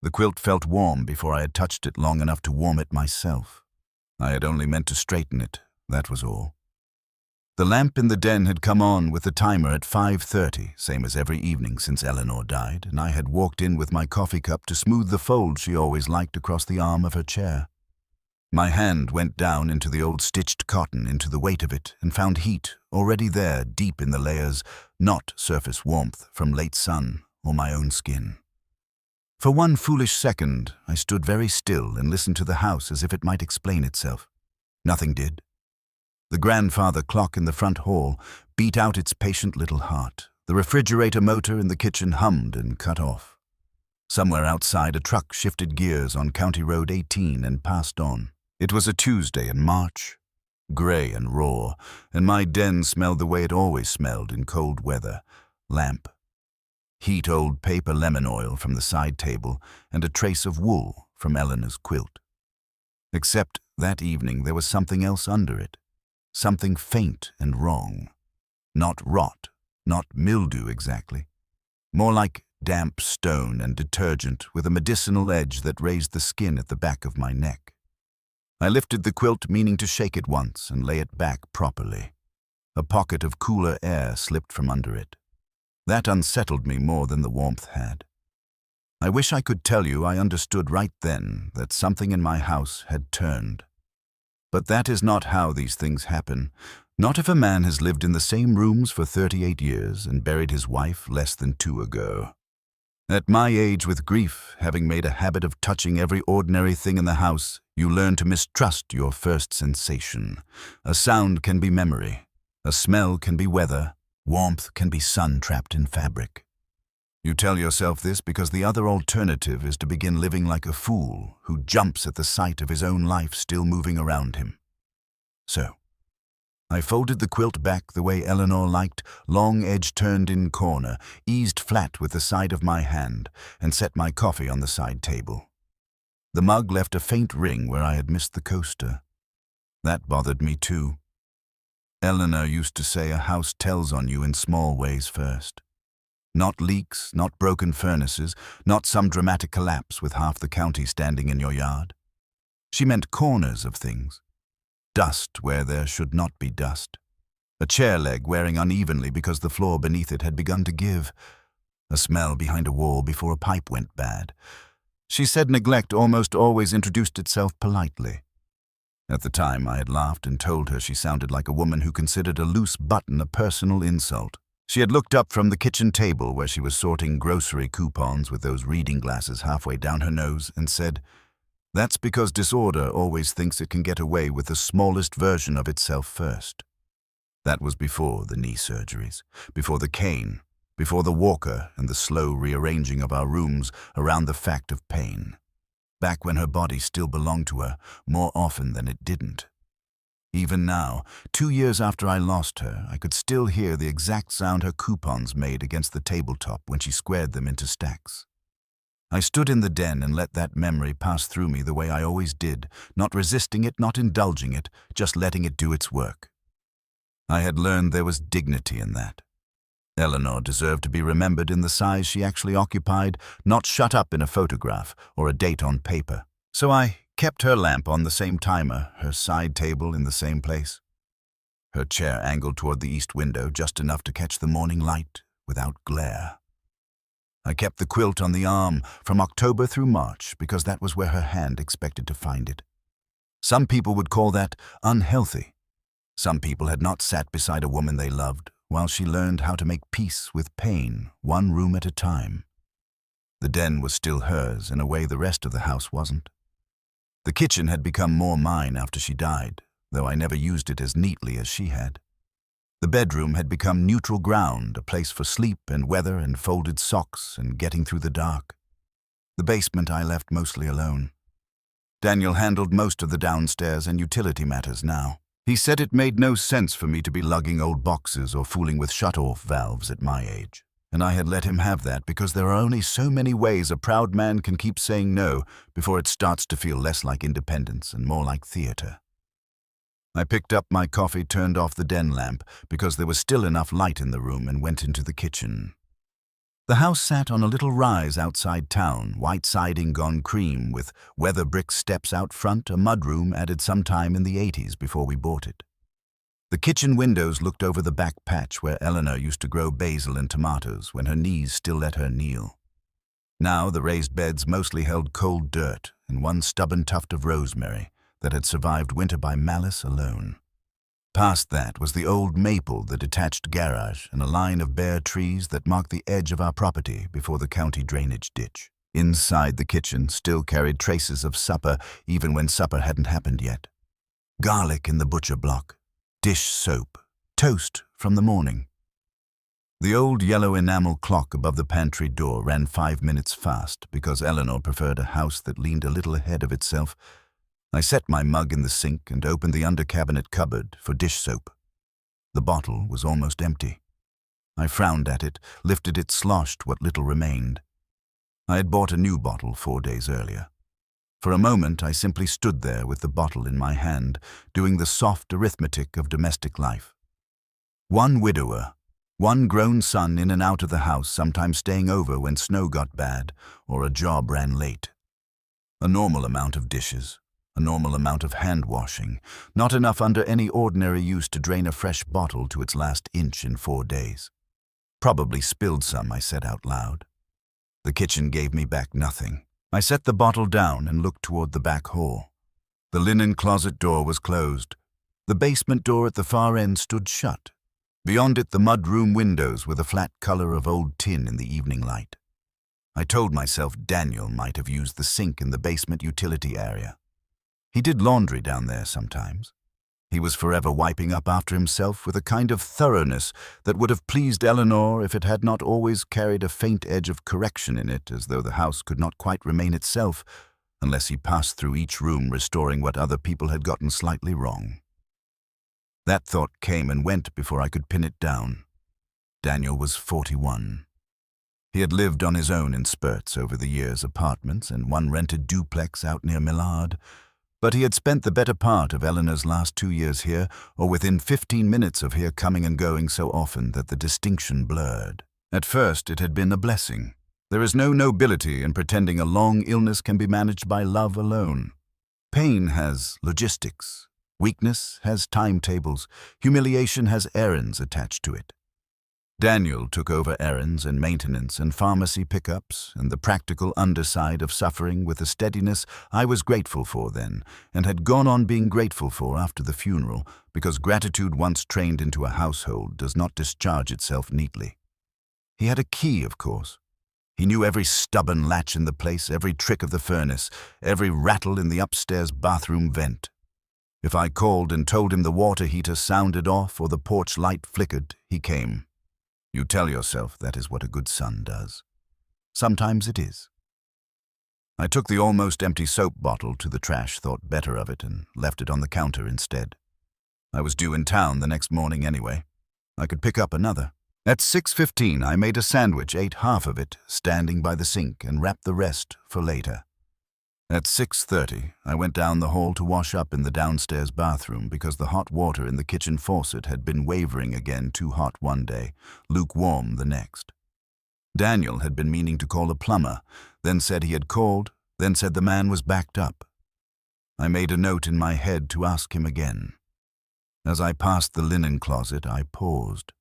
The quilt felt warm before I had touched it long enough to warm it myself. I had only meant to straighten it, that was all. The lamp in the den had come on with the timer at 5:30, same as every evening since Eleanor died, and I had walked in with my coffee cup to smooth the fold she always liked across the arm of her chair. My hand went down into the old stitched cotton, into the weight of it, and found heat already there, deep in the layers, not surface warmth from late sun or my own skin. For one foolish second, I stood very still and listened to the house as if it might explain itself. Nothing did. The grandfather clock in the front hall beat out its patient little heart. The refrigerator motor in the kitchen hummed and cut off. Somewhere outside, a truck shifted gears on County Road 18 and passed on. It was a Tuesday in March, grey and raw, and my den smelled the way it always smelled in cold weather. Lamp. Heat old paper lemon oil from the side table, and a trace of wool from Eleanor's quilt. Except that evening there was something else under it. Something faint and wrong. Not rot, not mildew exactly. More like damp stone and detergent with a medicinal edge that raised the skin at the back of my neck. I lifted the quilt, meaning to shake it once and lay it back properly. A pocket of cooler air slipped from under it. That unsettled me more than the warmth had. I wish I could tell you I understood right then that something in my house had turned. But that is not how these things happen, not if a man has lived in the same rooms for 38 years and buried his wife less than 2 ago. At my age, with grief, having made a habit of touching every ordinary thing in the house, you learn to mistrust your first sensation. A sound can be memory. A smell can be weather. Warmth can be sun trapped in fabric. You tell yourself this because the other alternative is to begin living like a fool who jumps at the sight of his own life still moving around him. So, I folded the quilt back the way Eleanor liked, long edge turned in corner, eased flat with the side of my hand, and set my coffee on the side table. The mug left a faint ring where I had missed the coaster. That bothered me too. Eleanor used to say a house tells on you in small ways first. Not leaks, not broken furnaces, not some dramatic collapse with half the county standing in your yard. She meant corners of things. Dust where there should not be dust. A chair leg wearing unevenly because the floor beneath it had begun to give. A smell behind a wall before a pipe went bad. She said neglect almost always introduced itself politely. At the time, I had laughed and told her she sounded like a woman who considered a loose button a personal insult. She had looked up from the kitchen table where she was sorting grocery coupons with those reading glasses halfway down her nose and said, "That's because disorder always thinks it can get away with the smallest version of itself first." That was before the knee surgeries, before the cane, before the walker and the slow rearranging of our rooms around the fact of pain. Back when her body still belonged to her, more often than it didn't. Even now, 2 years after I lost her, I could still hear the exact sound her coupons made against the tabletop when she squared them into stacks. I stood in the den and let that memory pass through me the way I always did, not resisting it, not indulging it, just letting it do its work. I had learned there was dignity in that. Eleanor deserved to be remembered in the size she actually occupied, not shut up in a photograph or a date on paper. So I kept her lamp on the same timer, her side table in the same place. Her chair angled toward the east window just enough to catch the morning light without glare. I kept the quilt on the arm from October through March because that was where her hand expected to find it. Some people would call that unhealthy. Some people had not sat beside a woman they loved while she learned how to make peace with pain, one room at a time. The den was still hers in a way the rest of the house wasn't. The kitchen had become more mine after she died, though I never used it as neatly as she had. The bedroom had become neutral ground, a place for sleep and weather and folded socks and getting through the dark. The basement I left mostly alone. Daniel handled most of the downstairs and utility matters now. He said it made no sense for me to be lugging old boxes or fooling with shut-off valves at my age. And I had let him have that because there are only so many ways a proud man can keep saying no before it starts to feel less like independence and more like theater. I picked up my coffee, turned off the den lamp because there was still enough light in the room, and went into the kitchen. The house sat on a little rise outside town, white siding gone cream, with weather brick steps out front, a mudroom added sometime in the 80s before we bought it. The kitchen windows looked over the back patch where Eleanor used to grow basil and tomatoes when her knees still let her kneel. Now the raised beds mostly held cold dirt and one stubborn tuft of rosemary that had survived winter by malice alone. Past that was the old maple, the detached garage, and a line of bare trees that marked the edge of our property before the county drainage ditch. Inside the kitchen still carried traces of supper, even when supper hadn't happened yet. Garlic in the butcher block, dish soap, toast from the morning. The old yellow enamel clock above the pantry door ran 5 minutes fast because Eleanor preferred a house that leaned a little ahead of itself. I set my mug in the sink and opened the under-cabinet cupboard for dish soap. The bottle was almost empty. I frowned at it, lifted it, sloshed what little remained. I had bought a new bottle 4 days earlier. For a moment, I simply stood there with the bottle in my hand, doing the soft arithmetic of domestic life. One widower, one grown son in and out of the house, sometimes staying over when snow got bad or a job ran late. A normal amount of dishes. A normal amount of hand-washing, not enough under any ordinary use to drain a fresh bottle to its last inch in 4 days. Probably spilled some, I said out loud. The kitchen gave me back nothing. I set the bottle down and looked toward the back hall. The linen closet door was closed. The basement door at the far end stood shut. Beyond it, the mud-room windows were the flat color of old tin in the evening light. I told myself Daniel might have used the sink in the basement utility area. He did laundry down there sometimes. He was forever wiping up after himself with a kind of thoroughness that would have pleased Eleanor if it had not always carried a faint edge of correction in it, as though the house could not quite remain itself unless he passed through each room restoring what other people had gotten slightly wrong. That thought came and went before I could pin it down. Daniel was 41. He had lived on his own in spurts over the years, apartments and one rented duplex out near Millard. But he had spent the better part of Eleanor's last 2 years here, or within 15 minutes of here, coming and going so often that the distinction blurred. At first it had been a blessing. There is no nobility in pretending a long illness can be managed by love alone. Pain has logistics. Weakness has timetables. Humiliation has errands attached to it. Daniel took over errands and maintenance and pharmacy pickups and the practical underside of suffering with a steadiness I was grateful for then and had gone on being grateful for after the funeral, because gratitude once trained into a household does not discharge itself neatly. He had a key, of course. He knew every stubborn latch in the place, every trick of the furnace, every rattle in the upstairs bathroom vent. If I called and told him the water heater sounded off or the porch light flickered, he came. You tell yourself that is what a good son does. Sometimes it is. I took the almost empty soap bottle to the trash, thought better of it, and left it on the counter instead. I was due in town the next morning anyway. I could pick up another. At 6:15, I made a sandwich, ate half of it, standing by the sink, and wrapped the rest for later. At 6:30, I went down the hall to wash up in the downstairs bathroom because the hot water in the kitchen faucet had been wavering again, too hot one day, lukewarm the next. Daniel had been meaning to call a plumber, then said he had called, then said the man was backed up. I made a note in my head to ask him again. As I passed the linen closet, I paused.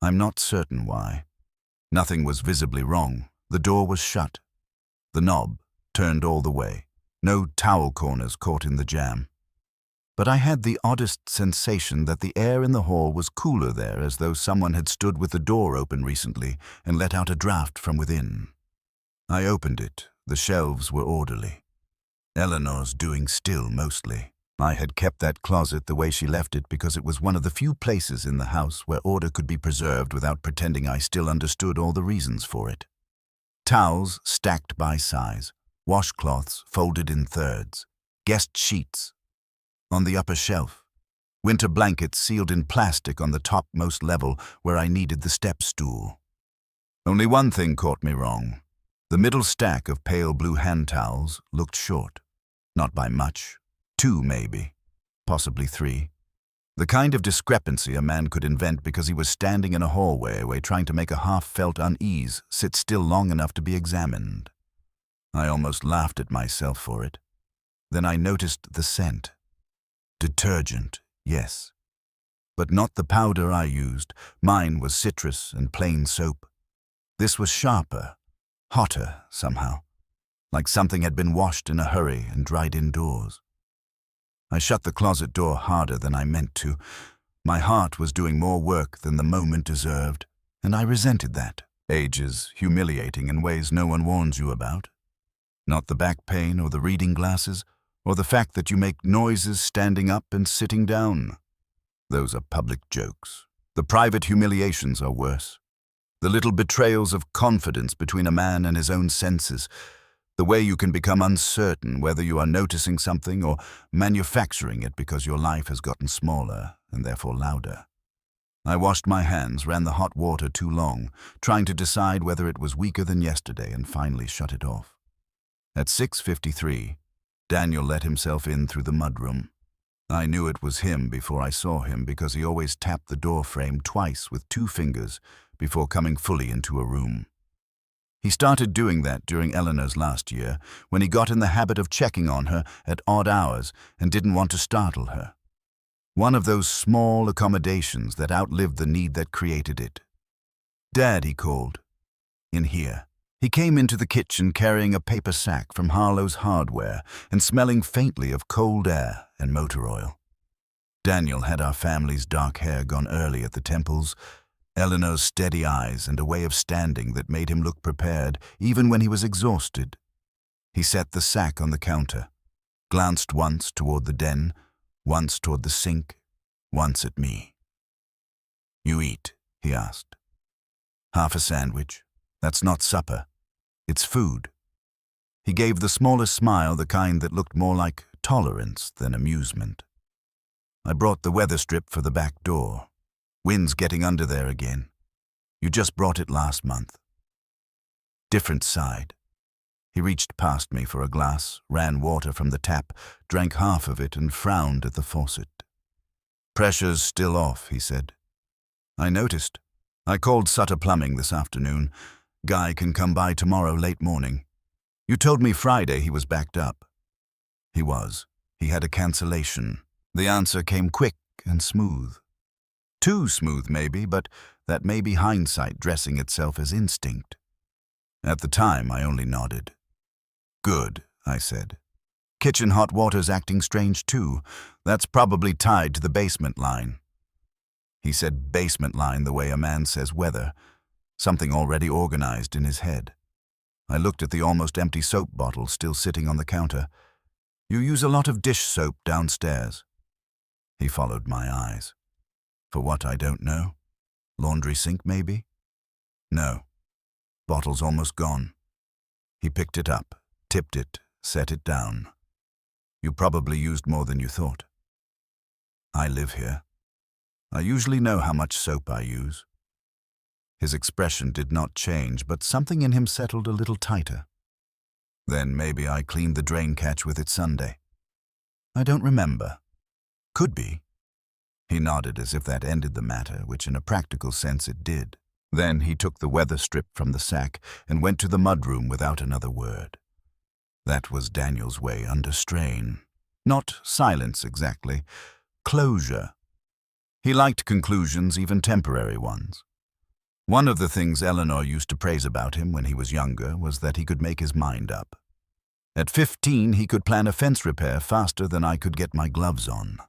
I'm not certain why. Nothing was visibly wrong. The door was shut. The knob turned all the way. No towel corners caught in the jam. But I had the oddest sensation that the air in the hall was cooler there, as though someone had stood with the door open recently and let out a draft from within. I opened it. The shelves were orderly. Eleanor's doing still, mostly. I had kept that closet the way she left it because it was one of the few places in the house where order could be preserved without pretending I still understood all the reasons for it. Towels stacked by size. Washcloths folded in thirds, guest sheets on the upper shelf, winter blankets sealed in plastic on the topmost level where I needed the step stool. Only one thing caught me wrong. The middle stack of pale blue hand towels looked short. Not by much. 2 maybe, possibly 3. The kind of discrepancy a man could invent because he was standing in a hallway trying to make a half-felt unease sit still long enough to be examined. I almost laughed at myself for it. Then I noticed the scent. Detergent, yes. But not the powder I used. Mine was citrus and plain soap. This was sharper, hotter somehow, like something had been washed in a hurry and dried indoors. I shut the closet door harder than I meant to. My heart was doing more work than the moment deserved, and I resented that. Age is humiliating in ways no one warns you about. Not the back pain or the reading glasses, or the fact that you make noises standing up and sitting down. Those are public jokes. The private humiliations are worse. The little betrayals of confidence between a man and his own senses. The way you can become uncertain whether you are noticing something or manufacturing it because your life has gotten smaller and therefore louder. I washed my hands, ran the hot water too long, trying to decide whether it was weaker than yesterday, and finally shut it off. At 6:53, Daniel let himself in through the mudroom. I knew it was him before I saw him because he always tapped the door frame twice with 2 fingers before coming fully into a room. He started doing that during Eleanor's last year, when he got in the habit of checking on her at odd hours and didn't want to startle her. One of those small accommodations that outlived the need that created it. "Dad," he called. In here. He came into the kitchen carrying a paper sack from Harlow's Hardware and smelling faintly of cold air and motor oil. Daniel had our family's dark hair gone early at the temples, Eleanor's steady eyes and a way of standing that made him look prepared even when he was exhausted. He set the sack on the counter, glanced once toward the den, once toward the sink, once at me. "You eat?" he asked. "Half a sandwich. That's not supper. It's food." He gave the smallest smile, the kind that looked more like tolerance than amusement. "I brought the weather strip for the back door. Wind's getting under there again. You just brought it last month." Different side. He reached past me for a glass, ran water from the tap, drank half of it and frowned at the faucet. "Pressure's still off," he said. "I noticed. I called Sutter Plumbing this afternoon. Guy can come by tomorrow late morning. You told me Friday he was backed up." He was. He had a cancellation. The answer came quick and smooth. Too smooth, maybe, but that may be hindsight dressing itself as instinct. At the time, I only nodded. "Good," I said. "Kitchen hot water's acting strange, too. That's probably tied to the basement line." He said basement line the way a man says weather, something already organized in his head. I looked at the almost empty soap bottle still sitting on the counter. "You use a lot of dish soap downstairs." He followed my eyes. "For what, I don't know. Laundry sink, maybe?" "No. Bottle's almost gone." He picked it up, tipped it, set it down. "You probably used more than you thought." "I live here. I usually know how much soap I use." His expression did not change, but something in him settled a little tighter. "Then maybe I cleaned the drain catch with it Sunday." "I don't remember." "Could be." He nodded as if that ended the matter, which in a practical sense it did. Then he took the weather strip from the sack and went to the mudroom without another word. That was Daniel's way under strain. Not silence exactly. Closure. He liked conclusions, even temporary ones. One of the things Eleanor used to praise about him when he was younger was that he could make his mind up. At 15, he could plan a fence repair faster than I could get my gloves on.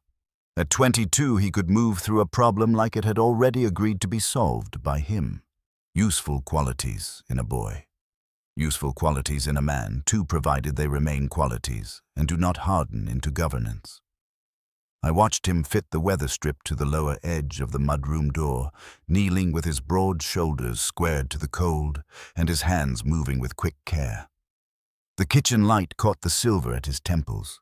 At 22, he could move through a problem like it had already agreed to be solved by him. Useful qualities in a boy. Useful qualities in a man, too, provided they remain qualities and do not harden into governance. I watched him fit the weather strip to the lower edge of the mudroom door, kneeling with his broad shoulders squared to the cold and his hands moving with quick care. The kitchen light caught the silver at his temples.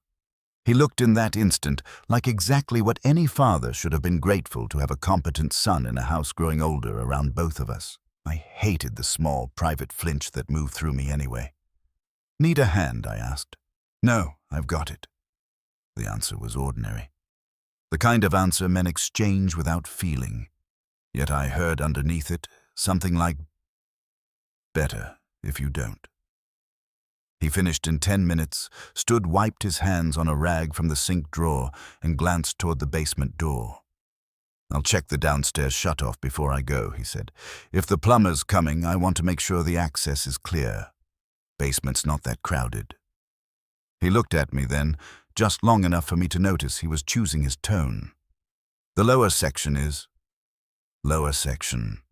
He looked in that instant like exactly what any father should have been grateful to have a competent son in a house growing older around both of us. I hated the small, private flinch that moved through me anyway. "Need a hand?" I asked. "No, I've got it." The answer was ordinary. The kind of answer men exchange without feeling. Yet I heard underneath it something like, "Better if you don't." He finished in 10 minutes, stood, wiped his hands on a rag from the sink drawer, and glanced toward the basement door. "I'll check the downstairs shut-off before I go," he said. "If the plumber's coming, I want to make sure the access is clear. Basement's not that crowded." He looked at me then, just long enough for me to notice he was choosing his tone. "The lower section is..." "Lower section."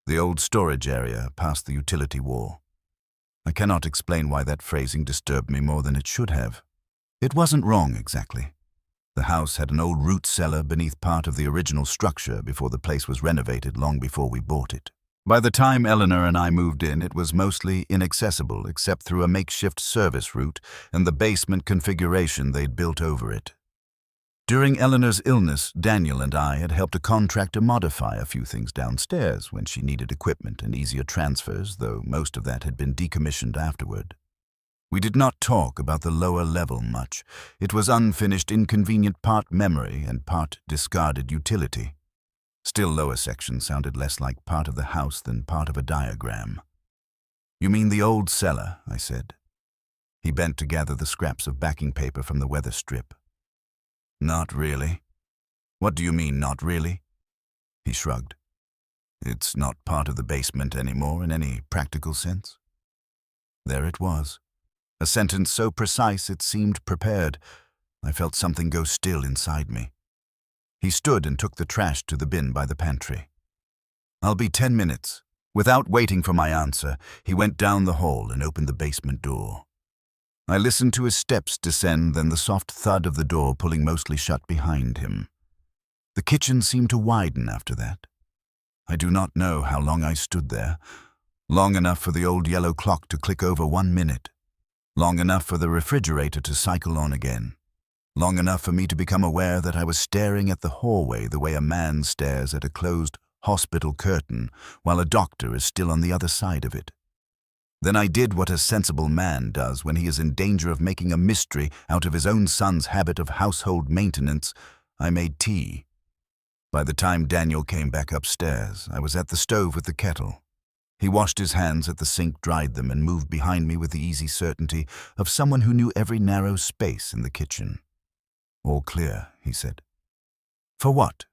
"The old storage area past the utility wall." I cannot explain why that phrasing disturbed me more than it should have. It wasn't wrong, exactly. The house had an old root cellar beneath part of the original structure before the place was renovated long before we bought it. By the time Eleanor and I moved in, it was mostly inaccessible except through a makeshift service route and the basement configuration they'd built over it. During Eleanor's illness, Daniel and I had helped a contractor modify a few things downstairs when she needed equipment and easier transfers, though most of that had been decommissioned afterward. We did not talk about the lower level much. It was unfinished, inconvenient part memory and part discarded utility. Still, lower section sounded less like part of the house than part of a diagram. "You mean the old cellar?" I said. He bent to gather the scraps of backing paper from the weather strip. "Not really." "What do you mean, not really?" He shrugged. "It's not part of the basement anymore in any practical sense." There it was. A sentence so precise it seemed prepared. I felt something go still inside me. He stood and took the trash to the bin by the pantry. "I'll be 10 minutes. Without waiting for my answer, he went down the hall and opened the basement door. I listened to his steps descend, then the soft thud of the door pulling mostly shut behind him. The kitchen seemed to widen after that. I do not know how long I stood there. Long enough for the old yellow clock to click over 1 minute. Long enough for the refrigerator to cycle on again. Long enough for me to become aware that I was staring at the hallway the way a man stares at a closed hospital curtain while a doctor is still on the other side of it. Then I did what a sensible man does when he is in danger of making a mystery out of his own son's habit of household maintenance. I made tea. By the time Daniel came back upstairs, I was at the stove with the kettle. He washed his hands at the sink, dried them, and moved behind me with the easy certainty of someone who knew every narrow space in the kitchen. "All clear," he said. "For what?"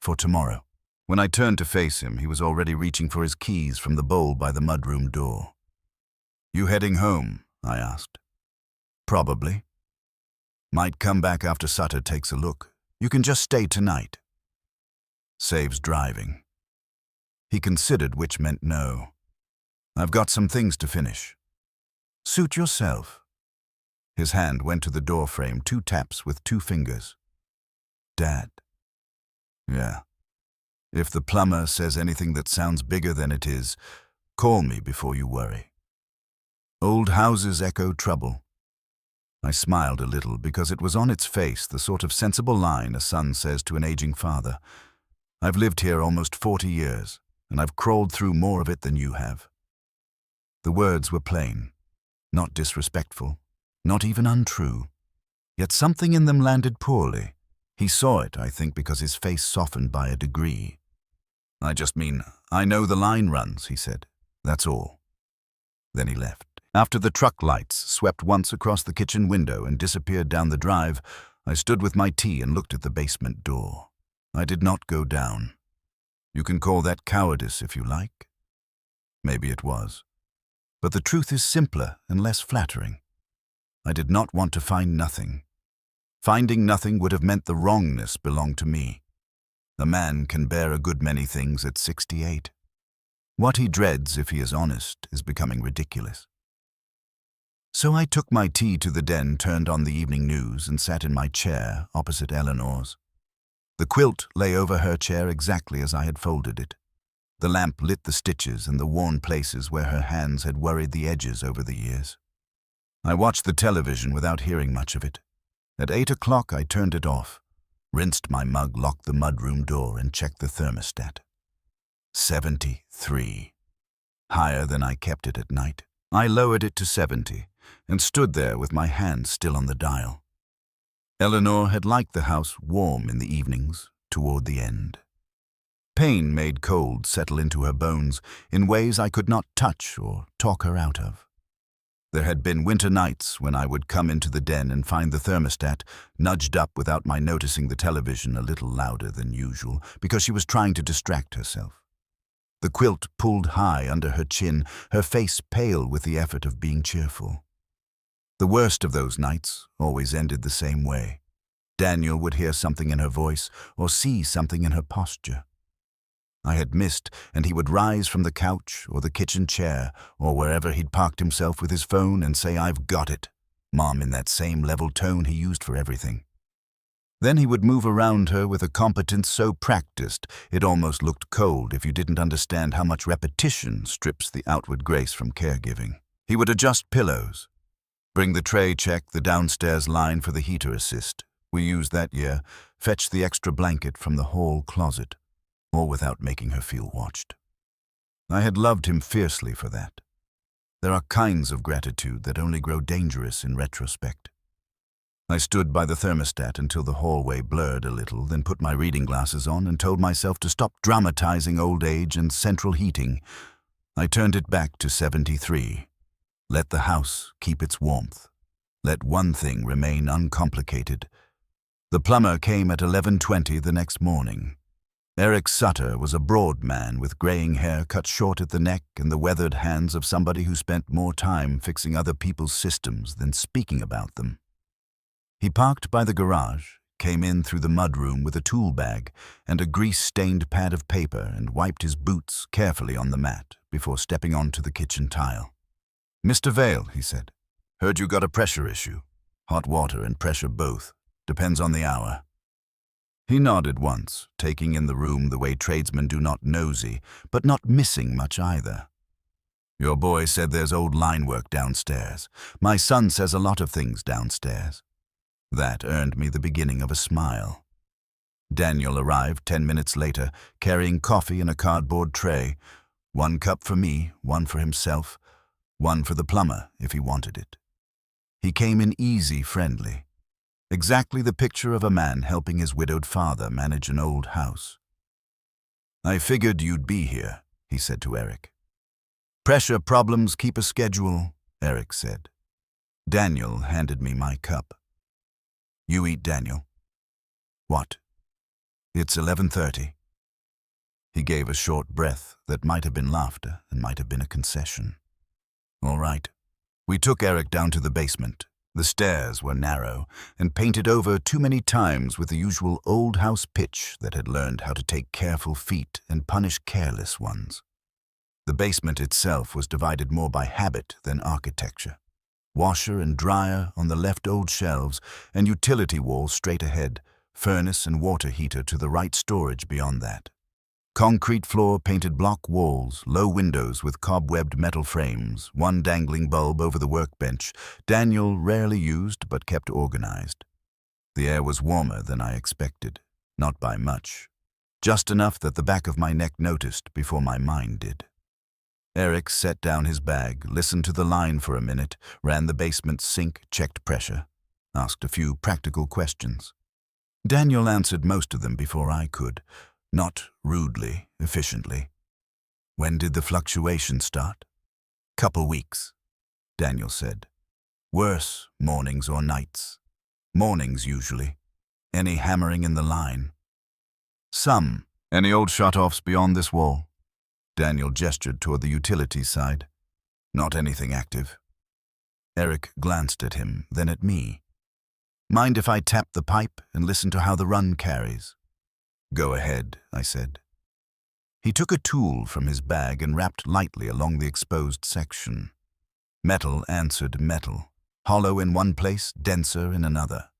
"For tomorrow." When I turned to face him, he was already reaching for his keys from the bowl by the mudroom door. "You heading home?" I asked. "Probably. Might come back after Sutter takes a look. You can just stay tonight." "Saves driving." He considered, which meant no. "I've got some things to finish." "Suit yourself." His hand went to the door frame, 2 taps with 2 fingers. "Dad." "Yeah. If the plumber says anything that sounds bigger than it is, call me before you worry." Old houses echo trouble. I smiled a little because it was on its face the sort of sensible line a son says to an aging father. "I've lived here almost 40 years, and I've crawled through more of it than you have." The words were plain, not disrespectful, not even untrue. Yet something in them landed poorly. He saw it, I think, because his face softened by a degree. "I just mean, I know the line runs," he said. "That's all." Then he left. After the truck lights swept once across the kitchen window and disappeared down the drive, I stood with my tea and looked at the basement door. I did not go down. You can call that cowardice if you like. Maybe it was. But the truth is simpler and less flattering. I did not want to find nothing. Finding nothing would have meant the wrongness belonged to me. A man can bear a good many things at 68. What he dreads, if he is honest, is becoming ridiculous. So I took my tea to the den, turned on the evening news, and sat in my chair opposite Eleanor's. The quilt lay over her chair exactly as I had folded it. The lamp lit the stitches and the worn places where her hands had worried the edges over the years. I watched the television without hearing much of it. At 8 o'clock I turned it off, rinsed my mug, locked the mudroom door, and checked the thermostat. 73. Higher than I kept it at night. I lowered it to 70 and stood there with my hand still on the dial. Eleanor had liked the house warm in the evenings, toward the end. Pain made cold settle into her bones in ways I could not touch or talk her out of. There had been winter nights when I would come into the den and find the thermostat nudged up without my noticing the television a little louder than usual because she was trying to distract herself. The quilt pulled high under her chin, her face pale with the effort of being cheerful. The worst of those nights always ended the same way. Daniel would hear something in her voice or see something in her posture. I had missed, and he would rise from the couch or the kitchen chair or wherever he'd parked himself with his phone and say, "I've got it," Mom, in that same level tone he used for everything. Then he would move around her with a competence so practiced it almost looked cold if you didn't understand how much repetition strips the outward grace from caregiving. He would adjust pillows, bring the tray check, the downstairs line for the heater assist. We used that year, fetch the extra blanket from the hall closet, all without making her feel watched. I had loved him fiercely for that. There are kinds of gratitude that only grow dangerous in retrospect. I stood by the thermostat until the hallway blurred a little, then put my reading glasses on and told myself to stop dramatizing old age and central heating. I turned it back to 73. Let the house keep its warmth. Let one thing remain uncomplicated. The plumber came at 11:20 the next morning. Eric Sutter was a broad man with graying hair cut short at the neck and the weathered hands of somebody who spent more time fixing other people's systems than speaking about them. He parked by the garage, came in through the mudroom with a tool bag and a grease-stained pad of paper and wiped his boots carefully on the mat before stepping onto the kitchen tile. "Mr. Vale," he said, "heard you got a pressure issue. Hot water and pressure both. Depends on the hour." He nodded once, taking in the room the way tradesmen do, not nosy, but not missing much either. "Your boy said there's old line work downstairs. My son says a lot of things downstairs." That earned me the beginning of a smile. Daniel arrived 10 minutes later, carrying coffee in a cardboard tray. 1 cup for me, 1 for himself, 1 for the plumber if he wanted it. He came in easy, friendly. Exactly the picture of a man helping his widowed father manage an old house. "I figured you'd be here," he said to Eric. "Pressure problems keep a schedule," Eric said. Daniel handed me my cup. "You eat, Daniel." "What?" "It's 11:30. He gave a short breath that might have been laughter and might have been a concession. "All right." We took Eric down to the basement. The stairs were narrow and painted over too many times with the usual old house pitch that had learned how to take careful feet and punish careless ones. The basement itself was divided more by habit than architecture. Washer and dryer on the left old shelves, and utility wall straight ahead, furnace and water heater to the right, storage beyond that. Concrete floor, painted block walls, low windows with cobwebbed metal frames, 1 dangling bulb over the workbench. Daniel rarely used but kept organized. The air was warmer than I expected, not by much. Just enough that the back of my neck noticed before my mind did. Eric set down his bag, listened to the line for a minute, ran the basement sink, checked pressure, asked a few practical questions. Daniel answered most of them before I could, not rudely, efficiently. "When did the fluctuation start?" "Couple weeks," Daniel said. "Worse, mornings or nights?" "Mornings, usually." "Any hammering in the line?" "Some." "Any old shut-offs beyond this wall?" Daniel gestured toward the utilities side. "Not anything active." Eric glanced at him, then at me. "Mind if I tap the pipe and listen to how the run carries?" "Go ahead," I said. He took a tool from his bag and rapped lightly along the exposed section. Metal answered metal, hollow in one place, denser in another.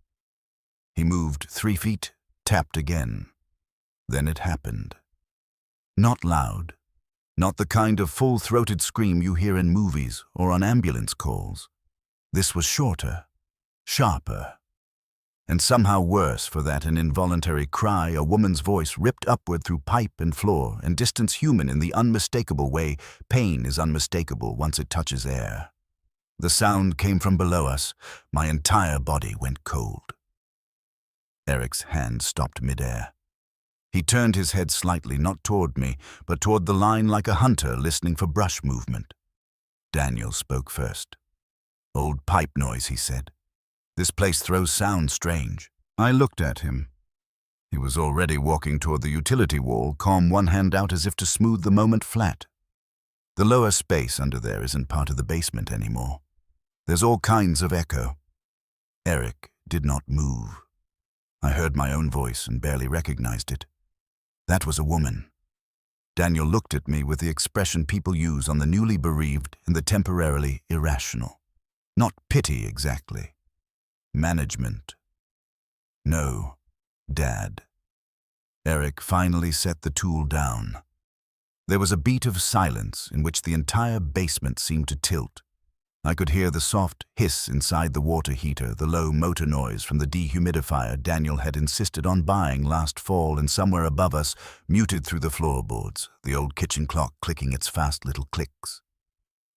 He moved 3 feet, tapped again. Then it happened. Not loud. Not the kind of full-throated scream you hear in movies or on ambulance calls. This was shorter, sharper, and somehow worse for that an involuntary cry, a woman's voice ripped upward through pipe and floor and distance human in the unmistakable way pain is unmistakable once it touches air. The sound came from below us. My entire body went cold. Eric's hand stopped midair. He turned his head slightly, not toward me, but toward the line like a hunter listening for brush movement. Daniel spoke first. "Old pipe noise," he said. "This place throws sound strange." I looked at him. He was already walking toward the utility wall, calm, one hand out as if to smooth the moment flat. "The lower space under there isn't part of the basement anymore. There's all kinds of echo." Eric did not move. I heard my own voice and barely recognized it. That was a woman. Daniel looked at me with the expression people use on the newly bereaved and the temporarily irrational. Not pity exactly. Management. "No, Dad." Eric finally set the tool down. There was a beat of silence in which the entire basement seemed to tilt. I could hear the soft hiss inside the water heater, the low motor noise from the dehumidifier Daniel had insisted on buying last fall, and somewhere above us, muted through the floorboards, the old kitchen clock clicking its fast little clicks.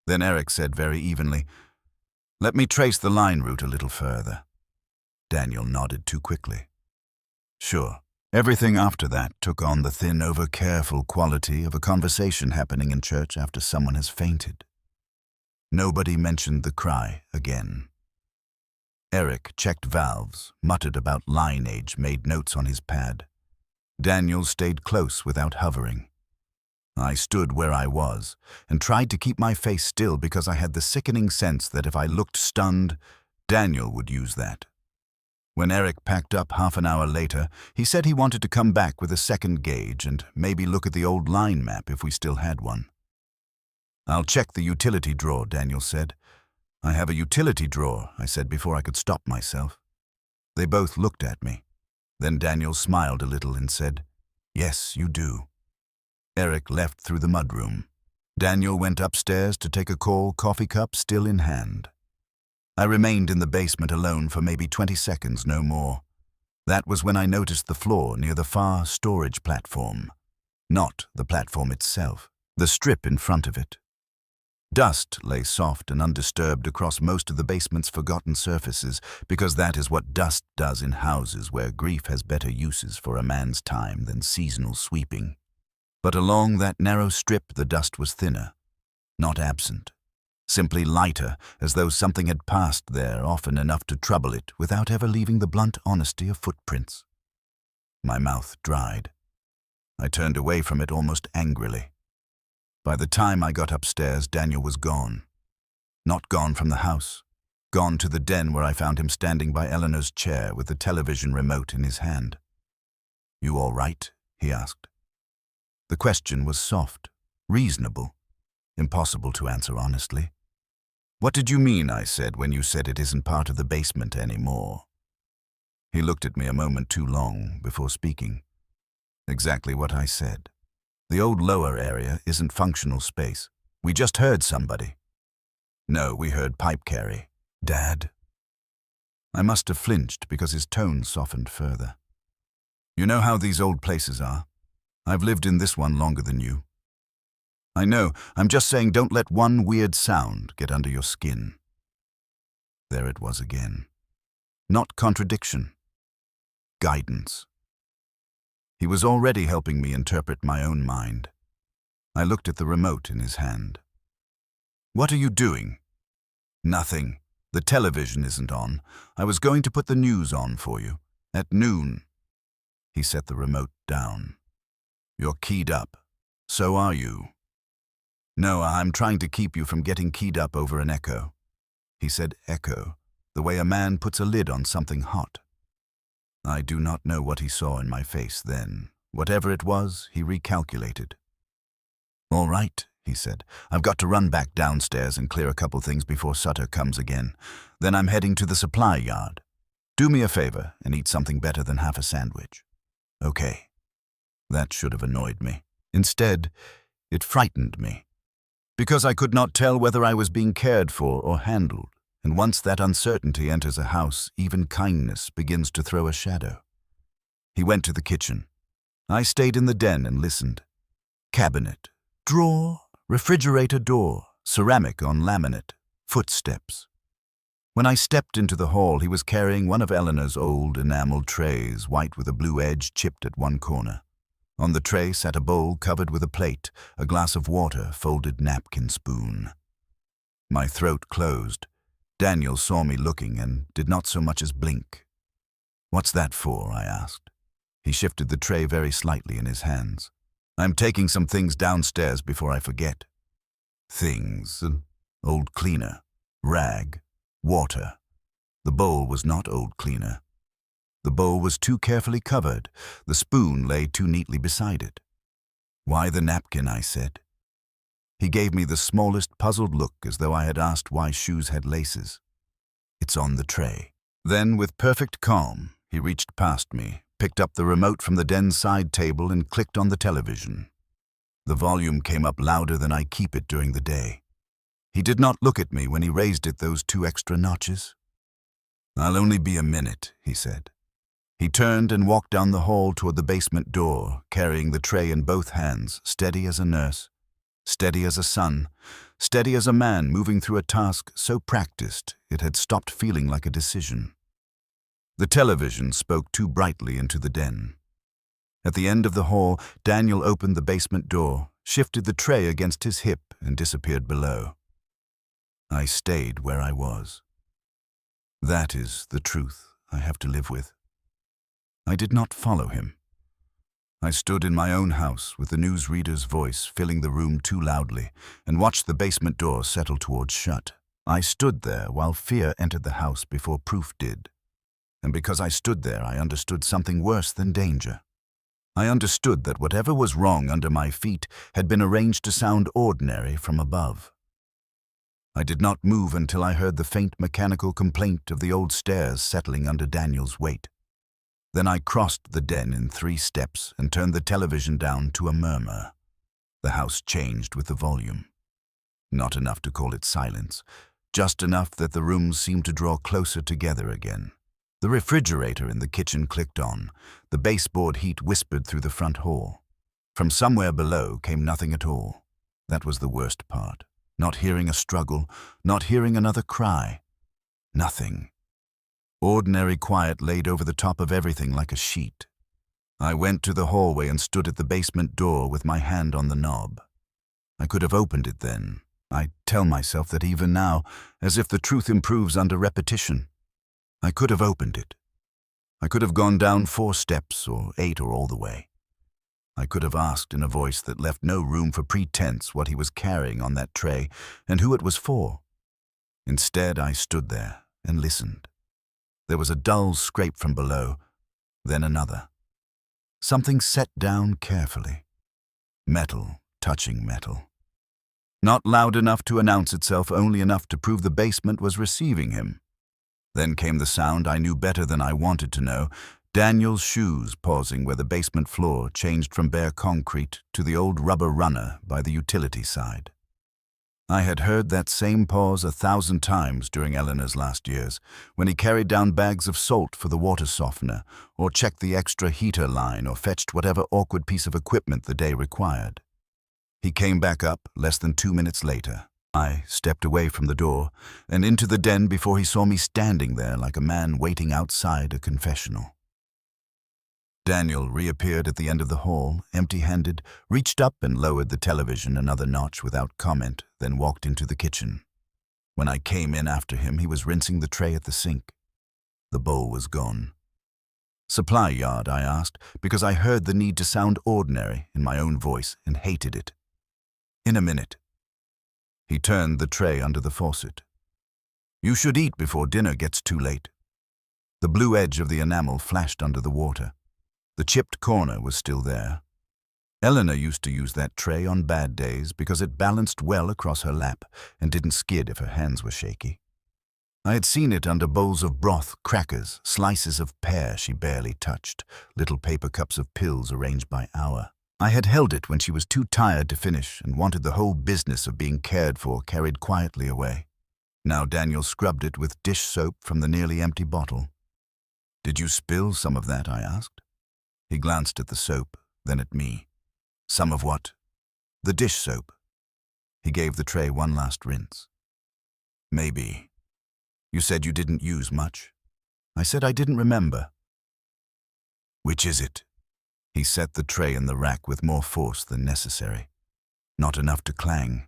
Then Eric said very evenly, "Let me trace the line route a little further." Daniel nodded too quickly. "Sure." Everything after that took on the thin, over-careful quality of a conversation happening in church after someone has fainted. Nobody mentioned the cry again. Eric checked valves, muttered about line age, made notes on his pad. Daniel stayed close without hovering. I stood where I was and tried to keep my face still because I had the sickening sense that if I looked stunned, Daniel would use that. When Eric packed up half an hour later, he said he wanted to come back with a second gauge and maybe look at the old line map if we still had one. "I'll check the utility drawer," Daniel said. "I have a utility drawer," I said before I could stop myself. They both looked at me. Then Daniel smiled a little and said, "Yes, you do." Eric left through the mudroom. Daniel went upstairs to take a call, coffee cup still in hand. I remained in the basement alone for maybe 20 seconds, no more. That was when I noticed the floor near the far storage platform. Not the platform itself, the strip in front of it. Dust lay soft and undisturbed across most of the basement's forgotten surfaces, because that is what dust does in houses where grief has better uses for a man's time than seasonal sweeping. But along that narrow strip the dust was thinner, not absent, simply lighter, as though something had passed there often enough to trouble it without ever leaving the blunt honesty of footprints. My mouth dried. I turned away from it almost angrily. By the time I got upstairs, Daniel was gone. Not gone from the house. Gone to the den where I found him standing by Eleanor's chair with the television remote in his hand. "You all right?" he asked. The question was soft, reasonable, impossible to answer honestly. "What did you mean," I said, "when you said it isn't part of the basement anymore?" He looked at me a moment too long before speaking. "Exactly what I said. The old lower area isn't functional space. We just heard somebody." "No, we heard pipe carry." "Dad?" I must have flinched because his tone softened further. "You know how these old places are. I've lived in this one longer than you. I know, I'm just saying don't let one weird sound get under your skin." There it was again. Not contradiction. Guidance. He was already helping me interpret my own mind. I looked at the remote in his hand. "What are you doing?" "Nothing. The television isn't on. I was going to put the news on for you. At noon." He set the remote down. "You're keyed up. So are you." "No, I'm trying to keep you from getting keyed up over an echo." He said echo, the way a man puts a lid on something hot. I do not know what he saw in my face then. Whatever it was, he recalculated. "All right," he said. "I've got to run back downstairs and clear a couple things before Sutter comes again. Then I'm heading to the supply yard. Do me a favor and eat something better than half a sandwich." "Okay." That should have annoyed me. Instead, it frightened me. Because I could not tell whether I was being cared for or handled. And once that uncertainty enters a house, even kindness begins to throw a shadow. He went to the kitchen. I stayed in the den and listened. Cabinet, drawer, refrigerator door, ceramic on laminate, footsteps. When I stepped into the hall, he was carrying one of Eleanor's old enameled trays, white with a blue edge chipped at one corner. On the tray sat a bowl covered with a plate, a glass of water, folded napkin, spoon. My throat closed. Daniel saw me looking and did not so much as blink. "What's that for?" I asked. He shifted the tray very slightly in his hands. "I'm taking some things downstairs before I forget." Things. An old cleaner. Rag. Water. The bowl was not old cleaner. The bowl was too carefully covered. The spoon lay too neatly beside it. "Why the napkin?" I said. He gave me the smallest puzzled look, as though I had asked why shoes had laces. "It's on the tray." Then, with perfect calm, he reached past me, picked up the remote from the den's side table and clicked on the television. The volume came up louder than I keep it during the day. He did not look at me when he raised it those 2 extra notches. "I'll only be a minute," he said. He turned and walked down the hall toward the basement door, carrying the tray in both hands, steady as a nurse, steady as a son, steady as a man moving through a task so practiced it had stopped feeling like a decision. The television spoke too brightly into the den. At the end of the hall, Daniel opened the basement door, shifted the tray against his hip, and disappeared below. I stayed where I was. That is the truth I have to live with. I did not follow him. I stood in my own house with the newsreader's voice filling the room too loudly and watched the basement door settle towards shut. I stood there while fear entered the house before proof did. And because I stood there, I understood something worse than danger. I understood that whatever was wrong under my feet had been arranged to sound ordinary from above. I did not move until I heard the faint mechanical complaint of the old stairs settling under Daniel's weight. Then I crossed the den in 3 steps and turned the television down to a murmur. The house changed with the volume. Not enough to call it silence, just enough that the rooms seemed to draw closer together again. The refrigerator in the kitchen clicked on. The baseboard heat whispered through the front hall. From somewhere below came nothing at all. That was the worst part. Not hearing a struggle, not hearing another cry. Nothing. Ordinary quiet laid over the top of everything like a sheet. I went to the hallway and stood at the basement door with my hand on the knob. I could have opened it then. I tell myself that even now, as if the truth improves under repetition. I could have opened it. I could have gone down 4 steps, or 8, or all the way. I could have asked in a voice that left no room for pretense what he was carrying on that tray and who it was for. Instead, I stood there and listened. There was a dull scrape from below, then another. Something set down carefully. Metal touching metal. Not loud enough to announce itself, only enough to prove the basement was receiving him. Then came the sound I knew better than I wanted to know, Daniel's shoes pausing where the basement floor changed from bare concrete to the old rubber runner by the utility side. I had heard that same pause 1,000 times during Eleanor's last years, when he carried down bags of salt for the water softener, or checked the extra heater line, or fetched whatever awkward piece of equipment the day required. He came back up less than 2 minutes later. I stepped away from the door and into the den before he saw me standing there like a man waiting outside a confessional. Daniel reappeared at the end of the hall, empty-handed, reached up and lowered the television another notch without comment, then walked into the kitchen. When I came in after him, he was rinsing the tray at the sink. The bowl was gone. "Supply yard?" I asked, because I heard the need to sound ordinary in my own voice and hated it. "In a minute." He turned the tray under the faucet. "You should eat before dinner gets too late." The blue edge of the enamel flashed under the water. The chipped corner was still there. Eleanor used to use that tray on bad days because it balanced well across her lap and didn't skid if her hands were shaky. I had seen it under bowls of broth, crackers, slices of pear she barely touched, little paper cups of pills arranged by hour. I had held it when she was too tired to finish and wanted the whole business of being cared for carried quietly away. Now Daniel scrubbed it with dish soap from the nearly empty bottle. "Did you spill some of that?" I asked. He glanced at the soap, then at me. "Some of what?" "The dish soap." He gave the tray one last rinse. "Maybe. You said you didn't use much. I said I didn't remember. Which is it? He set the tray in the rack with more force than necessary. Not enough to clang,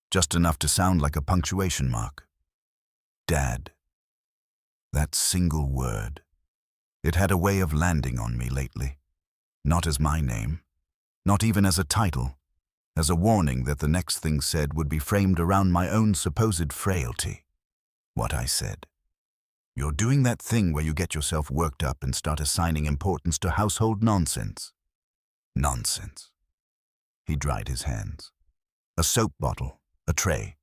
just enough to sound like a punctuation mark. Dad. That single word. It had a way of landing on me lately. Not as my name, not even as a title, as a warning that the next thing said would be framed around my own supposed frailty. What I said. You're doing that thing where you get yourself worked up and start assigning importance to household nonsense. Nonsense. He dried his hands. A soap bottle, a tray,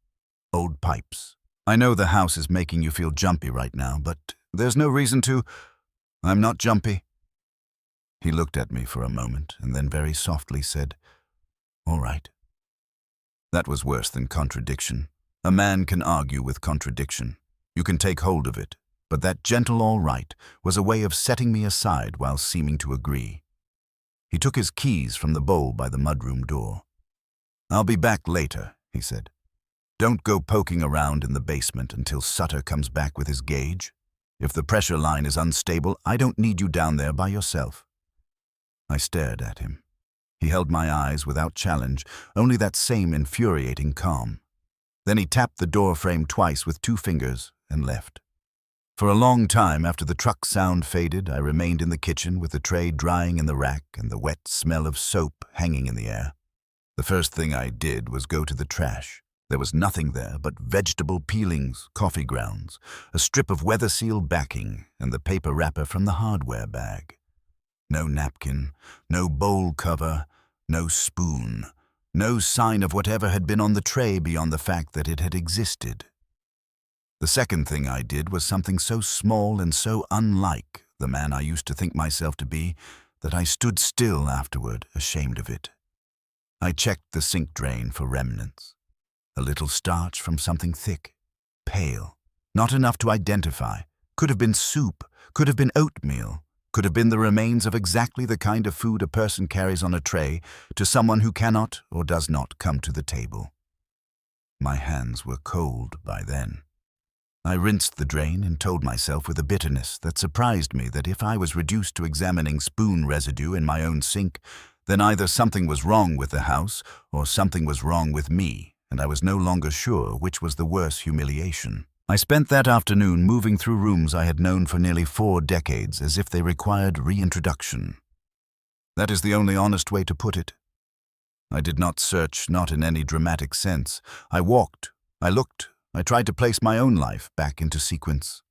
old pipes. I know the house is making you feel jumpy right now, but there's no reason to. I'm not jumpy. He looked at me for a moment and then very softly said, All right. That was worse than contradiction. A man can argue with contradiction. You can take hold of it. But that gentle all right was a way of setting me aside while seeming to agree. He took his keys from the bowl by the mudroom door. I'll be back later, he said. Don't go poking around in the basement until Sutter comes back with his gauge. If the pressure line is unstable, I don't need you down there by yourself. I stared at him. He held my eyes without challenge, only that same infuriating calm. Then he tapped the door frame twice with 2 fingers and left. For a long time after the truck sound faded, I remained in the kitchen with the tray drying in the rack and the wet smell of soap hanging in the air. The first thing I did was go to the trash. There was nothing there but vegetable peelings, coffee grounds, a strip of weather seal backing, and the paper wrapper from the hardware bag. No napkin, no bowl cover, no spoon, no sign of whatever had been on the tray beyond the fact that it had existed. The second thing I did was something so small and so unlike the man I used to think myself to be that I stood still afterward, ashamed of it. I checked the sink drain for remnants. A little starch from something thick, pale, not enough to identify. Could have been soup, could have been oatmeal, could have been the remains of exactly the kind of food a person carries on a tray to someone who cannot or does not come to the table. My hands were cold by then. I rinsed the drain and told myself with a bitterness that surprised me that if I was reduced to examining spoon residue in my own sink, then either something was wrong with the house or something was wrong with me, and I was no longer sure which was the worse humiliation. I spent that afternoon moving through rooms I had known for nearly 4 decades as if they required reintroduction. That is the only honest way to put it. I did not search, not in any dramatic sense. I walked, I looked, I tried to place my own life back into sequence.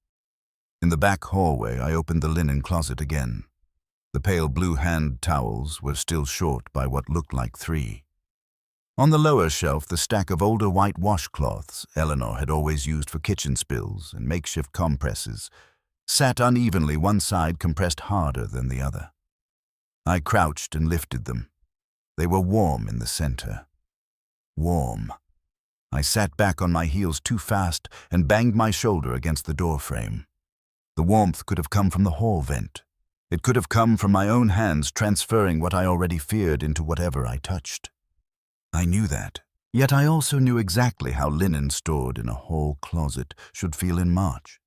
In the back hallway, I opened the linen closet again. The pale blue hand towels were still short by what looked like 3. On the lower shelf, the stack of older white washcloths Eleanor had always used for kitchen spills and makeshift compresses sat unevenly, one side compressed harder than the other. I crouched and lifted them. They were warm in the center. Warm. I sat back on my heels too fast and banged my shoulder against the door frame. The warmth could have come from the hall vent. It could have come from my own hands transferring what I already feared into whatever I touched. I knew that, yet I also knew exactly how linen stored in a hall closet should feel in March,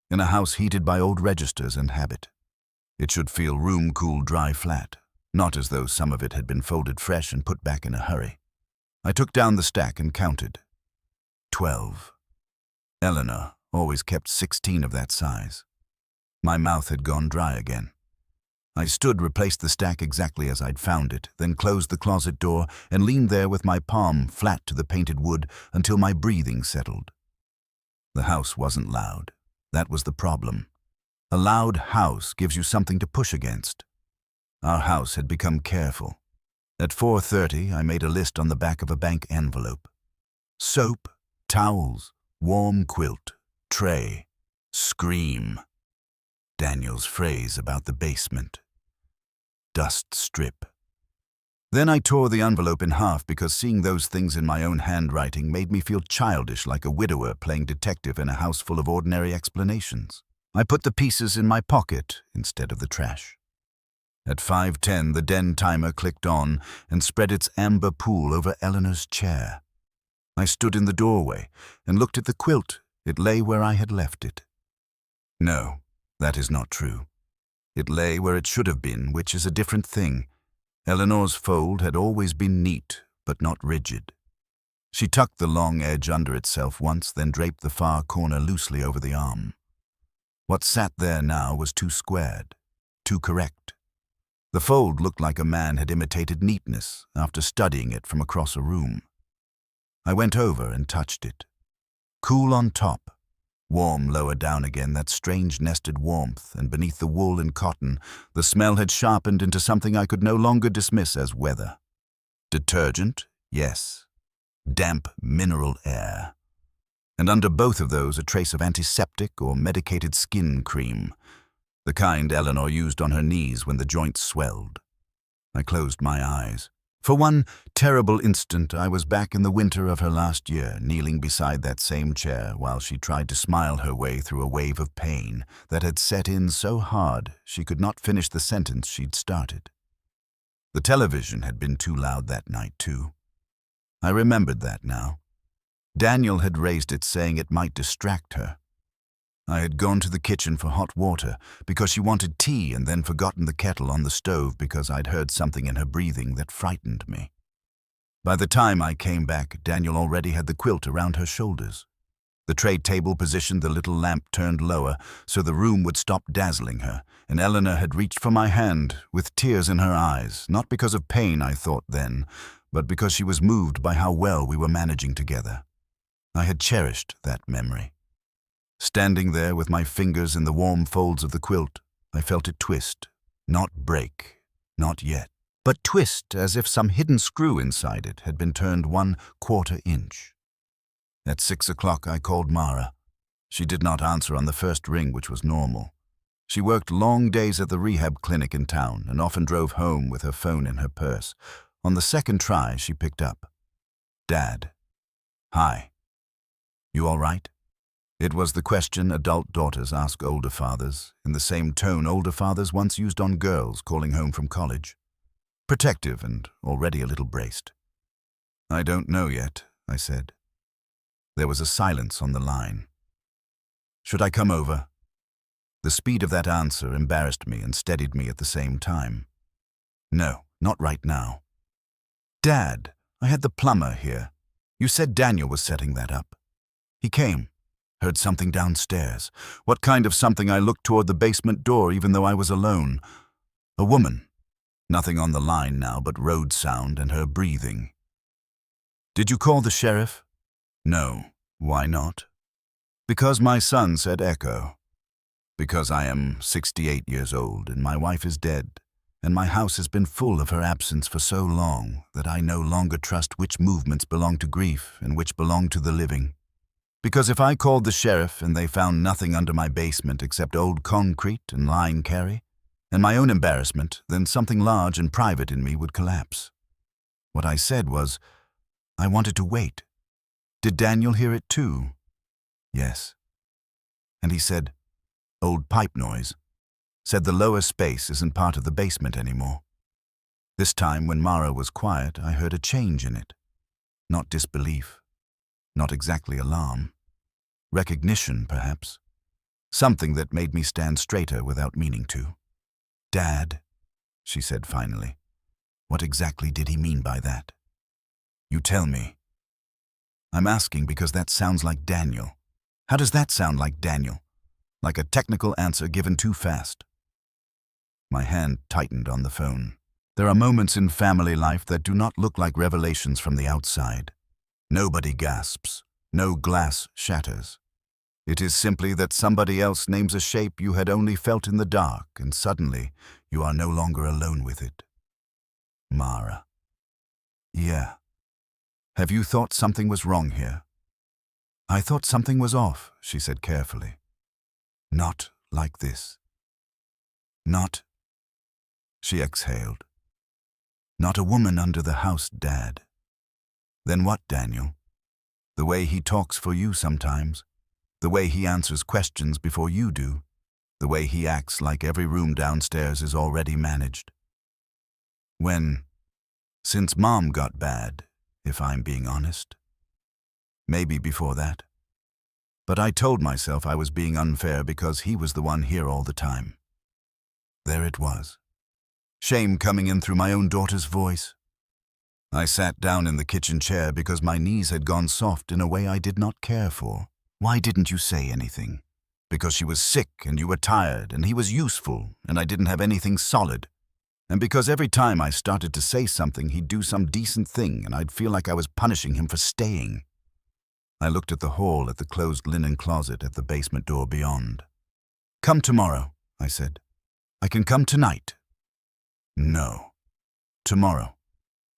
in a house heated by old registers and habit. It should feel room-cool, dry, flat, not as though some of it had been folded fresh and put back in a hurry. I took down the stack and counted. 12. Eleanor always kept 16 of that size. My mouth had gone dry again. I stood, replaced the stack exactly as I'd found it, then closed the closet door and leaned there with my palm flat to the painted wood until my breathing settled. The house wasn't loud. That was the problem. A loud house gives you something to push against. Our house had become careful. At 4:30, I made a list on the back of a bank envelope. Soap, towels, warm quilt, tray, scream. Daniel's phrase about the basement. Dust strip. Then I tore the envelope in half because seeing those things in my own handwriting made me feel childish, like a widower playing detective in a house full of ordinary explanations. I put the pieces in my pocket instead of the trash. At 5:10, the den timer clicked on and spread its amber pool over Eleanor's chair. I stood in the doorway and looked at the quilt It lay where I had left it. No, that is not true. It lay where it should have been, which is a different thing. Eleanor's fold had always been neat, but not rigid. She tucked the long edge under itself once, then draped the far corner loosely over the arm. What sat there now was too squared, too correct. The fold looked like a man had imitated neatness after studying it from across a room. I went over and touched it. Cool on top, warm lower down again, that strange nested warmth, and beneath the wool and cotton, the smell had sharpened into something I could no longer dismiss as weather. Detergent, yes. Damp mineral air. And under both of those a trace of antiseptic or medicated skin cream, the kind Eleanor used on her knees when the joints swelled. I closed my eyes. For one terrible instant I was back in the winter of her last year, kneeling beside that same chair while she tried to smile her way through a wave of pain that had set in so hard she could not finish the sentence she'd started. The television had been too loud that night, too. I remembered that now. Daniel had raised it, saying it might distract her. I had gone to the kitchen for hot water because she wanted tea, and then forgotten the kettle on the stove because I'd heard something in her breathing that frightened me. By the time I came back, Daniel already had the quilt around her shoulders. The tray table positioned the little lamp turned lower so the room would stop dazzling her, and Eleanor had reached for my hand with tears in her eyes, not because of pain, I thought then, but because she was moved by how well we were managing together. I had cherished that memory. Standing there with my fingers in the warm folds of the quilt, I felt it twist, not break, not yet, but twist as if some hidden screw inside it had been turned 1/4 inch. At 6 o'clock I called Mara. She did not answer on the first ring, which was normal. She worked long days at the rehab clinic in town and often drove home with her phone in her purse. On the second try, she picked up. "Dad." "Hi. You all right?" It was the question adult daughters ask older fathers, in the same tone older fathers once used on girls calling home from college. Protective and already a little braced. "I don't know yet," I said. There was a silence on the line. "Should I come over?" The speed of that answer embarrassed me and steadied me at the same time. "No, not right now." "Dad, I had the plumber here. You said Daniel was setting that up. He came. Heard something downstairs. What kind of something? I looked toward the basement door even though I was alone. A woman. Nothing on the line now but road sound and her breathing." "Did you call the sheriff?" "No. Why not?" "Because my son said echo. Because I am 68 years old and my wife is dead, and my house has been full of her absence for so long that I no longer trust which movements belong to grief and which belong to the living. Because if I called the sheriff and they found nothing under my basement except old concrete and line carry, and my own embarrassment, then something large and private in me would collapse. What I said was, I wanted to wait. Did Daniel hear it too?" "Yes." And he said, "Old pipe noise. Said the lower space isn't part of the basement anymore." This time, when Mara was quiet, I heard a change in it. Not disbelief. Not exactly alarm. Recognition, perhaps. Something that made me stand straighter without meaning to. "Dad," she said finally. "What exactly did he mean by that?" "You tell me." "I'm asking because that sounds like Daniel." "How does that sound like Daniel?" "Like a technical answer given too fast." My hand tightened on the phone. There are moments in family life that do not look like revelations from the outside. Nobody gasps. No glass shatters. It is simply that somebody else names a shape you had only felt in the dark, and suddenly you are no longer alone with it. Mara. "Yeah. Have you thought something was wrong here?" "I thought something was off," she said carefully. "Not like this. Not..." She exhaled. "Not a woman under the house, Dad." "Then what, Daniel?" "The way he talks for you sometimes. The way he answers questions before you do. The way he acts like every room downstairs is already managed. Since Mom got bad, if I'm being honest. Maybe before that. But I told myself I was being unfair because he was the one here all the time. There it was. Shame coming in through my own daughter's voice. I sat down in the kitchen chair because my knees had gone soft in a way I did not care for. Why didn't you say anything? Because she was sick and you were tired and he was useful and I didn't have anything solid. And because every time I started to say something, he'd do some decent thing and I'd feel like I was punishing him for staying. I looked at the hall at the closed linen closet at the basement door beyond. Come tomorrow, I said. I can come tonight. No. Tomorrow.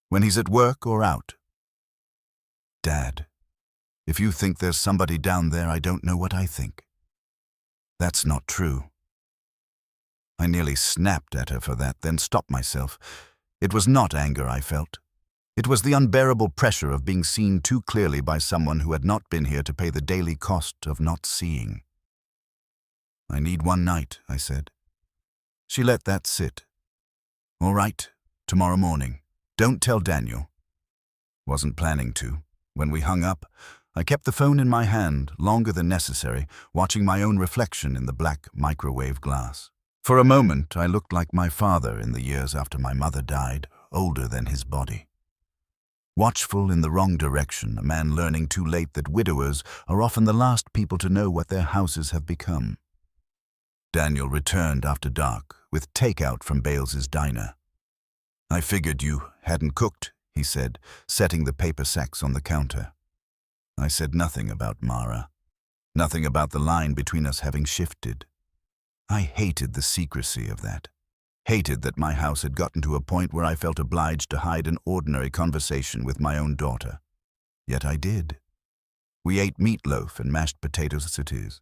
When he's at work or out. Dad, if you think there's somebody down there, I don't know what I think. That's not true. I nearly snapped at her for that, then stopped myself. It was not anger I felt. It was the unbearable pressure of being seen too clearly by someone who had not been here to pay the daily cost of not seeing. I need one night, I said. She let that sit. All right, tomorrow morning. Don't tell Daniel. Wasn't planning to. When we hung up, I kept the phone in my hand longer than necessary, watching my own reflection in the black microwave glass. For a moment, I looked like my father in the years after my mother died, older than his body. Watchful in the wrong direction, a man learning too late that widowers are often the last people to know what their houses have become. Daniel returned after dark, with takeout from Bales's diner. I figured you hadn't cooked, he said, setting the paper sacks on the counter. I said nothing about Mara, nothing about the line between us having shifted. I hated the secrecy of that. Hated that my house had gotten to a point where I felt obliged to hide an ordinary conversation with my own daughter. Yet I did. We ate meatloaf and mashed potatoes cities.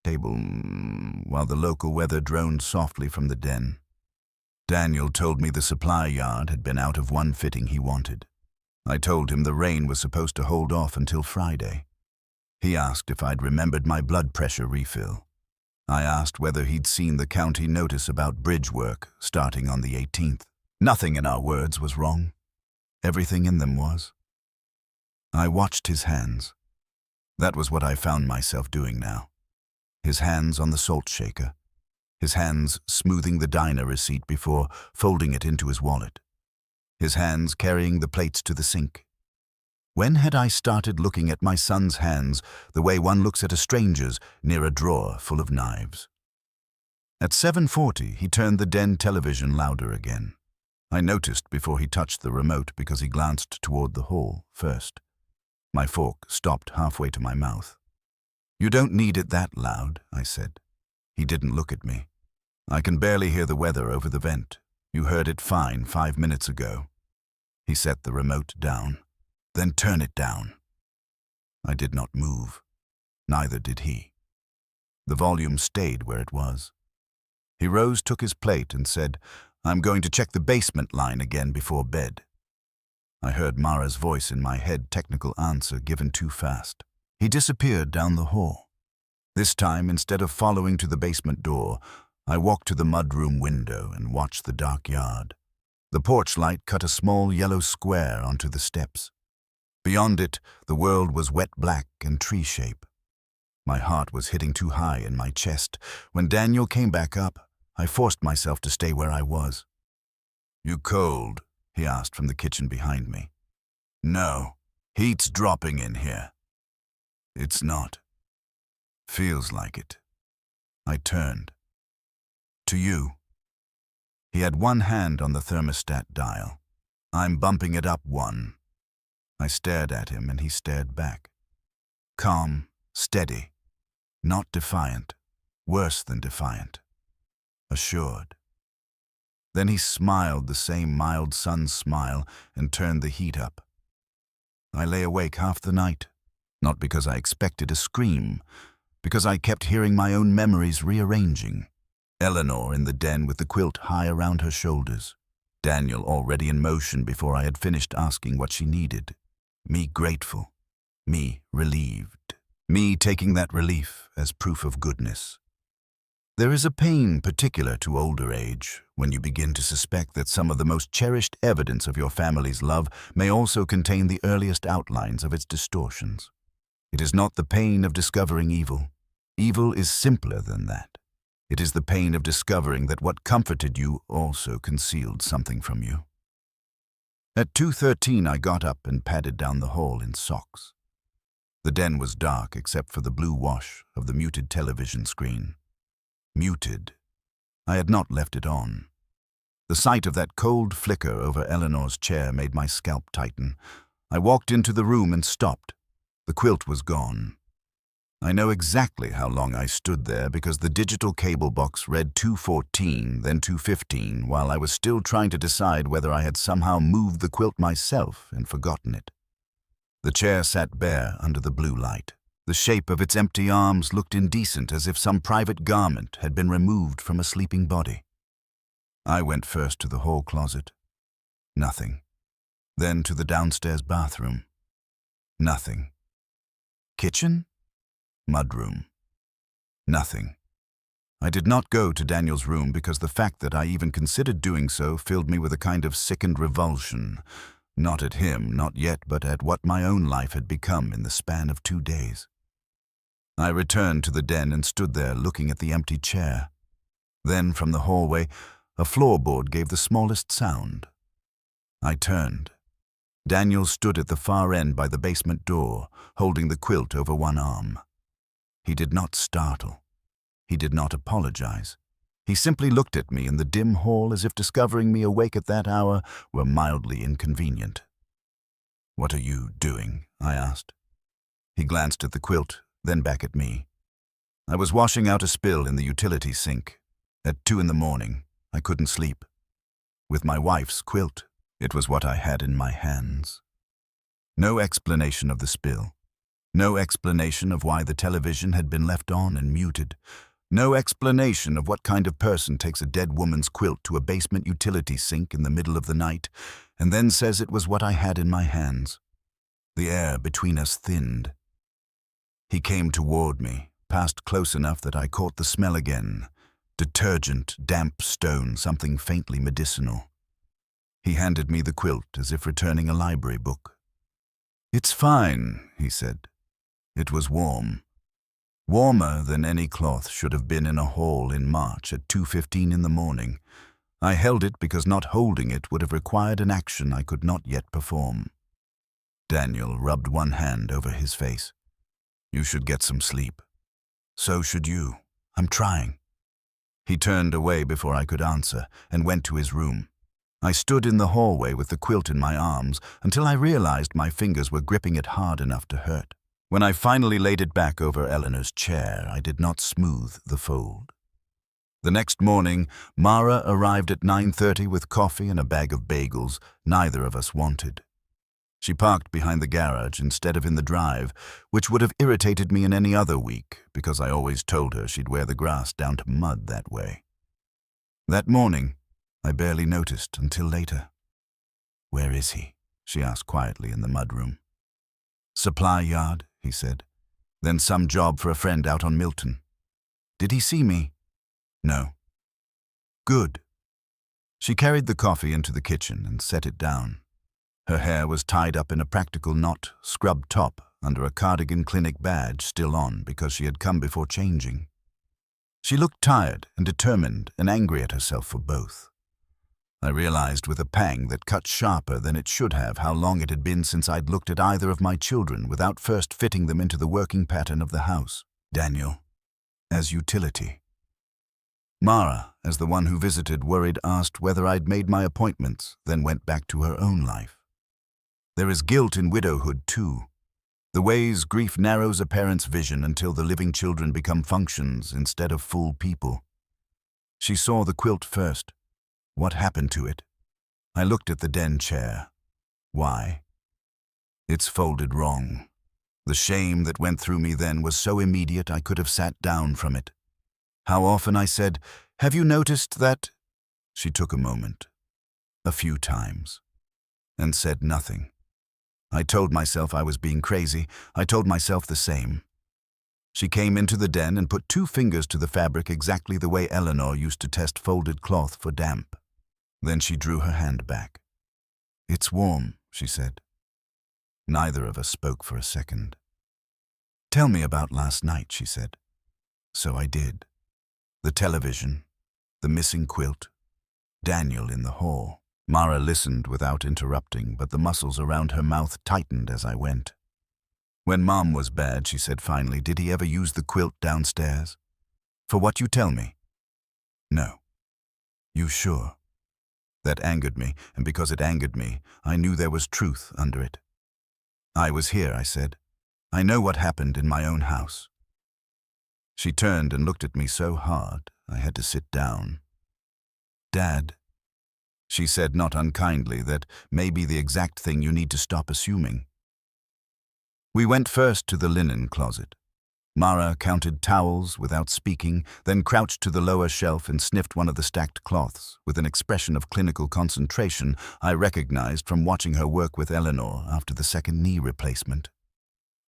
Table while the local weather droned softly from the den. Daniel told me the supply yard had been out of one fitting he wanted. I told him the rain was supposed to hold off until Friday. He asked if I'd remembered my blood pressure refill. I asked whether he'd seen the county notice about bridge work starting on the 18th. Nothing in our words was wrong. Everything in them was. I watched his hands. That was what I found myself doing now. His hands on the salt shaker. His hands smoothing the diner receipt before folding it into his wallet. His hands carrying the plates to the sink. When had I started looking at my son's hands the way one looks at a stranger's near a drawer full of knives? At 7:40, he turned the den television louder again. I noticed before he touched the remote because he glanced toward the hall first. My fork stopped halfway to my mouth. You don't need it that loud, I said. He didn't look at me. I can barely hear the weather over the vent. You heard it fine 5 minutes ago. He set the remote down. Then turn it down. I did not move. Neither did he. The volume stayed where it was. He rose, took his plate, and said, I'm going to check the basement line again before bed. I heard Mara's voice in my head, technical answer given too fast. He disappeared down the hall. This time, instead of following to the basement door, I walked to the mudroom window and watched the dark yard. The porch light cut a small yellow square onto the steps. Beyond it, the world was wet black and tree shape. My heart was hitting too high in my chest. When Daniel came back up, I forced myself to stay where I was. You cold? He asked from the kitchen behind me. No, heat's dropping in here. It's not. Feels like it. I turned. To you. He had one hand on the thermostat dial. I'm bumping it up one. I stared at him and he stared back. Calm, steady, not defiant, worse than defiant, assured. Then he smiled the same mild sun smile and turned the heat up. I lay awake half the night, not because I expected a scream, because I kept hearing my own memories rearranging. Eleanor in the den with the quilt high around her shoulders. Daniel already in motion before I had finished asking what she needed. Me grateful. Me relieved. Me taking that relief as proof of goodness. There is a pain particular to older age, when you begin to suspect that some of the most cherished evidence of your family's love may also contain the earliest outlines of its distortions. It is not the pain of discovering evil. Evil is simpler than that. It is the pain of discovering that what comforted you also concealed something from you. At 2:13 I got up and padded down the hall in socks. The den was dark except for the blue wash of the muted television screen. Muted. I had not left it on. The sight of that cold flicker over Eleanor's chair made my scalp tighten. I walked into the room and stopped. The quilt was gone. I know exactly how long I stood there because the digital cable box read 2:14, then 2:15, while I was still trying to decide whether I had somehow moved the quilt myself and forgotten it. The chair sat bare under the blue light. The shape of its empty arms looked indecent, as if some private garment had been removed from a sleeping body. I went first to the hall closet. Nothing. Then to the downstairs bathroom. Nothing. Kitchen? Mudroom. Nothing. I did not go to Daniel's room because the fact that I even considered doing so filled me with a kind of sickened revulsion. Not at him, not yet, but at what my own life had become in the span of 2 days. I returned to the den and stood there looking at the empty chair. Then, from the hallway, a floorboard gave the smallest sound. I turned. Daniel stood at the far end by the basement door, holding the quilt over one arm. He did not startle. He did not apologize. He simply looked at me in the dim hall as if discovering me awake at that hour were mildly inconvenient. "What are you doing?" I asked. He glanced at the quilt, then back at me. I was washing out a spill in the utility sink. At 2 in the morning, I couldn't sleep. With my wife's quilt, it was what I had in my hands. No explanation of the spill. No explanation of why the television had been left on and muted. No explanation of what kind of person takes a dead woman's quilt to a basement utility sink in the middle of the night and then says it was what I had in my hands. The air between us thinned. He came toward me, passed close enough that I caught the smell again. Detergent, damp stone, something faintly medicinal. He handed me the quilt as if returning a library book. "It's fine," he said. It was warm. Warmer than any cloth should have been in a hall in March at 2:15 in the morning. I held it because not holding it would have required an action I could not yet perform. Daniel rubbed one hand over his face. "You should get some sleep." "So should you. I'm trying." He turned away before I could answer and went to his room. I stood in the hallway with the quilt in my arms until I realized my fingers were gripping it hard enough to hurt. When I finally laid it back over Eleanor's chair, I did not smooth the fold. The next morning, Mara arrived at 9:30 with coffee and a bag of bagels neither of us wanted. She parked behind the garage instead of in the drive, which would have irritated me in any other week, because I always told her she'd wear the grass down to mud that way. That morning, I barely noticed until later. "Where is he?" she asked quietly in the mudroom. "Supply yard," he said. "Then some job for a friend out on Milton." "Did he see me?" "No." "Good." She carried the coffee into the kitchen and set it down. Her hair was tied up in a practical knot, scrubbed top, under a cardigan clinic badge still on because she had come before changing. She looked tired and determined and angry at herself for both. I realized with a pang that cut sharper than it should have how long it had been since I'd looked at either of my children without first fitting them into the working pattern of the house. Daniel, as utility. Mara, as the one who visited, worried, asked whether I'd made my appointments, then went back to her own life. There is guilt in widowhood, too. The ways grief narrows a parent's vision until the living children become functions instead of full people. She saw the quilt first. What happened to it? I looked at the den chair. Why? It's folded wrong. The shame that went through me then was so immediate I could have sat down from it. How often I said, "Have you noticed that?" She took a moment. A few times. And said nothing. I told myself I was being crazy. I told myself the same. She came into the den and put 2 fingers to the fabric exactly the way Eleanor used to test folded cloth for damp. Then she drew her hand back. "It's warm," she said. Neither of us spoke for a second. "Tell me about last night," she said. So I did. The television, the missing quilt, Daniel in the hall. Mara listened without interrupting, but the muscles around her mouth tightened as I went. "When Mom was bad," she said finally, "did he ever use the quilt downstairs? For what you tell me?" "No." "You sure?" That angered me, and because it angered me, I knew there was truth under it. "I was here," I said. "I know what happened in my own house." She turned and looked at me so hard, I had to sit down. "Dad," she said not unkindly, "that may be the exact thing you need to stop assuming." We went first to the linen closet. Mara counted towels without speaking, then crouched to the lower shelf and sniffed one of the stacked cloths with an expression of clinical concentration I recognized from watching her work with Eleanor after the second knee replacement.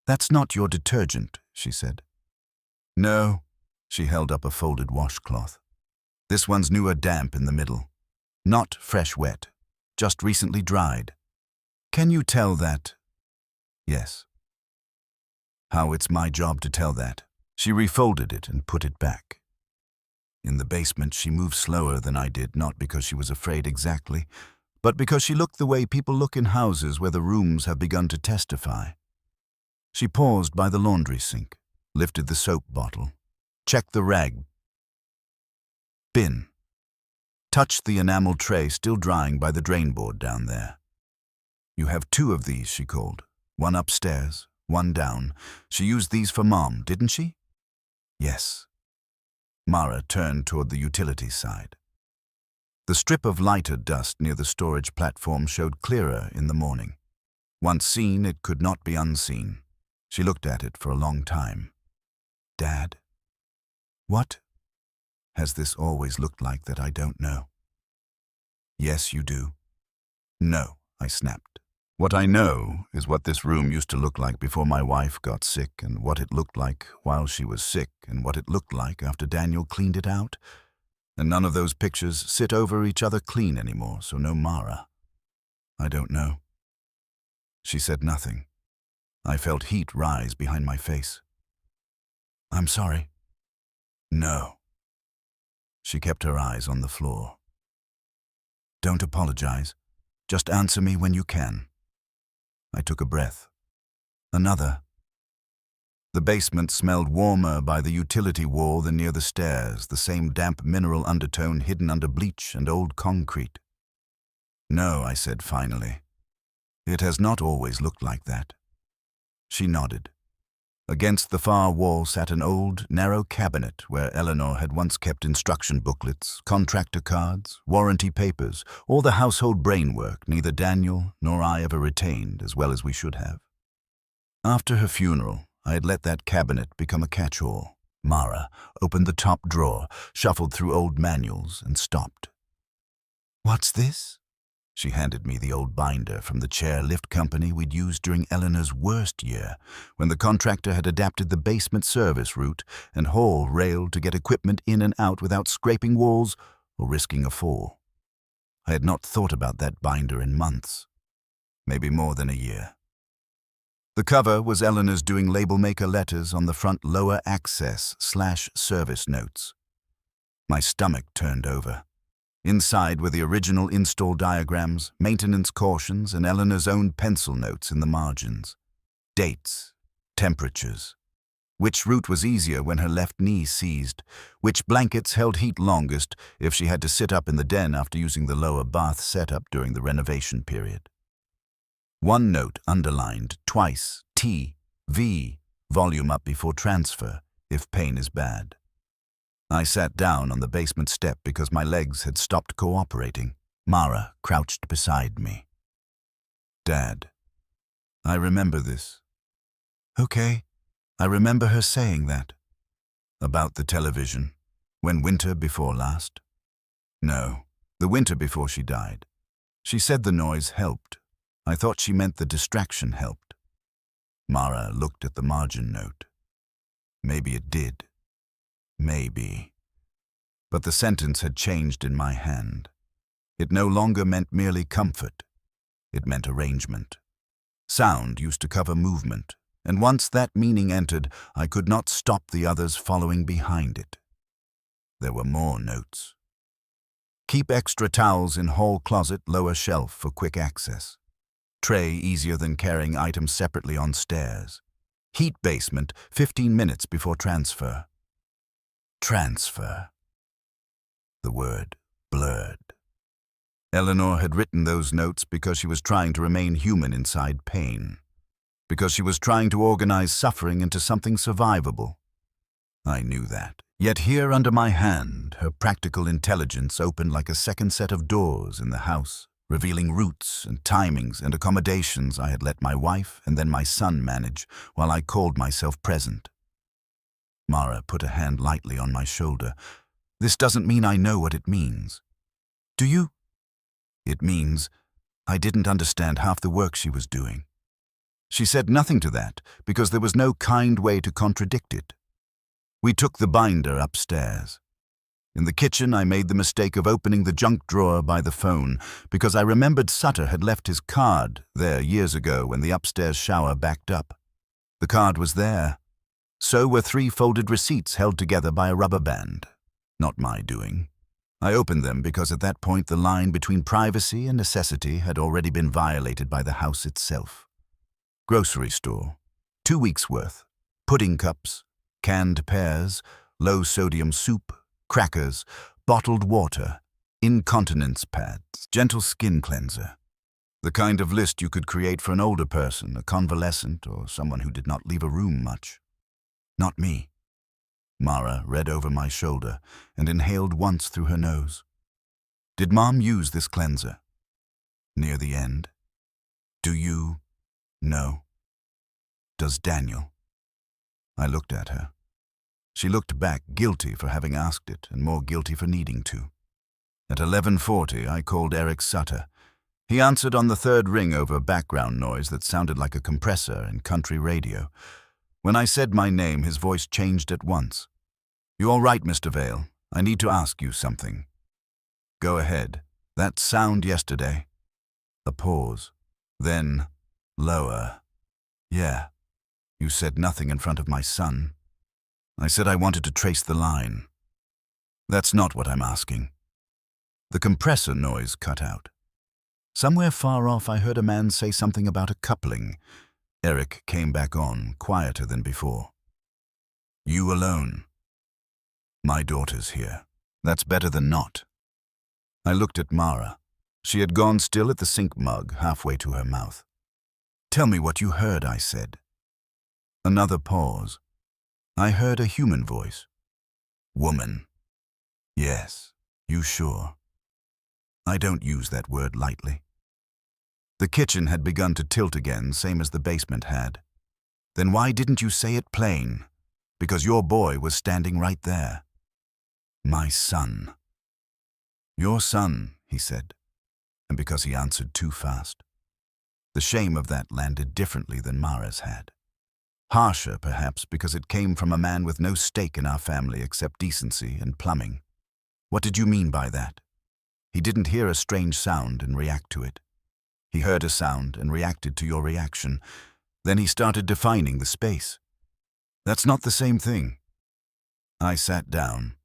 "That's not your detergent," she said. "No." She held up a folded washcloth. "This one's newer damp in the middle. Not fresh wet, just recently dried. Can you tell that?" "Yes." "How it's my job to tell that." She refolded it and put it back. In the basement, she moved slower than I did, not because she was afraid exactly, but because she looked the way people look in houses where the rooms have begun to testify. She paused by the laundry sink, lifted the soap bottle, checked the rag bin, touched the enamel tray still drying by the drain board down there. "You have 2 of these," she called. "One upstairs, one down. She used these for Mom, didn't she?" "Yes." Mara turned toward the utilities side. The strip of lighter dust near the storage platform showed clearer in the morning. Once seen, it could not be unseen. She looked at it for a long time. "Dad?" "What?" "Has this always looked like that? I don't know." "Yes, you do." "No," I snapped. "What I know is what this room used to look like before my wife got sick, and what it looked like while she was sick, and what it looked like after Daniel cleaned it out. And none of those pictures sit over each other clean anymore, so no Mara. I don't know." She said nothing. I felt heat rise behind my face. "I'm sorry." "No." She kept her eyes on the floor. "Don't apologize. Just answer me when you can." I took a breath. Another. The basement smelled warmer by the utility wall than near the stairs, the same damp mineral undertone hidden under bleach and old concrete. "No," I said finally. "It has not always looked like that." She nodded. Against the far wall sat an old, narrow cabinet where Eleanor had once kept instruction booklets, contractor cards, warranty papers, all the household brainwork neither Daniel nor I ever retained as well as we should have. After her funeral, I had let that cabinet become a catch-all. Mara opened the top drawer, shuffled through old manuals, and stopped. "What's this?" She handed me the old binder from the chair-lift company we'd used during Eleanor's worst year, when the contractor had adapted the basement service route and haul railed to get equipment in and out without scraping walls or risking a fall. I had not thought about that binder in months, maybe more than a year. The cover was Eleanor's doing label maker letters on the front lower access/service notes. My stomach turned over. Inside were the original install diagrams, maintenance cautions, and Eleanor's own pencil notes in the margins. Dates, temperatures, which route was easier when her left knee seized, which blankets held heat longest if she had to sit up in the den after using the lower bath setup during the renovation period. One note underlined twice, T, V, volume up before transfer, if pain is bad. I sat down on the basement step because my legs had stopped cooperating. Mara crouched beside me. "Dad, I remember this." "Okay." I remember her saying that. "About the television. When winter before last?" "No, the winter before she died. She said the noise helped. I thought she meant the distraction helped." Mara looked at the margin note. Maybe it did. Maybe. But the sentence had changed in my hand. It no longer meant merely comfort. It meant arrangement. Sound used to cover movement, and once that meaning entered, I could not stop the others following behind it. There were more notes. Keep extra towels in hall closet, lower shelf for quick access. Tray easier than carrying items separately on stairs. Heat basement 15 minutes before transfer. Transfer. The word blurred. Eleanor had written those notes because she was trying to remain human inside pain. Because she was trying to organize suffering into something survivable. I knew that. Yet here under my hand, her practical intelligence opened like a second set of doors in the house, revealing routes and timings and accommodations I had let my wife and then my son manage while I called myself present. Mara put a hand lightly on my shoulder. This doesn't mean I know what it means. Do you? It means I didn't understand half the work she was doing. She said nothing to that because there was no kind way to contradict it. We took the binder upstairs. In the kitchen, I made the mistake of opening the junk drawer by the phone because I remembered Sutter had left his card there years ago when the upstairs shower backed up. The card was there. So were 3 folded receipts held together by a rubber band. Not my doing. I opened them because at that point the line between privacy and necessity had already been violated by the house itself. Grocery store. 2 weeks' worth. Pudding cups. Canned pears, low-sodium soup, crackers, bottled water, incontinence pads, gentle skin cleanser. The kind of list you could create for an older person, a convalescent, or someone who did not leave a room much. Not me. Mara read over my shoulder and inhaled once through her nose. Did Mom use this cleanser? Near the end. Do you know? Does Daniel? I looked at her. She looked back, guilty for having asked it and more guilty for needing to. At 11:40, I called Eric Sutter. He answered on the 3rd ring over background noise that sounded like a compressor in country radio. When I said my name, his voice changed at once. You all right, Mr. Vale? I need to ask you something. Go ahead. That sound yesterday. A pause. Then, lower. Yeah. You said nothing in front of my son. I said I wanted to trace the line. That's not what I'm asking. The compressor noise cut out. Somewhere far off I heard a man say something about a coupling. Eric came back on, quieter than before. You alone. My daughter's here. That's better than not. I looked at Mara. She had gone still at the sink mug, halfway to her mouth. Tell me what you heard, I said. Another pause. I heard a human voice. Woman. Yes, you sure? I don't use that word lightly. The kitchen had begun to tilt again, same as the basement had. Then why didn't you say it plain? Because your boy was standing right there. My son. Your son, he said, and because he answered too fast. The shame of that landed differently than Mara's had. Harsher, perhaps, because it came from a man with no stake in our family except decency and plumbing. What did you mean by that? He didn't hear a strange sound and react to it. He heard a sound and reacted to your reaction. Then he started defining the space. That's not the same thing. I sat down.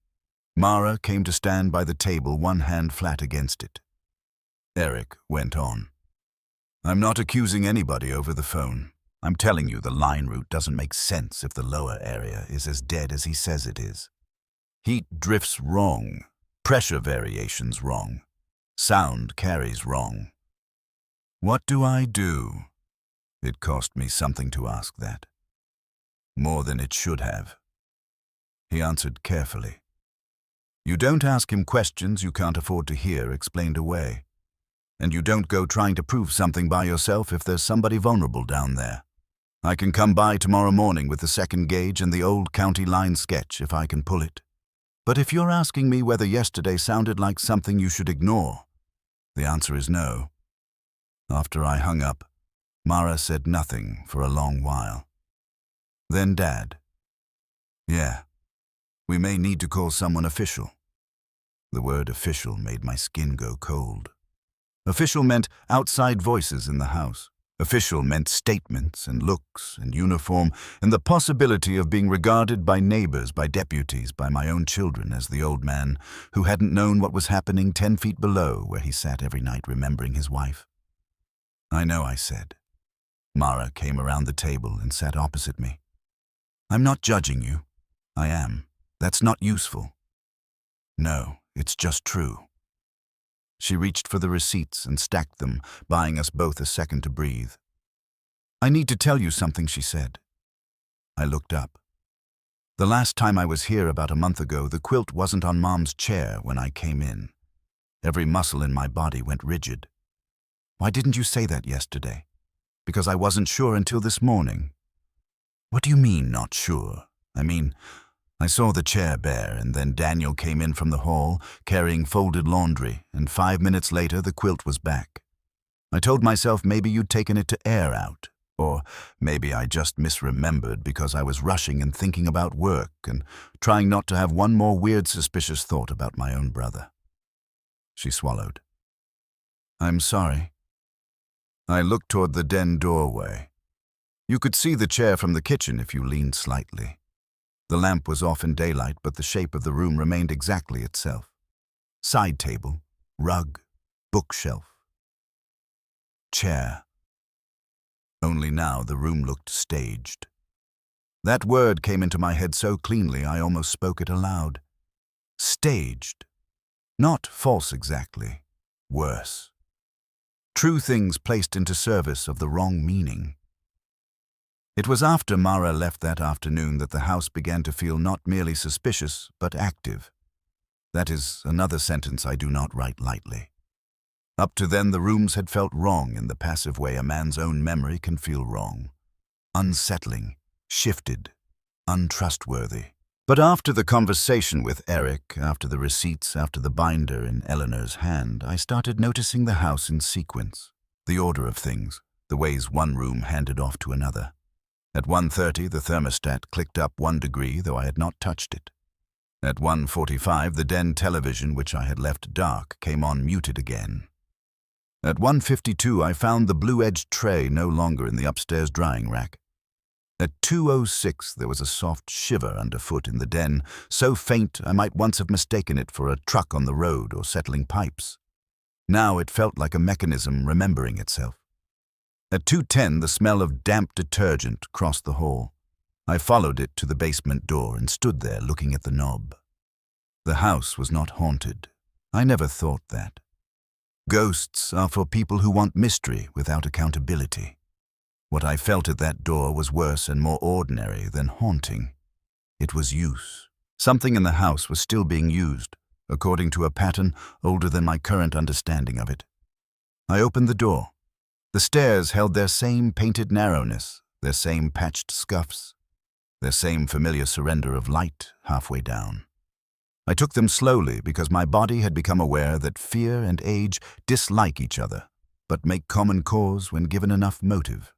Mara came to stand by the table, one hand flat against it. Eric went on. I'm not accusing anybody over the phone. I'm telling you the line route doesn't make sense if the lower area is as dead as he says it is. Heat drifts wrong. Pressure variations wrong. Sound carries wrong. What do I do? It cost me something to ask that. More than it should have. He answered carefully. You don't ask him questions you can't afford to hear explained away. And you don't go trying to prove something by yourself if there's somebody vulnerable down there. I can come by tomorrow morning with the second gauge and the old county line sketch if I can pull it. But if you're asking me whether yesterday sounded like something you should ignore, the answer is no. After I hung up, Mara said nothing for a long while. Then Dad. Yeah, we may need to call someone official. The word official made my skin go cold. Official meant outside voices in the house. Official meant statements and looks and uniform and the possibility of being regarded by neighbors, by deputies, by my own children as the old man who hadn't known what was happening 10 feet below where he sat every night remembering his wife. I know, I said. Mara came around the table and sat opposite me. I'm not judging you. I am. That's not useful. No, it's just true. She reached for the receipts and stacked them, buying us both a second to breathe. I need to tell you something, she said. I looked up. The last time I was here about a month ago, the quilt wasn't on Mom's chair when I came in. Every muscle in my body went rigid. Why didn't you say that yesterday? Because I wasn't sure until this morning. What do you mean, not sure? I mean, I saw the chair bare, and then Daniel came in from the hall, carrying folded laundry, and 5 minutes later the quilt was back. I told myself maybe you'd taken it to air out, or maybe I just misremembered because I was rushing and thinking about work and trying not to have one more weird suspicious thought about my own brother. She swallowed. I'm sorry. I looked toward the den doorway. You could see the chair from the kitchen if you leaned slightly. The lamp was off in daylight, but the shape of the room remained exactly itself. Side table, rug, bookshelf, chair. Only now the room looked staged. That word came into my head so cleanly I almost spoke it aloud. Staged. Not false exactly. Worse. True things placed into service of the wrong meaning. It was after Mara left that afternoon that the house began to feel not merely suspicious, but active. That is another sentence I do not write lightly. Up to then the rooms had felt wrong in the passive way a man's own memory can feel wrong. Unsettling, shifted, untrustworthy. But after the conversation with Eric, after the receipts, after the binder in Eleanor's hand, I started noticing the house in sequence, the order of things, the ways one room handed off to another. At 1:30, the thermostat clicked up 1 degree, though I had not touched it. At 1:45, the den television, which I had left dark, came on muted again. At 1:52, I found the blue-edged tray no longer in the upstairs drying rack. At 2:06, there was a soft shiver underfoot in the den, so faint I might once have mistaken it for a truck on the road or settling pipes. Now it felt like a mechanism remembering itself. At 2:10, the smell of damp detergent crossed the hall. I followed it to the basement door and stood there looking at the knob. The house was not haunted. I never thought that. Ghosts are for people who want mystery without accountability. What I felt at that door was worse and more ordinary than haunting. It was use. Something in the house was still being used, according to a pattern older than my current understanding of it. I opened the door. The stairs held their same painted narrowness, their same patched scuffs, their same familiar surrender of light halfway down. I took them slowly because my body had become aware that fear and age dislike each other, but make common cause when given enough motive.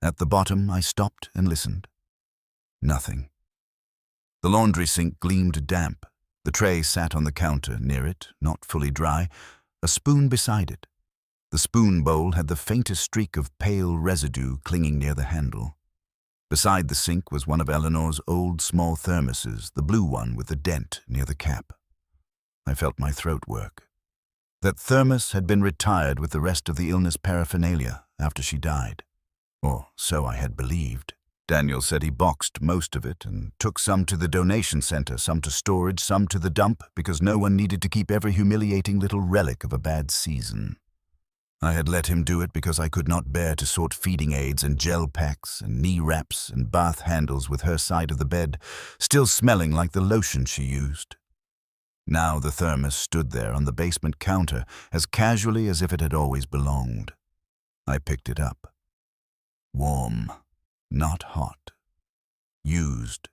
At the bottom, I stopped and listened. Nothing. The laundry sink gleamed damp. The tray sat on the counter near it, not fully dry, a spoon beside it. The spoon bowl had the faintest streak of pale residue clinging near the handle. Beside the sink was one of Eleanor's old small thermoses, the blue one with the dent near the cap. I felt my throat work. That thermos had been retired with the rest of the illness paraphernalia after she died. Or so I had believed. Daniel said he boxed most of it and took some to the donation center, some to storage, some to the dump, because no one needed to keep every humiliating little relic of a bad season. I had let him do it because I could not bear to sort feeding aids and gel packs and knee wraps and bath handles with her side of the bed, still smelling like the lotion she used. Now the thermos stood there on the basement counter as casually as if it had always belonged. I picked it up. Warm, not hot. Used.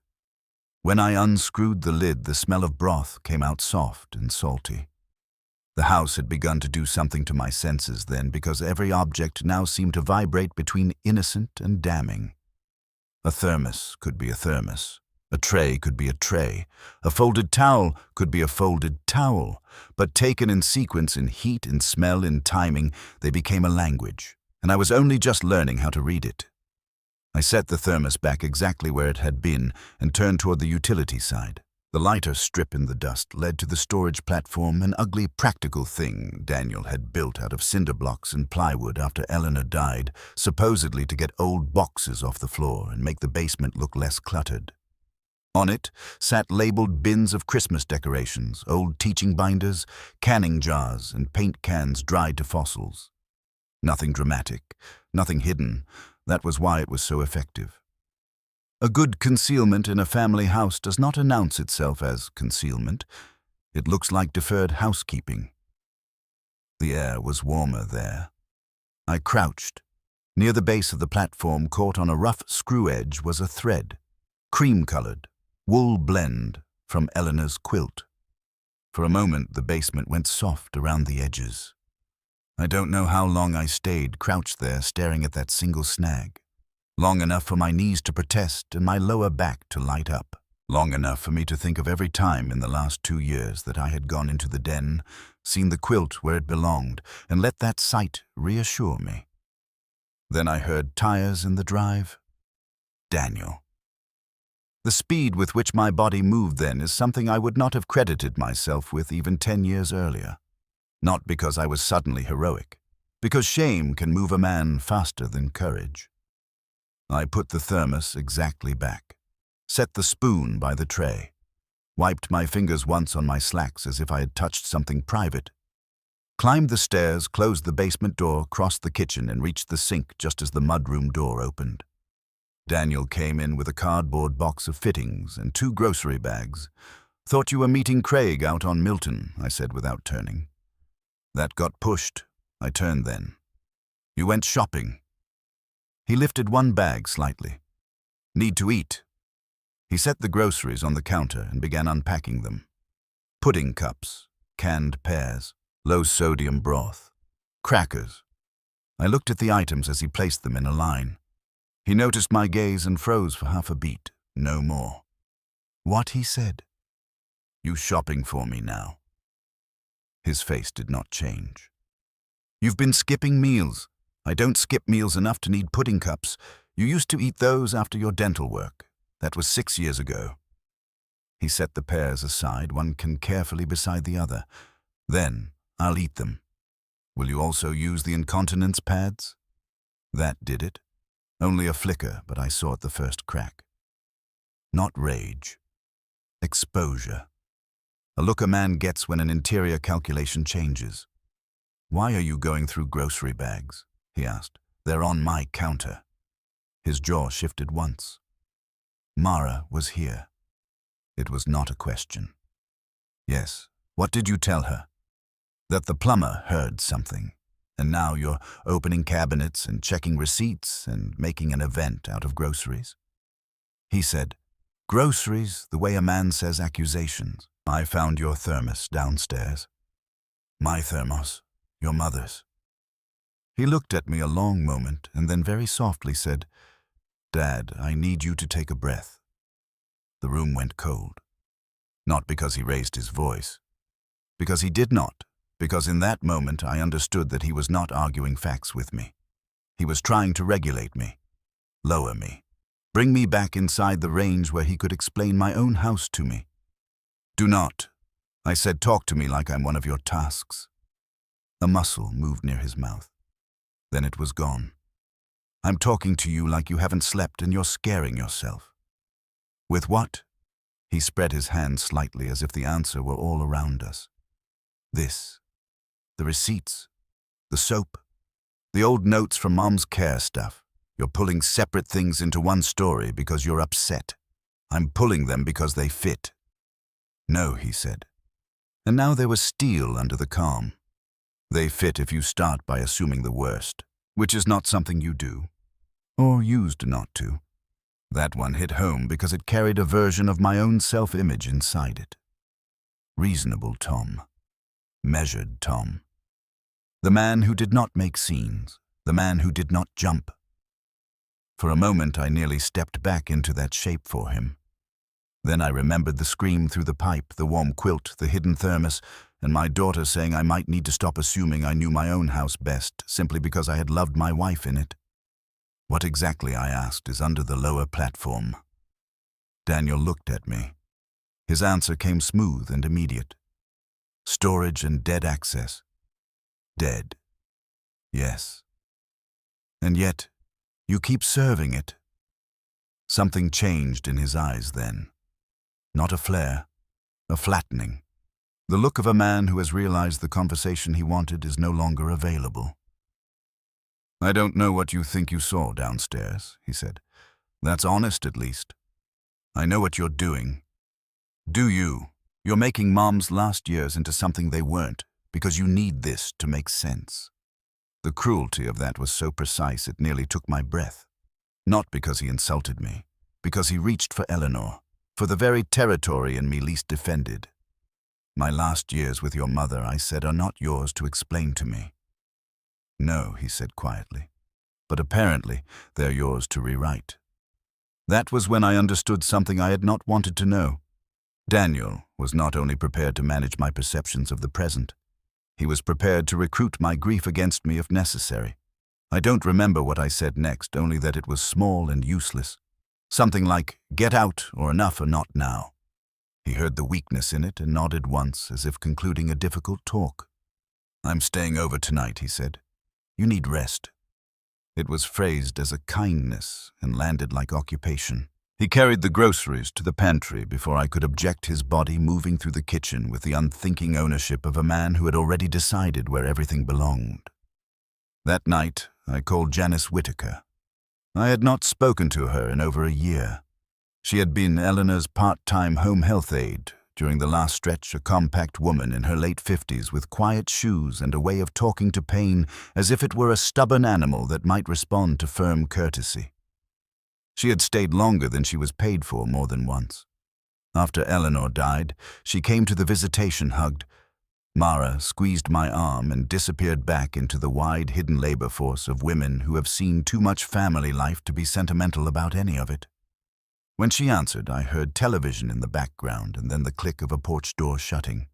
When I unscrewed the lid, the smell of broth came out soft and salty. The house had begun to do something to my senses then, because every object now seemed to vibrate between innocent and damning. A thermos could be a thermos. A tray could be a tray. A folded towel could be a folded towel. But taken in sequence, in heat, in smell, in timing, they became a language, and I was only just learning how to read it. I set the thermos back exactly where it had been and turned toward the utility side. The lighter strip in the dust led to the storage platform, an ugly practical thing Daniel had built out of cinder blocks and plywood after Eleanor died, supposedly to get old boxes off the floor and make the basement look less cluttered. On it sat labeled bins of Christmas decorations, old teaching binders, canning jars, and paint cans dried to fossils. Nothing dramatic, nothing hidden. That was why it was so effective. A good concealment in a family house does not announce itself as concealment. It looks like deferred housekeeping. The air was warmer there. I crouched. Near the base of the platform, caught on a rough screw edge, was a thread, cream-colored, wool blend from Eleanor's quilt. For a moment, the basement went soft around the edges. I don't know how long I stayed crouched there staring at that single snag. Long enough for my knees to protest and my lower back to light up. Long enough for me to think of every time in the last 2 years that I had gone into the den, seen the quilt where it belonged, and let that sight reassure me. Then I heard tires in the drive. Daniel. The speed with which my body moved then is something I would not have credited myself with even 10 years earlier. Not because I was suddenly heroic, because shame can move a man faster than courage. I put the thermos exactly back, set the spoon by the tray, wiped my fingers once on my slacks as if I had touched something private, climbed the stairs, closed the basement door, crossed the kitchen, and reached the sink just as the mudroom door opened. Daniel came in with a cardboard box of fittings and 2 grocery bags. "Thought you were meeting Craig out on Milton," I said without turning. That got pushed. I turned then. "You went shopping." He lifted one bag slightly. "Need to eat." He set the groceries on the counter and began unpacking them. Pudding cups, canned pears, low-sodium broth, crackers. I looked at the items as he placed them in a line. He noticed my gaze and froze for half a beat, no more. "What?" he said. "You shopping for me now?" His face did not change. "You've been skipping meals." "I don't skip meals enough to need pudding cups. You used to eat those after your dental work. That was 6 years ago." He set the pears aside, one can carefully beside the other. "Then, I'll eat them. Will you also use the incontinence pads?" That did it. Only a flicker, but I saw at the first crack. Not rage. Exposure. A look a man gets when an interior calculation changes. "Why are you going through grocery bags?" he asked. "They're on my counter." His jaw shifted once. Mara was here. It was not a question. "Yes, what did you tell her?" "That the plumber heard something, and now you're opening cabinets and checking receipts and making an event out of groceries." He said, "Groceries, the way a man says accusations. I found your thermos downstairs." "My thermos? Your mother's?" He looked at me a long moment and then very softly said, "Dad, I need you to take a breath." The room went cold. Not because he raised his voice. Because he did not. Because in that moment I understood that he was not arguing facts with me. He was trying to regulate me, lower me, bring me back inside the range where he could explain my own house to me. "Do not," I said, "talk to me like I'm one of your tasks." A muscle moved near his mouth. Then it was gone. "I'm talking to you like you haven't slept and you're scaring yourself." "With what?" He spread his hand slightly as if the answer were all around us. "This. The receipts. The soap. The old notes from Mom's care stuff. You're pulling separate things into one story because you're upset. I'm pulling them because they fit." "No," he said. And now there was steel under the calm. "They fit if you start by assuming the worst, which is not something you do, or used not to." That one hit home because it carried a version of my own self-image inside it. Reasonable Tom. Measured Tom. The man who did not make scenes. The man who did not jump. For a moment I nearly stepped back into that shape for him. Then I remembered the scream through the pipe, the warm quilt, the hidden thermos, and my daughter saying I might need to stop assuming I knew my own house best simply because I had loved my wife in it. What exactly, I asked, is under the lower platform? Daniel looked at me. His answer came smooth and immediate. Storage and dead access. Dead. Yes. And yet, you keep serving it. Something changed in his eyes then. Not a flare, a flattening. The look of a man who has realized the conversation he wanted is no longer available. I don't know what you think you saw downstairs, he said. That's honest, at least. I know what you're doing. Do you? You're making Mom's last years into something they weren't, because you need this to make sense. The cruelty of that was so precise it nearly took my breath. Not because he insulted me, because he reached for Eleanor, for the very territory in me least defended. My last years with your mother, I said, are not yours to explain to me. No, he said quietly, but apparently they're yours to rewrite. That was when I understood something I had not wanted to know. Daniel was not only prepared to manage my perceptions of the present, he was prepared to recruit my grief against me if necessary. I don't remember what I said next, only that it was small and useless. Something like, get out or enough or not now. He heard the weakness in it and nodded once, as if concluding a difficult talk. I'm staying over tonight, he said. You need rest. It was phrased as a kindness and landed like occupation. He carried the groceries to the pantry before I could object, his body moving through the kitchen with the unthinking ownership of a man who had already decided where everything belonged. That night, I called Janice Whitaker. I had not spoken to her in over a year. She had been Eleanor's part-time home health aide, during the last stretch a compact woman in her late 50s with quiet shoes and a way of talking to pain as if it were a stubborn animal that might respond to firm courtesy. She had stayed longer than she was paid for more than once. After Eleanor died, she came to the visitation hugged. Mara squeezed my arm and disappeared back into the wide hidden labor force of women who have seen too much family life to be sentimental about any of it. When she answered, I heard television in the background and then the click of a porch door shutting.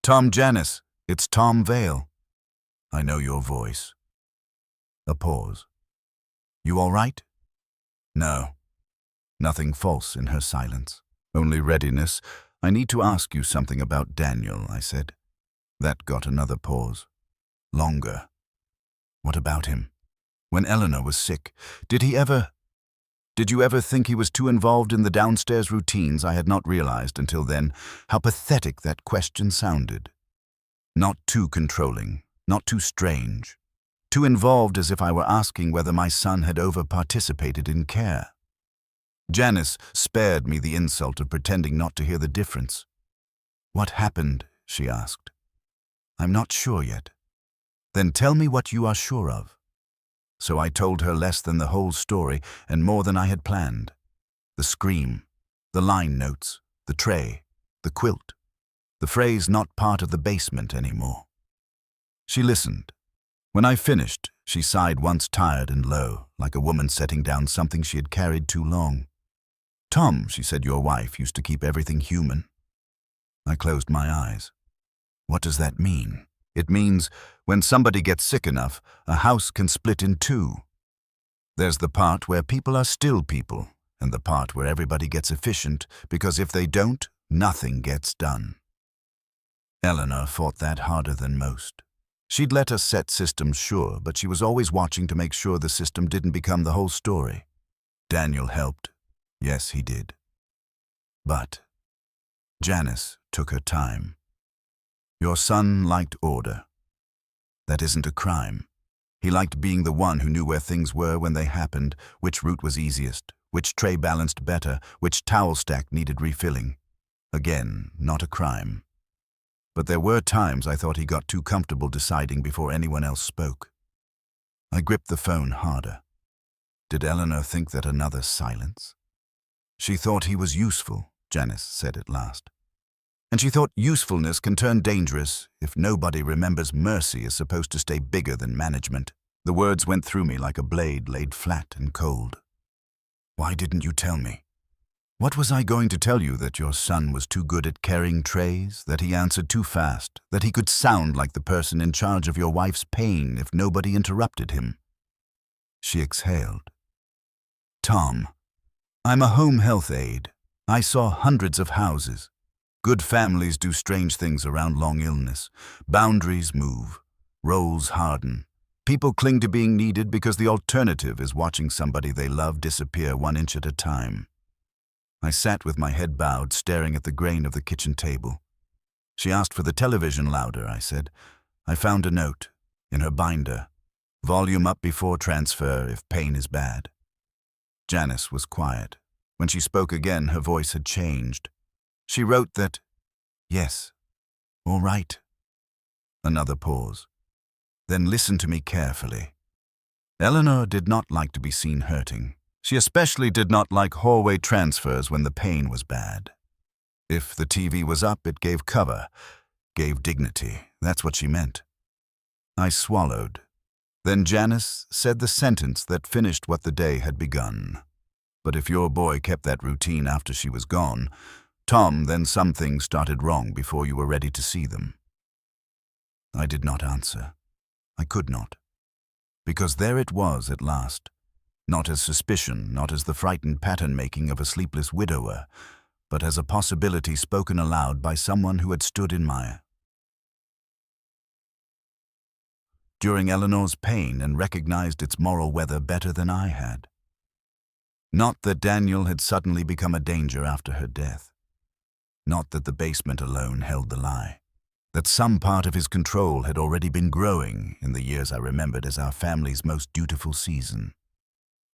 Tom Janice, it's Tom Vale. I know your voice. A pause. You all right? No. Nothing false in her silence. Only readiness. I need to ask you something about Daniel, I said. That got another pause. Longer. What about him? When Eleanor was sick, did you ever think he was too involved in the downstairs routines? I had not realized until then how pathetic that question sounded. Not too controlling, not too strange. Too involved, as if I were asking whether my son had over-participated in care. Janice spared me the insult of pretending not to hear the difference. What happened? She asked. I'm not sure yet. Then tell me what you are sure of. So I told her less than the whole story and more than I had planned. The scream, the line notes, the tray, the quilt, the phrase not part of the basement anymore. She listened. When I finished, she sighed once tired and low, like a woman setting down something she had carried too long. Tom, she said, your wife used to keep everything human. I closed my eyes. What does that mean? It means when somebody gets sick enough, a house can split in two. There's the part where people are still people, and the part where everybody gets efficient, because if they don't, nothing gets done. Eleanor fought that harder than most. She'd let us set systems, sure, but she was always watching to make sure the system didn't become the whole story. Daniel helped. Yes, he did. But Janice took her time. Your son liked order. That isn't a crime. He liked being the one who knew where things were when they happened, which route was easiest, which tray balanced better, which towel stack needed refilling. Again, not a crime. But there were times I thought he got too comfortable deciding before anyone else spoke. I gripped the phone harder. Did Eleanor think that another silence? She thought he was useful, Janice said at last. And she thought usefulness can turn dangerous if nobody remembers mercy is supposed to stay bigger than management. The words went through me like a blade laid flat and cold. Why didn't you tell me? What was I going to tell you, that your son was too good at carrying trays, that he answered too fast, that he could sound like the person in charge of your wife's pain if nobody interrupted him? She exhaled. Tom, I'm a home health aide. I saw hundreds of houses. Good families do strange things around long illness. Boundaries move. Roles harden. People cling to being needed because the alternative is watching somebody they love disappear 1 inch at a time. I sat with my head bowed, staring at the grain of the kitchen table. She asked for the television louder, I said. I found a note in her binder. Volume up before transfer if pain is bad. Janice was quiet. When she spoke again, her voice had changed. She wrote that, yes, all right. Another pause. Then listen to me carefully. Eleanor did not like to be seen hurting. She especially did not like hallway transfers when the pain was bad. If the TV was up, it gave cover, gave dignity. That's what she meant. I swallowed. Then Janice said the sentence that finished what the day had begun. But if your boy kept that routine after she was gone, Tom, then some things started wrong before you were ready to see them. I did not answer. I could not. Because there it was at last. Not as suspicion, not as the frightened pattern-making of a sleepless widower, but as a possibility spoken aloud by someone who had stood in my during Eleanor's pain and recognized its moral weather better than I had. Not that Daniel had suddenly become a danger after her death. Not that the basement alone held the lie. That some part of his control had already been growing in the years I remembered as our family's most dutiful season.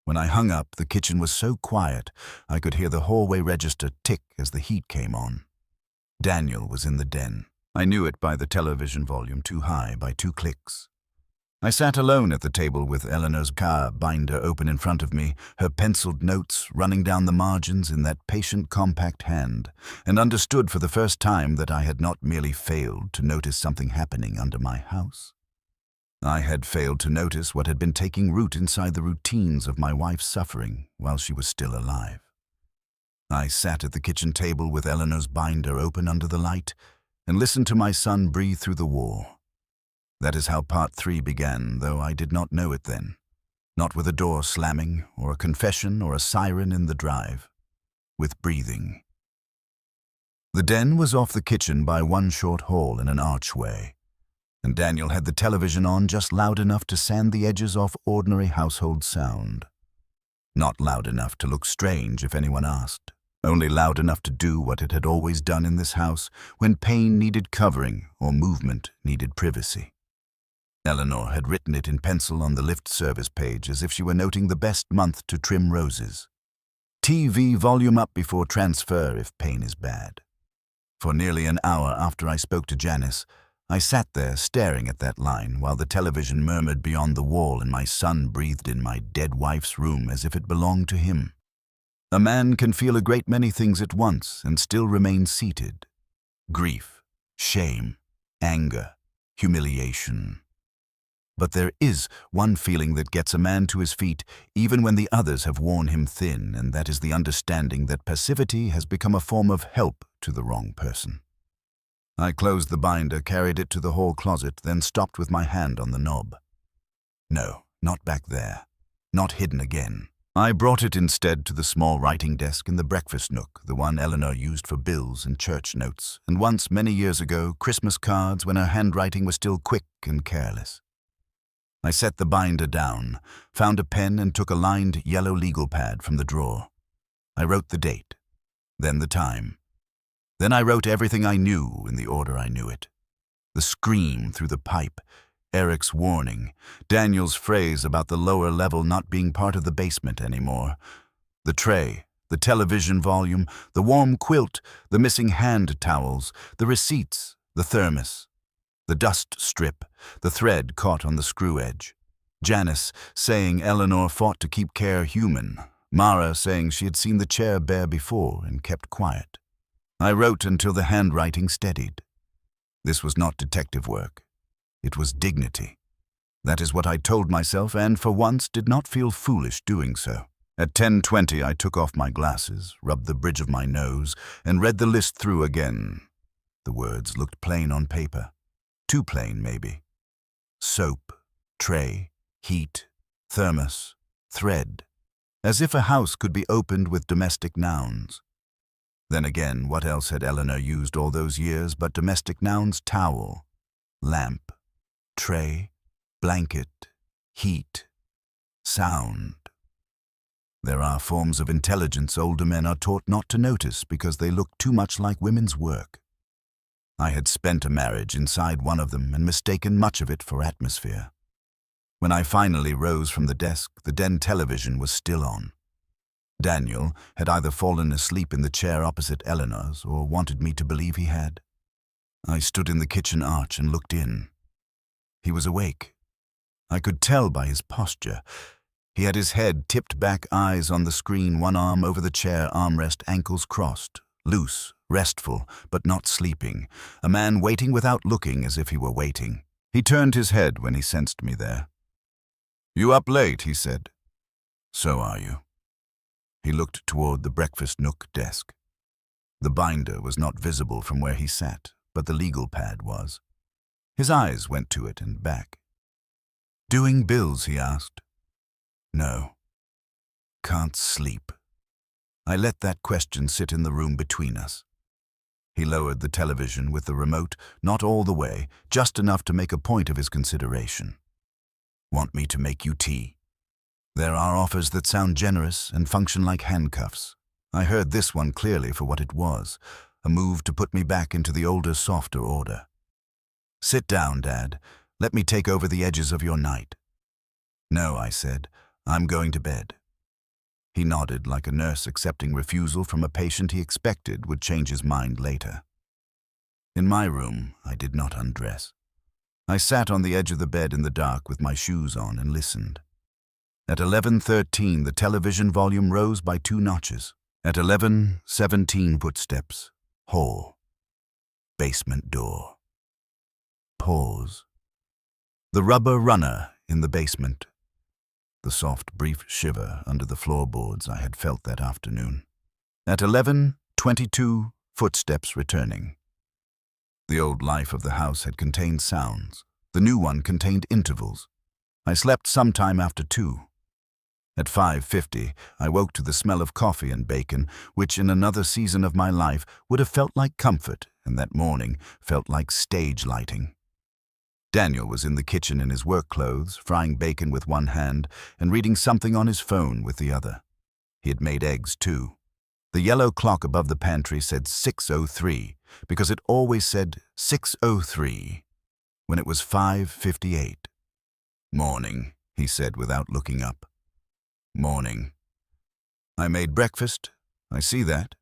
When I hung up, the kitchen was so quiet I could hear the hallway register tick as the heat came on. Daniel was in the den. I knew it by the television volume too high, by 2 clicks. I sat alone at the table with Eleanor's car binder open in front of me, her penciled notes running down the margins in that patient, compact hand, and understood for the first time that I had not merely failed to notice something happening under my house. I had failed to notice what had been taking root inside the routines of my wife's suffering while she was still alive. I sat at the kitchen table with Eleanor's binder open under the light and listened to my son breathe through the war. That is how part 3 began, though I did not know it then. Not with a door slamming, or a confession, or a siren in the drive. With breathing. The den was off the kitchen by 1 short hall in an archway, and Daniel had the television on just loud enough to sand the edges off ordinary household sound. Not loud enough to look strange if anyone asked, only loud enough to do what it had always done in this house when pain needed covering or movement needed privacy. Eleanor had written it in pencil on the lift service page as if she were noting the best month to trim roses. TV volume up before transfer if pain is bad. For nearly an hour after I spoke to Janice, I sat there staring at that line while the television murmured beyond the wall and my son breathed in my dead wife's room as if it belonged to him. A man can feel a great many things at once and still remain seated. Grief, shame, anger, humiliation. But there is one feeling that gets a man to his feet even when the others have worn him thin, and that is the understanding that passivity has become a form of help to the wrong person. I closed the binder, carried it to the hall closet, then stopped with my hand on the knob. No, not back there. Not hidden again. I brought it instead to the small writing desk in the breakfast nook, the one Eleanor used for bills and church notes, and once, many years ago, Christmas cards when her handwriting was still quick and careless. I set the binder down, found a pen and took a lined yellow legal pad from the drawer. I wrote the date, then the time. Then I wrote everything I knew in the order I knew it. The scream through the pipe, Eric's warning, Daniel's phrase about the lower level not being part of the basement anymore, the tray, the television volume, the warm quilt, the missing hand towels, the receipts, the thermos. The dust strip, the thread caught on the screw edge. Janice saying Eleanor fought to keep care human. Mara saying she had seen the chair bare before and kept quiet. I wrote until the handwriting steadied. This was not detective work. It was dignity. That is what I told myself and for once did not feel foolish doing so. At 10:20, I took off my glasses, rubbed the bridge of my nose, and read the list through again. The words looked plain on paper. Too plain, maybe. Soap, tray, heat, thermos, thread. As if a house could be opened with domestic nouns. Then again, what else had Eleanor used all those years but domestic nouns? Towel, lamp, tray, blanket, heat, sound. There are forms of intelligence older men are taught not to notice because they look too much like women's work. I had spent a marriage inside one of them and mistaken much of it for atmosphere. When I finally rose from the desk, the den television was still on. Daniel had either fallen asleep in the chair opposite Eleanor's or wanted me to believe he had. I stood in the kitchen arch and looked in. He was awake. I could tell by his posture. He had his head tipped back, eyes on the screen, one arm over the chair armrest, ankles crossed, loose, restful, but not sleeping, a man waiting without looking as if he were waiting. He turned his head when he sensed me there. "You up late," he said. "So are you." He looked toward the breakfast nook desk. The binder was not visible from where he sat, but the legal pad was. His eyes went to it and back. "Doing bills?" he asked. "No. Can't sleep." I let that question sit in the room between us. He lowered the television with the remote, not all the way, just enough to make a point of his consideration. "Want me to make you tea?" There are offers that sound generous and function like handcuffs. I heard this one clearly for what it was, a move to put me back into the older, softer order. "Sit down, Dad. Let me take over the edges of your night." "No," I said. "I'm going to bed." He nodded like a nurse accepting refusal from a patient he expected would change his mind later. In my room, I did not undress. I sat on the edge of the bed in the dark with my shoes on and listened. At 11:13, the television volume rose by 2 notches. At 11:17, footsteps. Hall. Basement door. Pause. The rubber runner in the basement. The soft, brief shiver under the floorboards I had felt that afternoon. At 11:22, footsteps returning. The old life of the house had contained sounds. The new one contained intervals. I slept sometime after 2. At 5:50, I woke to the smell of coffee and bacon, which in another season of my life would have felt like comfort, and that morning felt like stage lighting. Daniel was in the kitchen in his work clothes, frying bacon with one hand and reading something on his phone with the other. He had made eggs, too. The yellow clock above the pantry said 6:03, because it always said 6:03 when it was 5:58. "Morning," he said without looking up. "Morning. I made breakfast. I see that."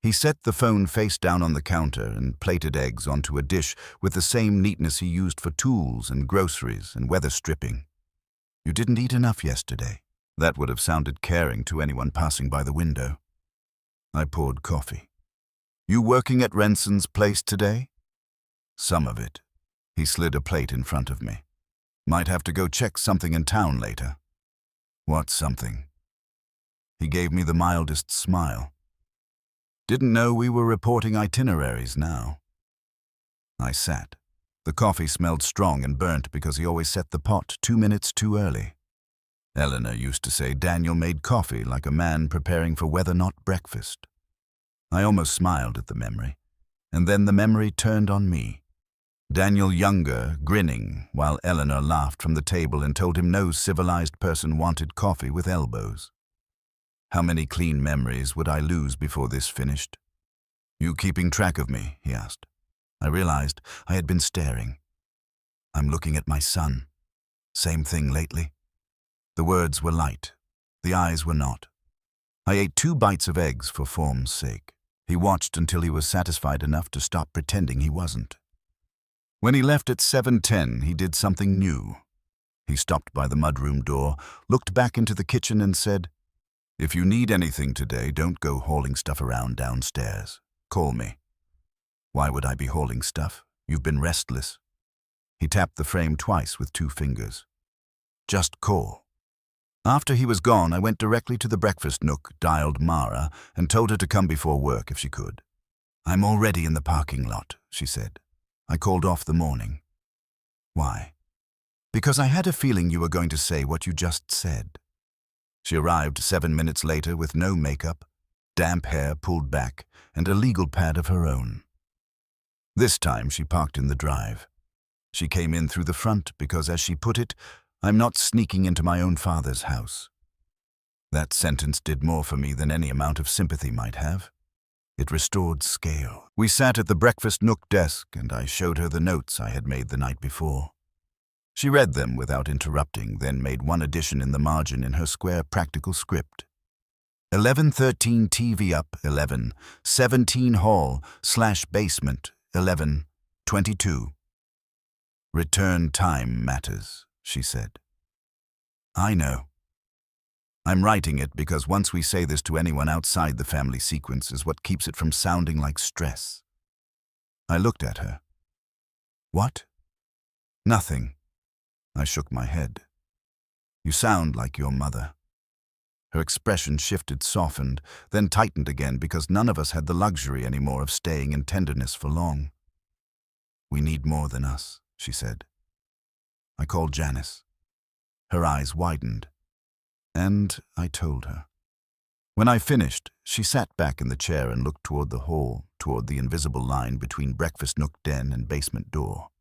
He set the phone face down on the counter and plated eggs onto a dish with the same neatness he used for tools and groceries and weather stripping. "You didn't eat enough yesterday." That would have sounded caring to anyone passing by the window. I poured coffee. "You working at Renson's place today?" "Some of it." He slid a plate in front of me. "Might have to go check something in town later." "What something?" He gave me the mildest smile. "Didn't know we were reporting itineraries now." I sat. The coffee smelled strong and burnt because he always set the pot 2 minutes too early. Eleanor used to say Daniel made coffee like a man preparing for weather not breakfast. I almost smiled at the memory, and then the memory turned on me. Daniel younger, grinning, while Eleanor laughed from the table and told him no civilized person wanted coffee with elbows. How many clean memories would I lose before this finished? "You keeping track of me?" he asked. I realized I had been staring. "I'm looking at my son. Same thing lately?" The words were light. The eyes were not. I ate 2 bites of eggs for form's sake. He watched until he was satisfied enough to stop pretending he wasn't. When he left at 7:10, he did something new. He stopped by the mudroom door, looked back into the kitchen and said, "If you need anything today, don't go hauling stuff around downstairs. Call me." "Why would I be hauling stuff? You've been restless." He tapped the frame twice with 2 fingers. "Just call." After he was gone, I went directly to the breakfast nook, dialed Mara, and told her to come before work if she could. "I'm already in the parking lot," she said. "I called off the morning." "Why?" "Because I had a feeling you were going to say what you just said." She arrived 7 minutes later with no makeup, damp hair pulled back, and a legal pad of her own. This time she parked in the drive. She came in through the front because, as she put it, "I'm not sneaking into my own father's house." That sentence did more for me than any amount of sympathy might have. It restored scale. We sat at the breakfast nook desk, and I showed her the notes I had made the night before. She read them without interrupting, then made one addition in the margin in her square practical script. 1113 TV up, 11, 17 hall, /basement, 11, 22. "Return time matters," she said. "I know. I'm writing it because once we say this to anyone outside the family sequence is what keeps it from sounding like stress." I looked at her. "What?" "Nothing." I shook my head. "You sound like your mother." Her expression shifted, softened, then tightened again because none of us had the luxury anymore of staying in tenderness for long. "We need more than us," she said. I called Janice. Her eyes widened. And I told her. When I finished, she sat back in the chair and looked toward the hall, toward the invisible line between breakfast nook den and basement door.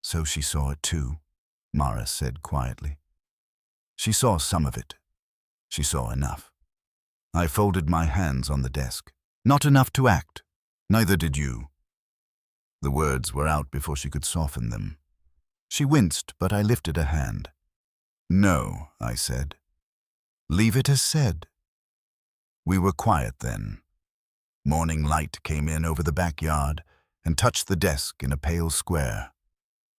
"So she saw it too," Mara said quietly. "She saw some of it. She saw enough." I folded my hands on the desk. "Not enough to act. Neither did you." The words were out before she could soften them. She winced, but I lifted a hand. "No," I said. "Leave it as said." We were quiet then. Morning light came in over the backyard and touched the desk in a pale square.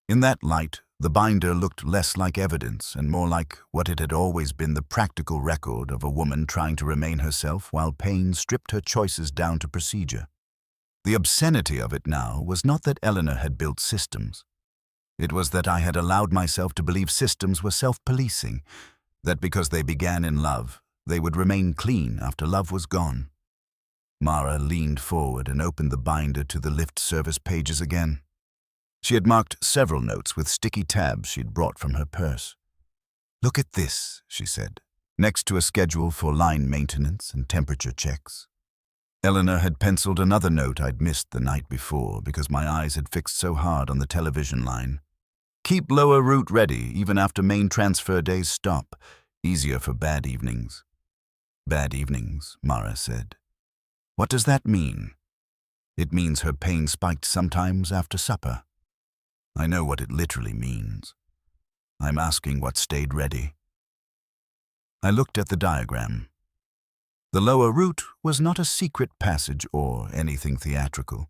In that light, the binder looked less like evidence and more like what it had always been, the practical record of a woman trying to remain herself while pain stripped her choices down to procedure. The obscenity of it now was not that Eleanor had built systems. It was that I had allowed myself to believe systems were self-policing, that because they began in love, they would remain clean after love was gone. Mara leaned forward and opened the binder to the lift service pages again. She had marked several notes with sticky tabs she'd brought from her purse. "Look at this," she said, next to a schedule for line maintenance and temperature checks. Eleanor had penciled another note I'd missed the night before because my eyes had fixed so hard on the television line. "Keep lower route ready, even after main transfer days stop. Easier for bad evenings." "Bad evenings," Mara said. "What does that mean?" "It means her pain spiked sometimes after supper." "I know what it literally means. I'm asking what stayed ready." I looked at the diagram. The lower route was not a secret passage or anything theatrical.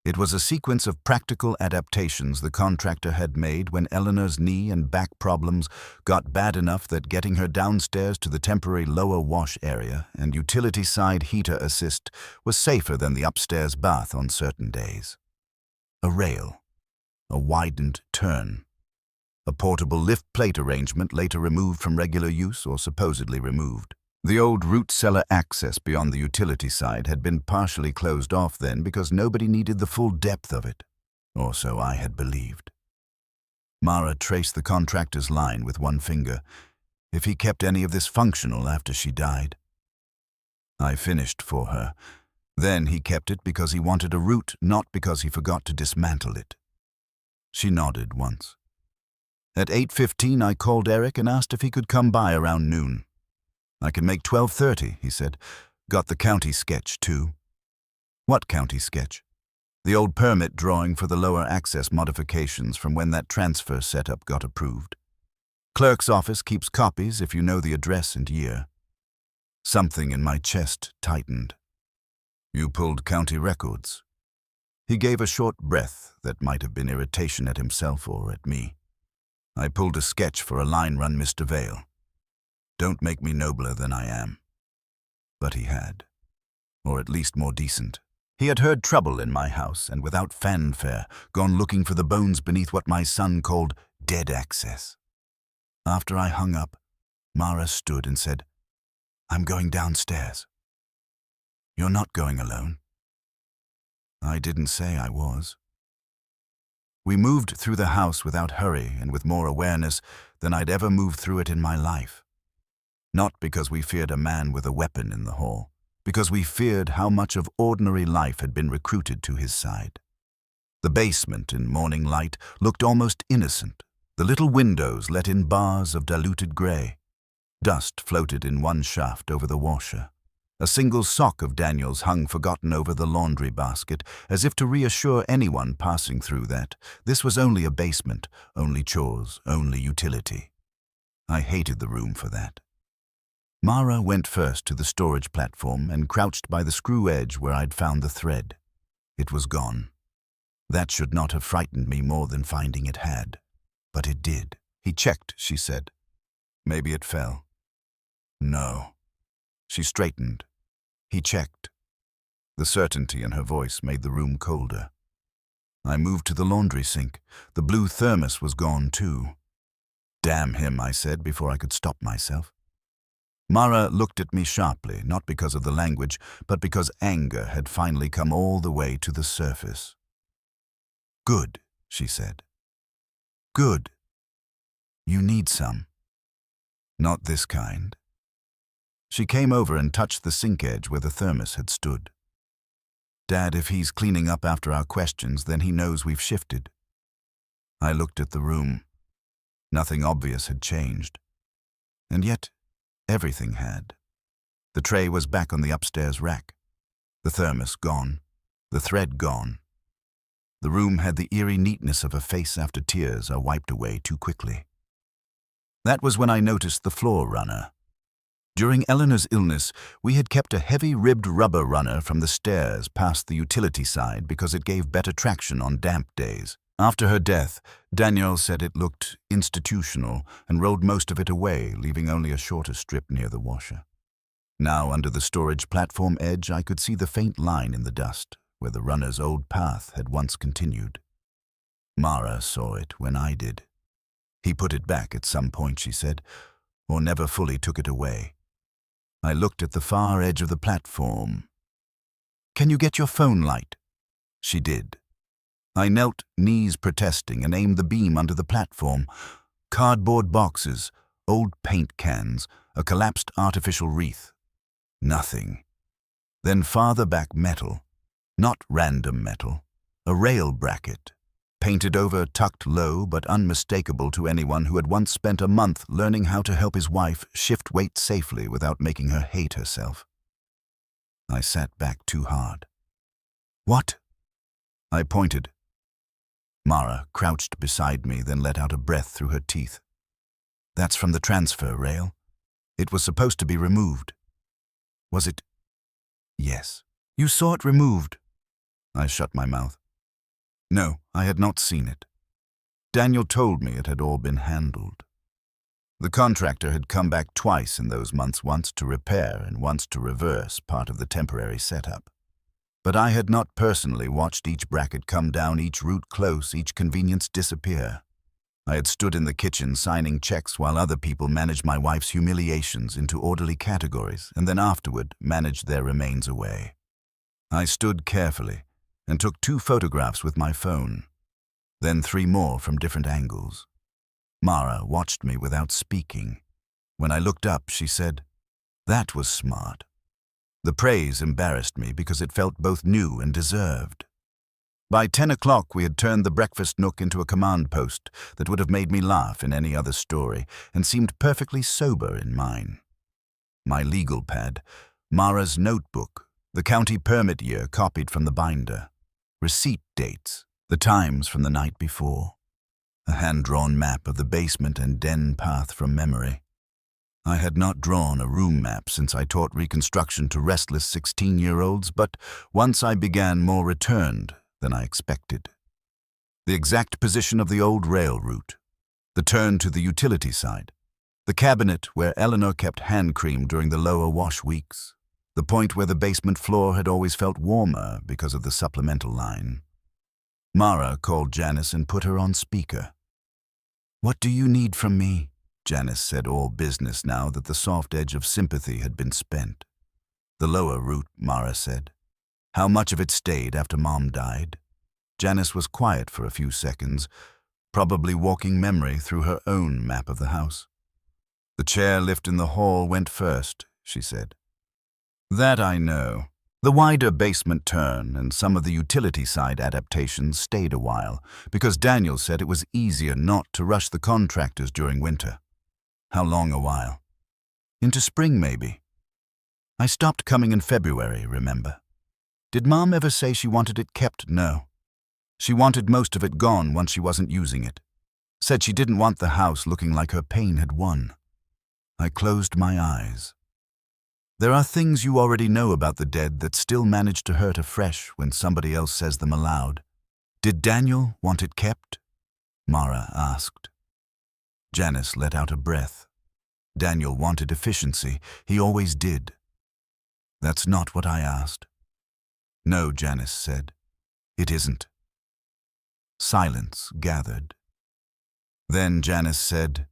It was a sequence of practical adaptations the contractor had made when Eleanor's knee and back problems got bad enough that getting her downstairs to the temporary lower wash area and utility side heater assist was safer than the upstairs bath on certain days. A rail, a widened turn, a portable lift plate arrangement later removed from regular use or supposedly removed. The old root cellar access beyond the utility side had been partially closed off then because nobody needed the full depth of it, or so I had believed. Mara traced the contractor's line with one finger, if he kept any of this functional after she died. I finished for her. Then he kept it because he wanted a route, not because he forgot to dismantle it. She nodded once. At 8:15 I called Eric and asked if he could come by around noon. "I can make 12:30, he said. "Got the county sketch, too." "What county sketch?" "The old permit drawing for the lower access modifications from when that transfer setup got approved. Clerk's office keeps copies if you know the address and year." Something in my chest tightened. "You pulled county records." He gave a short breath that might have been irritation at himself or at me. "I pulled a sketch for a line run Mr. Vale. Don't make me nobler than I am." But he had. Or at least more decent. He had heard trouble in my house and without fanfare gone looking for the bones beneath what my son called dead access. After I hung up, Mara stood and said, "I'm going downstairs." "You're not going alone." I didn't say I was. We moved through the house without hurry and with more awareness than I'd ever moved through it in my life. Not because we feared a man with a weapon in the hall, because we feared how much of ordinary life had been recruited to his side. The basement in morning light looked almost innocent, the little windows let in bars of diluted grey. Dust floated in one shaft over the washer. A single sock of Daniel's hung forgotten over the laundry basket, as if to reassure anyone passing through that this was only a basement, only chores, only utility. I hated the room for that. Mara went first to the storage platform and crouched by the screw edge where I'd found the thread. It was gone. That should not have frightened me more than finding it had. But it did. "He checked," she said. "Maybe it fell." "No." She straightened. "He checked." The certainty in her voice made the room colder. I moved to the laundry sink. The blue thermos was gone too. "Damn him," I said before I could stop myself. Mara looked at me sharply, not because of the language, but because anger had finally come all the way to the surface. "Good," she said. "Good. You need some." "Not this kind." She came over and touched the sink edge where the thermos had stood. "Dad, if he's cleaning up after our questions, then he knows we've shifted." I looked at the room. Nothing obvious had changed. And yet, everything had. The tray was back on the upstairs rack. The thermos gone. The thread gone. The room had the eerie neatness of a face after tears are wiped away too quickly. That was when I noticed the floor runner. During Eleanor's illness, we had kept a heavy-ribbed rubber runner from the stairs past the utility side because it gave better traction on damp days. After her death, Danielle said it looked institutional and rolled most of it away, leaving only a shorter strip near the washer. Now, under the storage platform edge, I could see the faint line in the dust, where the runner's old path had once continued. Mara saw it when I did. "He put it back at some point," she said, "or never fully took it away." I looked at the far edge of the platform. "Can you get your phone light?" She did. I knelt, knees protesting, and aimed the beam under the platform. Cardboard boxes, old paint cans, a collapsed artificial wreath. Nothing. Then farther back metal. Not random metal. A rail bracket. Painted over, tucked low, but unmistakable to anyone who had once spent a month learning how to help his wife shift weight safely without making her hate herself. I sat back too hard. "What?" I pointed. Mara crouched beside me, then let out a breath through her teeth. "That's from the transfer rail. It was supposed to be removed." "Was it?" "Yes." "You saw it removed?" I shut my mouth. No, I had not seen it. Daniel told me it had all been handled. The contractor had come back twice in those months, once to repair and once to reverse part of the temporary setup. But I had not personally watched each bracket come down, each route close, each convenience disappear. I had stood in the kitchen signing checks while other people managed my wife's humiliations into orderly categories and then afterward managed their remains away. I stood carefully and took 2 photographs with my phone, then 3 more from different angles. Mara watched me without speaking. When I looked up, she said, "That was smart." The praise embarrassed me because it felt both new and deserved. By 10 o'clock, we had turned the breakfast nook into a command post that would have made me laugh in any other story and seemed perfectly sober in mine. My legal pad, Mara's notebook, the county permit year copied from the binder, receipt dates, the times from the night before, a hand-drawn map of the basement and den path from memory. I had not drawn a room map since I taught reconstruction to restless 16-year-olds, but once I began, more returned than I expected. The exact position of the old rail route, the turn to the utility side, the cabinet where Eleanor kept hand cream during the lower wash weeks, the point where the basement floor had always felt warmer because of the supplemental line. Mara called Janice and put her on speaker. "What do you need from me?" Janice said, all business now that the soft edge of sympathy had been spent. The lower route, Mara said. How much of it stayed after Mom died? Janice was quiet for a few seconds, probably walking memory through her own map of the house. The chair lift in the hall went first, she said. That I know. The wider basement turn and some of the utility side adaptations stayed a while, because Daniel said it was easier not to rush the contractors during winter. How long a while? Into spring, maybe. I stopped coming in February, remember? Did Mom ever say she wanted it kept? No. She wanted most of it gone once she wasn't using it. Said she didn't want the house looking like her pain had won. I closed my eyes. There are things you already know about the dead that still manage to hurt afresh when somebody else says them aloud. Did Daniel want it kept? Mara asked. Janice let out a breath. Daniel wanted efficiency. He always did. That's not what I asked. No, Janice said. It isn't. Silence gathered. Then Janice said,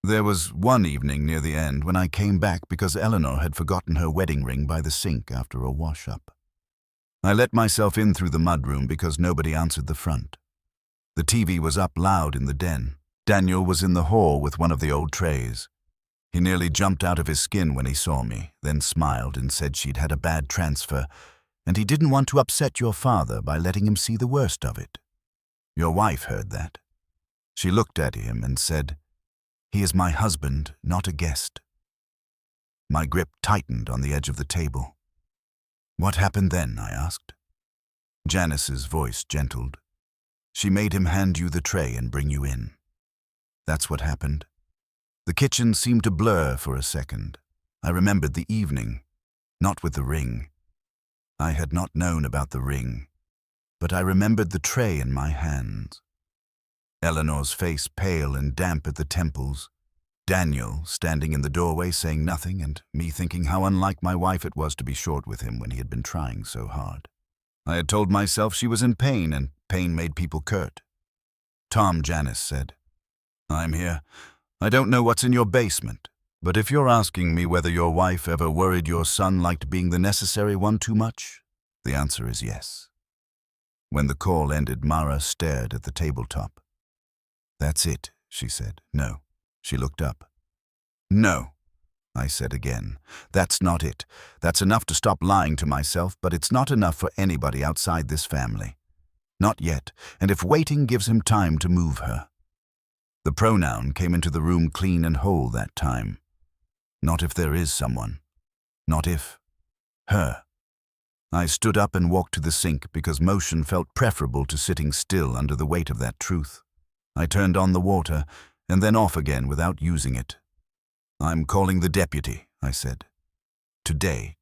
there was one evening near the end when I came back because Eleanor had forgotten her wedding ring by the sink after a wash-up. I let myself in through the mudroom because nobody answered the front. The TV was up loud in the den. Daniel was in the hall with one of the old trays. He nearly jumped out of his skin when he saw me, then smiled and said she'd had a bad transfer, and he didn't want to upset your father by letting him see the worst of it. Your wife heard that. She looked at him and said, he is my husband, not a guest. My grip tightened on the edge of the table. What happened then? I asked. Janice's voice gentled. She made him hand you the tray and bring you in. That's what happened. The kitchen seemed to blur for a second. I remembered the evening, not with the ring. I had not known about the ring, but I remembered the tray in my hands. Eleanor's face pale and damp at the temples, Daniel standing in the doorway saying nothing, and me thinking how unlike my wife it was to be short with him when he had been trying so hard. I had told myself she was in pain, and pain made people curt. Tom, Janice said, I'm here. I don't know what's in your basement, but if you're asking me whether your wife ever worried your son liked being the necessary one too much, the answer is yes. When the call ended, Mara stared at the tabletop. That's it, she said. No. She looked up. No, I said again. That's not it. That's enough to stop lying to myself, but it's not enough for anybody outside this family. Not yet, and if waiting gives him time to move her. The pronoun came into the room clean and whole that time. Not if there is someone. Not if. Her. I stood up and walked to the sink because motion felt preferable to sitting still under the weight of that truth. I turned on the water and then off again without using it. I'm calling the deputy, I said. Today.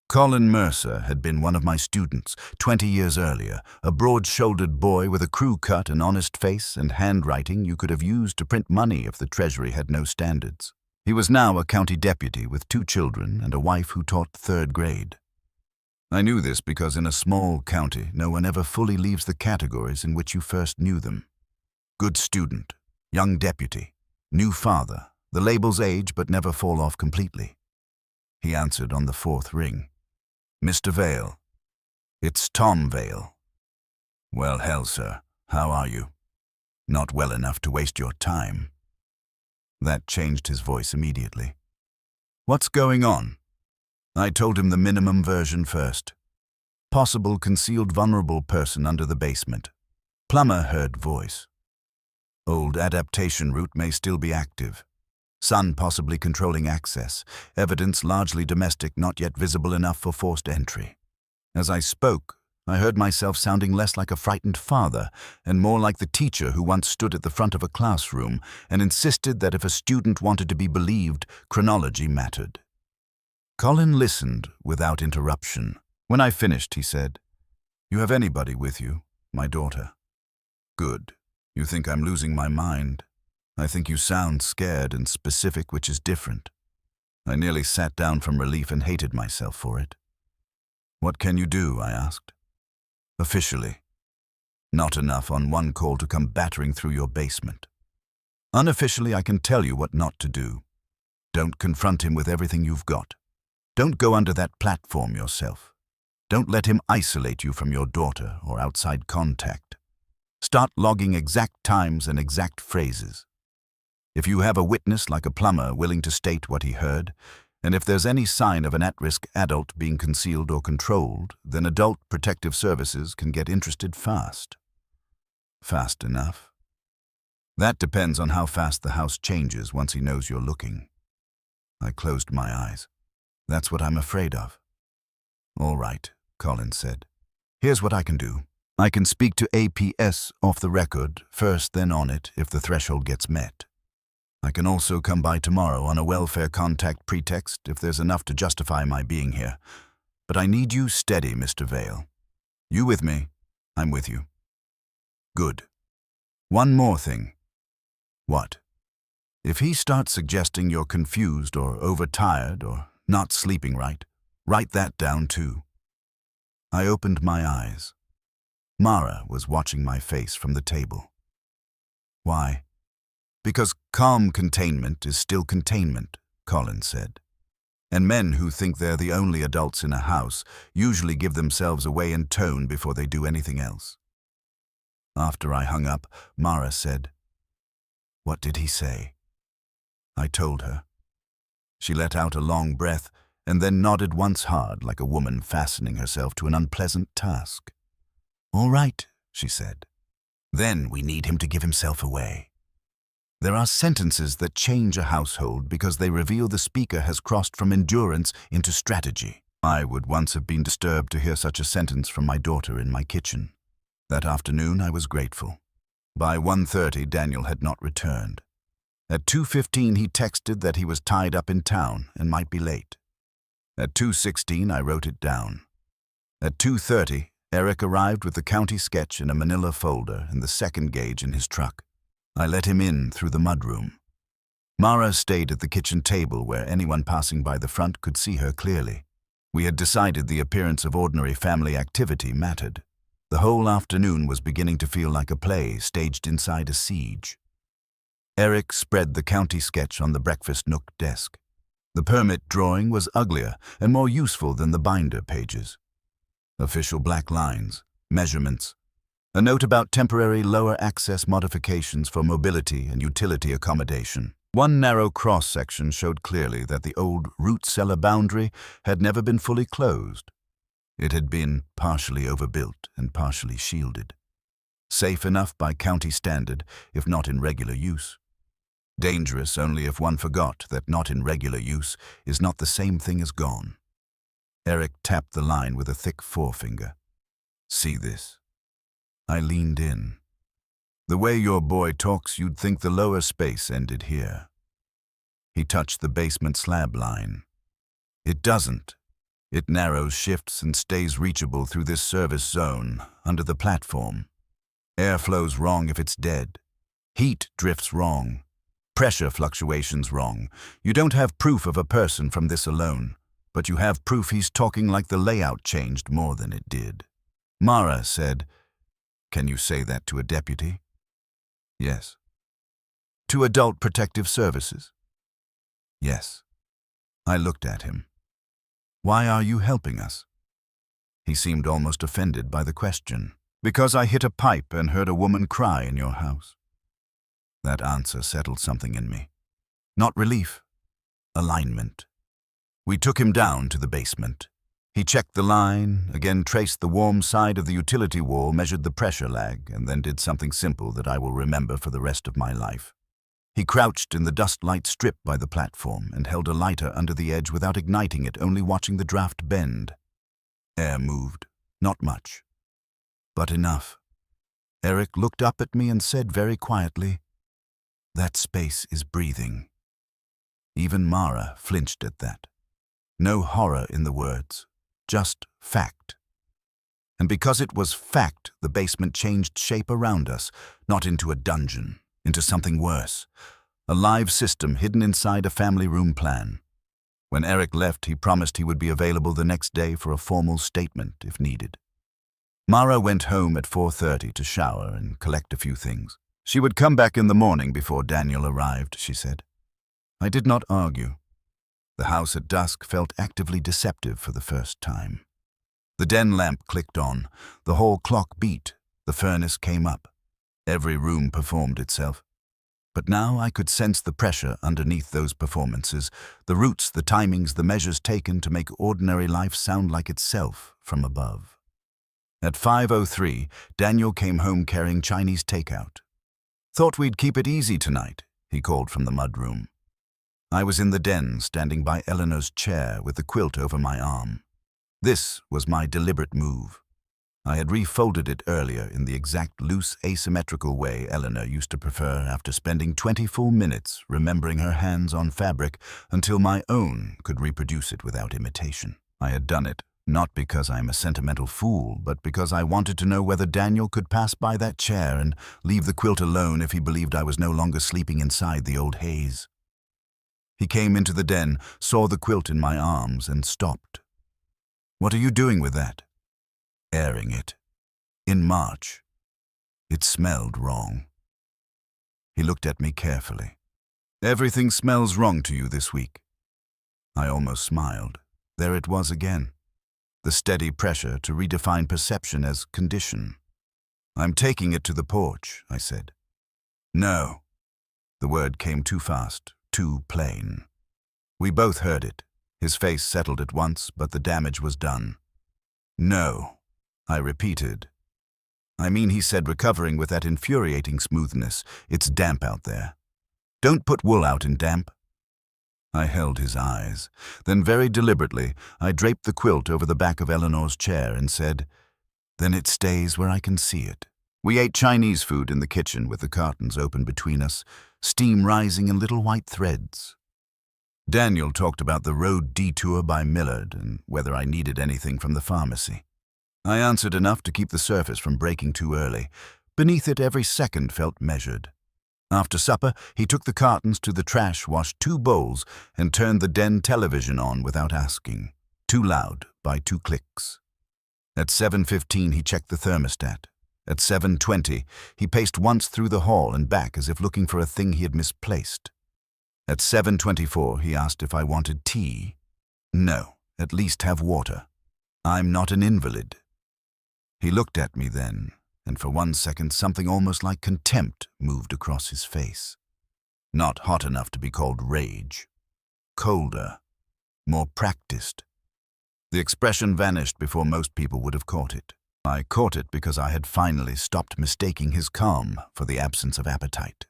Colin Mercer had been one of my students 20 years earlier, a broad-shouldered boy with a crew cut, an honest face, and handwriting you could have used to print money if the Treasury had no standards. He was now a county deputy with 2 children and a wife who taught 3rd grade. I knew this because in a small county, no one ever fully leaves the categories in which you first knew them. Good student, young deputy, new father, the labels age but never fall off completely. He answered on the 4th ring. Mr. Vale. It's Tom Vale. Well, hell, sir, how are you? Not well enough to waste your time. That changed his voice immediately. What's going on? I told him the minimum version first. Possible concealed vulnerable person under the basement. Plumber heard voice. Old adaptation route may still be active. Son possibly controlling access. Evidence largely domestic, not yet visible enough for forced entry. As I spoke, I heard myself sounding less like a frightened father and more like the teacher who once stood at the front of a classroom and insisted that if a student wanted to be believed, chronology mattered. Colin listened without interruption. When I finished, he said, You have anybody with you? My daughter. Good. You think I'm losing my mind. I think you sound scared and specific, which is different. I nearly sat down from relief and hated myself for it. What can you do? I asked. Officially. Not enough on one call to come battering through your basement. Unofficially, I can tell you what not to do. Don't confront him with everything you've got. Don't go under that platform yourself. Don't let him isolate you from your daughter or outside contact. Start logging exact times and exact phrases. If you have a witness like a plumber willing to state what he heard, and if there's any sign of an at-risk adult being concealed or controlled, then Adult Protective Services can get interested fast. Fast enough. That depends on how fast the house changes once he knows you're looking. I closed my eyes. That's what I'm afraid of. All right, Colin said. Here's what I can do. I can speak to APS off the record, first then on it if the threshold gets met. I can also come by tomorrow on a welfare contact pretext if there's enough to justify my being here. But I need you steady, Mr. Vale. You with me? I'm with you. Good. One more thing. What? If he starts suggesting you're confused or overtired or not sleeping right, write that down too. I opened my eyes. Mara was watching my face from the table. Why? Because calm containment is still containment, Colin said. And men who think they're the only adults in a house usually give themselves away in tone before they do anything else. After I hung up, Mara said, "What did he say?" I told her. She let out a long breath and then nodded once hard like a woman fastening herself to an unpleasant task. "All right," she said. "Then we need him to give himself away. There are sentences that change a household because they reveal the speaker has crossed from endurance into strategy. I would once have been disturbed to hear such a sentence from my daughter in my kitchen. That afternoon I was grateful. By 1:30 Daniel had not returned. At 2:15 he texted that he was tied up in town and might be late. At 2:16 I wrote it down. At 2:30 Eric arrived with the county sketch in a manila folder and the second gauge in his truck. I let him in through the mudroom. Mara stayed at the kitchen table where anyone passing by the front could see her clearly. We had decided the appearance of ordinary family activity mattered. The whole afternoon was beginning to feel like a play staged inside a siege. Eric spread the county sketch on the breakfast nook desk. The permit drawing was uglier and more useful than the binder pages. Official black lines, measurements, a note about temporary lower access modifications for mobility and utility accommodation. One narrow cross-section showed clearly that the old root cellar boundary had never been fully closed. It had been partially overbuilt and partially shielded. Safe enough by county standard, if not in regular use. Dangerous only if one forgot that not in regular use is not the same thing as gone. Eric tapped the line with a thick forefinger. "See this?" I leaned in. "The way your boy talks, you'd think the lower space ended here." He touched the basement slab line. "It doesn't. It narrows, shifts, and stays reachable through this service zone, under the platform. Air flows wrong if it's dead. Heat drifts wrong. Pressure fluctuations wrong. You don't have proof of a person from this alone, but you have proof he's talking like the layout changed more than it did." Mara said, "Can you say that to a deputy?" "Yes." "To Adult Protective Services?" "Yes." I looked at him. "Why are you helping us?" He seemed almost offended by the question. "Because I hit a pipe and heard a woman cry in your house." That answer settled something in me. Not relief, alignment. We took him down to the basement. He checked the line, again traced the warm side of the utility wall, measured the pressure lag, and then did something simple that I will remember for the rest of my life. He crouched in the dust-light strip by the platform and held a lighter under the edge without igniting it, only watching the draft bend. Air moved, not much, but enough. Eric looked up at me and said very quietly, "That space is breathing." Even Mara flinched at that. No horror in the words. Just fact. And because it was fact, the basement changed shape around us, not into a dungeon, into something worse. A live system hidden inside a family room plan. When Eric left, he promised he would be available the next day for a formal statement if needed. Mara went home at 4:30 to shower and collect a few things. She would come back in the morning before Daniel arrived, she said. I did not argue. The house at dusk felt actively deceptive for the first time. The den lamp clicked on, the hall clock beat, the furnace came up. Every room performed itself. But now I could sense the pressure underneath those performances, the roots, the timings, the measures taken to make ordinary life sound like itself from above. At 5:03, Daniel came home carrying Chinese takeout. Thought we'd keep it easy tonight, he called from the mudroom. I was in the den, standing by Eleanor's chair with the quilt over my arm. This was my deliberate move. I had refolded it earlier in the exact loose, asymmetrical way Eleanor used to prefer after spending 20 full minutes remembering her hands on fabric until my own could reproduce it without imitation. I had done it, not because I'm a sentimental fool, but because I wanted to know whether Daniel could pass by that chair and leave the quilt alone if he believed I was no longer sleeping inside the old haze. He came into the den, saw the quilt in my arms, and stopped. What are you doing with that? Airing it. In March. It smelled wrong. He looked at me carefully. Everything smells wrong to you this week. I almost smiled. There it was again. The steady pressure to redefine perception as condition. I'm taking it to the porch, I said. No. The word came too fast, too plain. We both heard it. His face settled at once, but the damage was done. No, I repeated. I mean, he said, recovering with that infuriating smoothness. It's damp out there. Don't put wool out in damp. I held his eyes. Then very deliberately, I draped the quilt over the back of Eleanor's chair and said, then it stays where I can see it. We ate Chinese food in the kitchen with the curtains open between us, steam rising in little white threads. Daniel talked about the road detour by Millard and whether I needed anything from the pharmacy. I answered enough to keep the surface from breaking too early. Beneath it, every second felt measured. After supper, he took the cartons to the trash, washed 2 bowls, and turned the den television on without asking. Too loud, by 2 clicks. At 7:15, he checked the thermostat. At 7:20, he paced once through the hall and back as if looking for a thing he had misplaced. At 7:24, he asked if I wanted tea. No, at least have water. I'm not an invalid. He looked at me then, and for 1 second something almost like contempt moved across his face. Not hot enough to be called rage. Colder. More practiced. The expression vanished before most people would have caught it. I caught it because I had finally stopped mistaking his calm for the absence of appetite.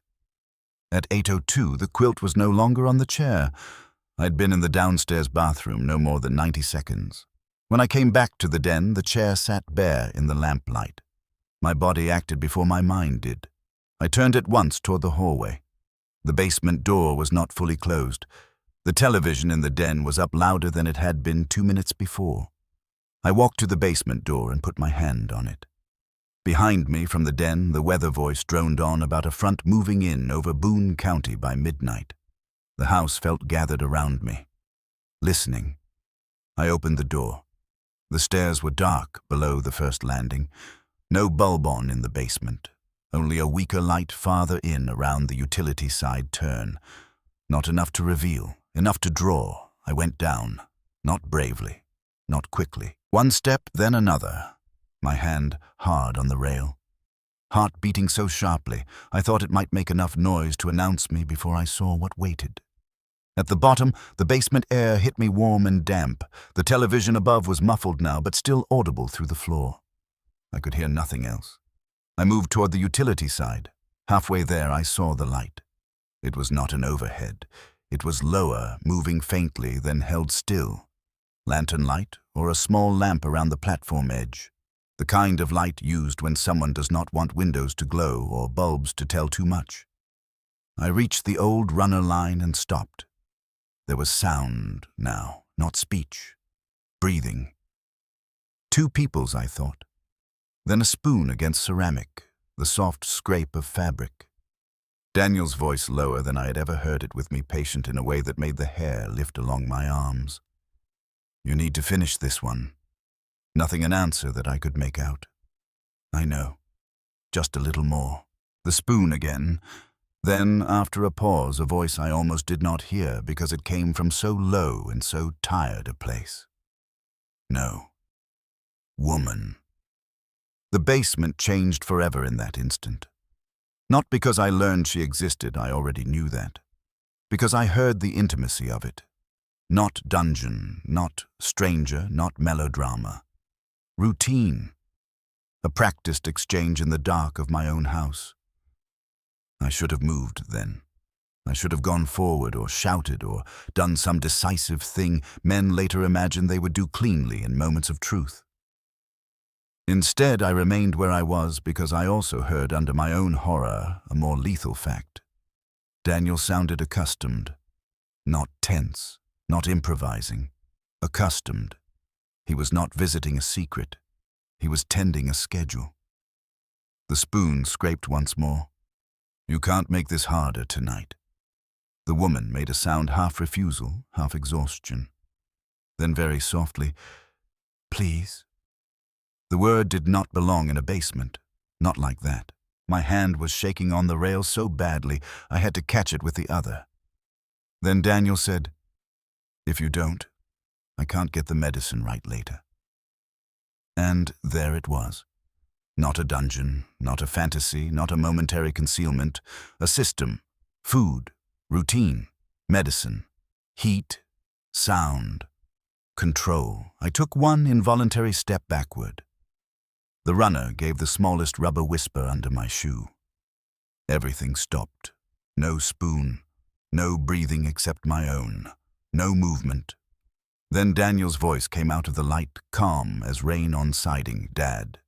At 8:02, the quilt was no longer on the chair. I'd been in the downstairs bathroom no more than 90 seconds. When I came back to the den, the chair sat bare in the lamplight. My body acted before my mind did. I turned at once toward the hallway. The basement door was not fully closed. The television in the den was up louder than it had been 2 minutes before. I walked to the basement door and put my hand on it. Behind me from the den, the weather voice droned on about a front moving in over Boone County by midnight. The house felt gathered around me. Listening. I opened the door. The stairs were dark below the first landing. No bulb on in the basement. Only a weaker light farther in around the utility side turn. Not enough to reveal, enough to draw. I went down. Not bravely. Not quickly. 1 step, then another. My hand hard on the rail. Heart beating so sharply, I thought it might make enough noise to announce me before I saw what waited. At the bottom, the basement air hit me warm and damp. The television above was muffled now, but still audible through the floor. I could hear nothing else. I moved toward the utility side. Halfway there, I saw the light. It was not an overhead. It was lower, moving faintly, then held still. Lantern light, or a small lamp around the platform edge. The kind of light used when someone does not want windows to glow or bulbs to tell too much. I reached the old runner line and stopped. There was sound now, not speech. Breathing. 2 peoples, I thought. Then a spoon against ceramic, the soft scrape of fabric. Daniel's voice lower than I had ever heard it, with me patient in a way that made the hair lift along my arms. You need to finish this one. Nothing an answer that I could make out. I know. Just a little more. The spoon again. Then, after a pause, a voice I almost did not hear because it came from so low and so tired a place. No. Woman. The basement changed forever in that instant. Not because I learned she existed, I already knew that. Because I heard the intimacy of it. Not dungeon, not stranger, not melodrama. Routine. A practiced exchange in the dark of my own house. I should have moved then. I should have gone forward or shouted or done some decisive thing men later imagined they would do cleanly in moments of truth. Instead, I remained where I was because I also heard under my own horror a more lethal fact. Daniel sounded accustomed, not tense, not improvising, accustomed. He was not visiting a secret. He was tending a schedule. The spoon scraped once more. You can't make this harder tonight. The woman made a sound half refusal, half exhaustion. Then very softly, please. The word did not belong in a basement. Not like that. My hand was shaking on the rail so badly I had to catch it with the other. Then Daniel said, if you don't, I can't get the medicine right later. And there it was. Not a dungeon, not a fantasy, not a momentary concealment. A system, food, routine, medicine, heat, sound, control. I took one involuntary step backward. The runner gave the smallest rubber whisper under my shoe. Everything stopped. No spoon, no breathing except my own, no movement. Then Daniel's voice came out of the light, calm as rain on siding. Dad.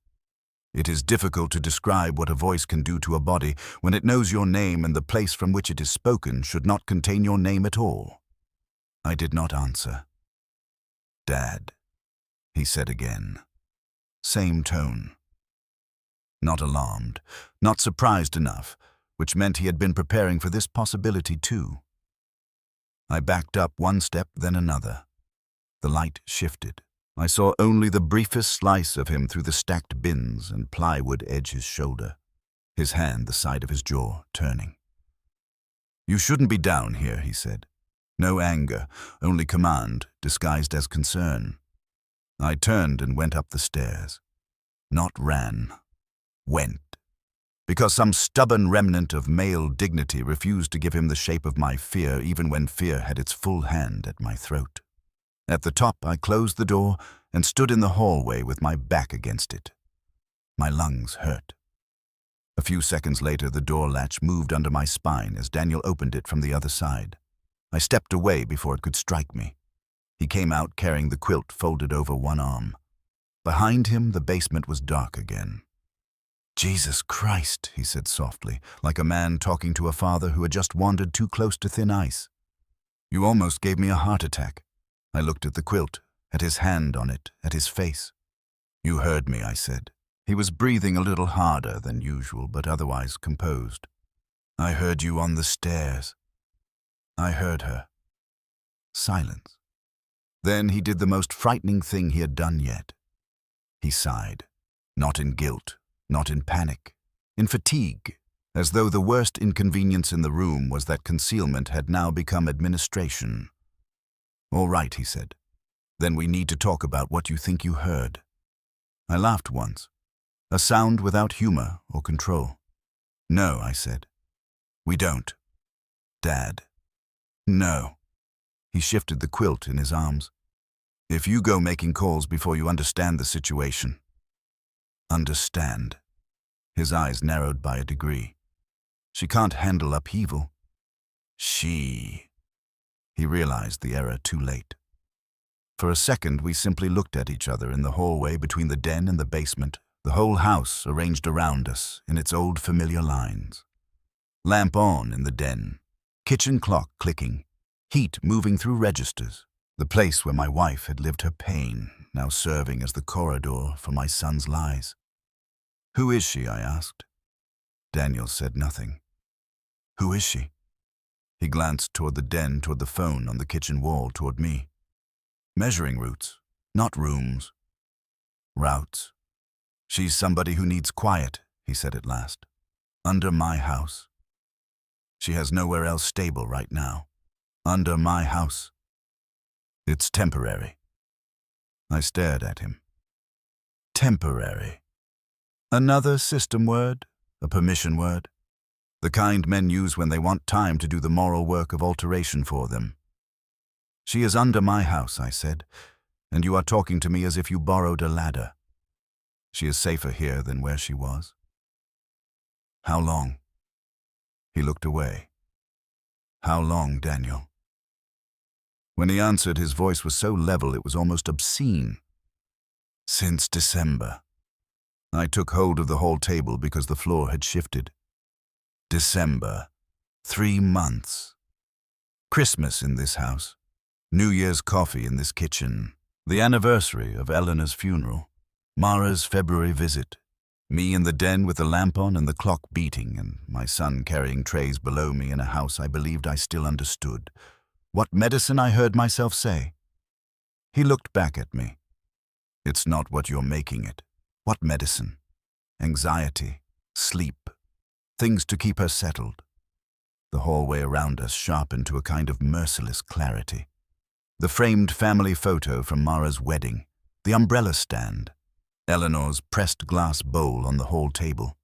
It is difficult to describe what a voice can do to a body when it knows your name and the place from which it is spoken should not contain your name at all. I did not answer. Dad, he said again. Same tone. Not alarmed, not surprised enough, which meant he had been preparing for this possibility too. I backed up one step, then another. The light shifted. I saw only the briefest slice of him through the stacked bins and plywood edge his shoulder, his hand the side of his jaw, turning. You shouldn't be down here, he said. No anger, only command, disguised as concern. I turned and went up the stairs. Not ran. Went. Because some stubborn remnant of male dignity refused to give him the shape of my fear even when fear had its full hand at my throat. At the top, I closed the door and stood in the hallway with my back against it. My lungs hurt. A few seconds later, the door latch moved under my spine as Daniel opened it from the other side. I stepped away before it could strike me. He came out carrying the quilt folded over one arm. Behind him, the basement was dark again. Jesus Christ, he said softly, like a man talking to a father who had just wandered too close to thin ice. You almost gave me a heart attack. I looked at the quilt, at his hand on it, at his face. You heard me, I said. He was breathing a little harder than usual, but otherwise composed. I heard you on the stairs. I heard her. Silence. Then he did the most frightening thing he had done yet. He sighed, not in guilt, not in panic, in fatigue, as though the worst inconvenience in the room was that concealment had now become administration. All right, he said. Then we need to talk about what you think you heard. I laughed once. A sound without humor or control. No, I said. We don't. Dad. No. He shifted the quilt in his arms. If you go making calls before you understand the situation. Understand. His eyes narrowed by a degree. She can't handle upheaval. She. He realized the error too late. For a second, we simply looked at each other in the hallway between the den and the basement, the whole house arranged around us in its old familiar lines. Lamp on in the den, kitchen clock clicking, heat moving through registers, the place where my wife had lived her pain, now serving as the corridor for my son's lies. Who is she? I asked. Daniel said nothing. Who is she? He glanced toward the den, toward the phone on the kitchen wall, toward me. Measuring routes, not rooms. Routes. She's somebody who needs quiet, he said at last. Under my house. She has nowhere else stable right now. Under my house. It's temporary. I stared at him. Temporary. Another system word, a permission word. The kind men use when they want time to do the moral work of alteration for them. She is under my house, I said, and you are talking to me as if you borrowed a ladder. She is safer here than where she was. How long? He looked away. How long, Daniel? When he answered, his voice was so level it was almost obscene. Since December. I took hold of the whole table because the floor had shifted. December. 3 months. Christmas in this house. New Year's coffee in this kitchen. The anniversary of Eleanor's funeral. Mara's February visit. Me in the den with the lamp on and the clock beating, and my son carrying trays below me in a house I believed I still understood. What medicine, I heard myself say. He looked back at me. It's not what you're making it. What medicine? Anxiety, sleep, things to keep her settled. The hallway around us sharpened to a kind of merciless clarity. The framed family photo from Mara's wedding, the umbrella stand, Eleanor's pressed glass bowl on the hall table.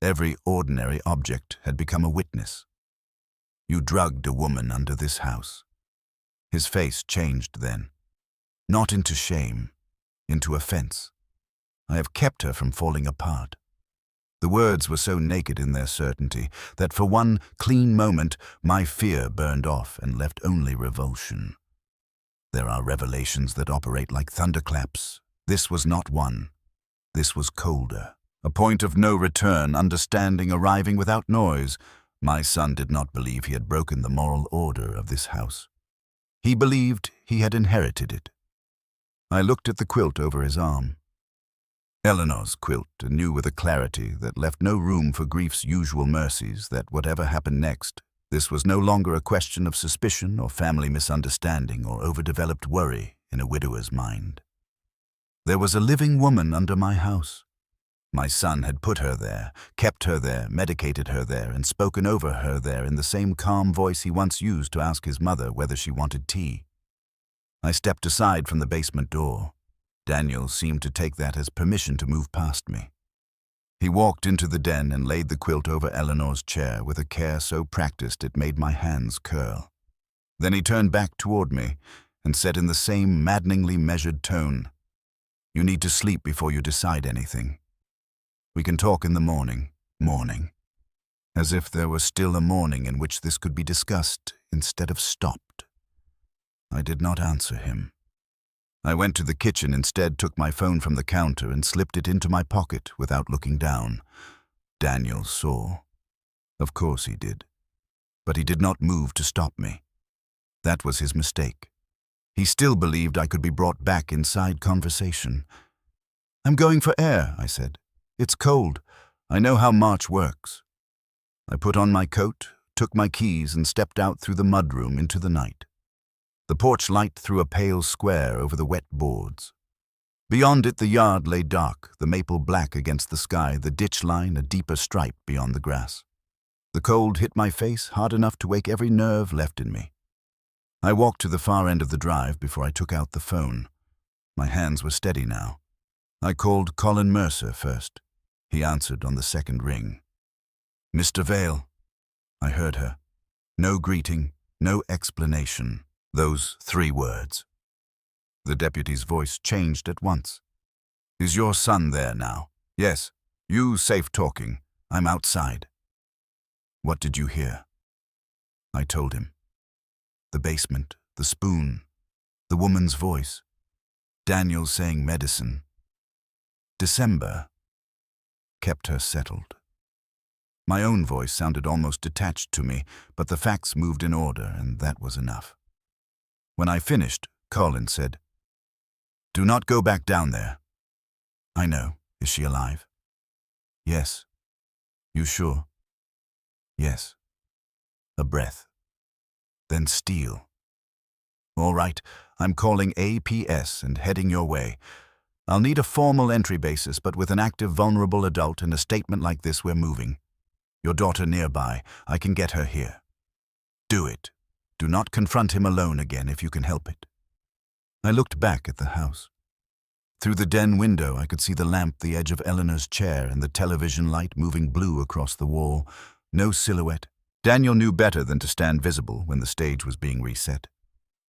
Every ordinary object had become a witness. You drugged a woman under this house. His face changed then, not into shame, into offense. I have kept her from falling apart. The words were so naked in their certainty that for one clean moment my fear burned off and left only revulsion. There are revelations that operate like thunderclaps. This was not one. This was colder. A point of no return, understanding arriving without noise. My son did not believe he had broken the moral order of this house. He believed he had inherited it. I looked at the quilt over his arm. Eleanor's quilt, and knew with a clarity that left no room for grief's usual mercies that whatever happened next, this was no longer a question of suspicion or family misunderstanding or overdeveloped worry in a widower's mind. There was a living woman under my house. My son had put her there, kept her there, medicated her there, and spoken over her there in the same calm voice he once used to ask his mother whether she wanted tea. I stepped aside from the basement door. Daniel seemed to take that as permission to move past me. He walked into the den and laid the quilt over Eleanor's chair with a care so practiced it made my hands curl. Then he turned back toward me and said in the same maddeningly measured tone, "You need to sleep before you decide anything. We can talk in the morning, as if there was still a morning in which this could be discussed instead of stopped." I did not answer him. I went to the kitchen, instead took my phone from the counter and slipped it into my pocket without looking down. Daniel saw. Of course he did. But he did not move to stop me. That was his mistake. He still believed I could be brought back inside conversation. "I'm going for air," I said. "It's cold. I know how March works." I put on my coat, took my keys, and stepped out through the mudroom into the night. The porch light threw a pale square over the wet boards. Beyond it the yard lay dark, the maple black against the sky, the ditch line a deeper stripe beyond the grass. The cold hit my face hard enough to wake every nerve left in me. I walked to the far end of the drive before I took out the phone. My hands were steady now. I called Colin Mercer first. He answered on the second ring. "Mr. Vale." I heard her. No greeting, no explanation. Those 3 words. The deputy's voice changed at once. "Is your son there now?" "Yes. You safe talking. I'm outside." "What did you hear?" I told him. The basement, the spoon, the woman's voice. Daniel saying medicine. December kept her settled. My own voice sounded almost detached to me, but the facts moved in order, and that was enough. When I finished, Colin said, "Do not go back down there." "I know. Is she alive?" "Yes." "You sure?" "Yes." A breath. Then steel. "All right, I'm calling APS and heading your way. I'll need a formal entry basis, but with an active vulnerable adult and a statement like this, we're moving. Your daughter nearby. I can get her here. Do it. Do not confront him alone again if you can help it. I looked back at the house. Through the den window, I could see the lamp, the edge of Eleanor's chair, and the television light moving blue across the wall. No silhouette. Daniel knew better than to stand visible when the stage was being reset.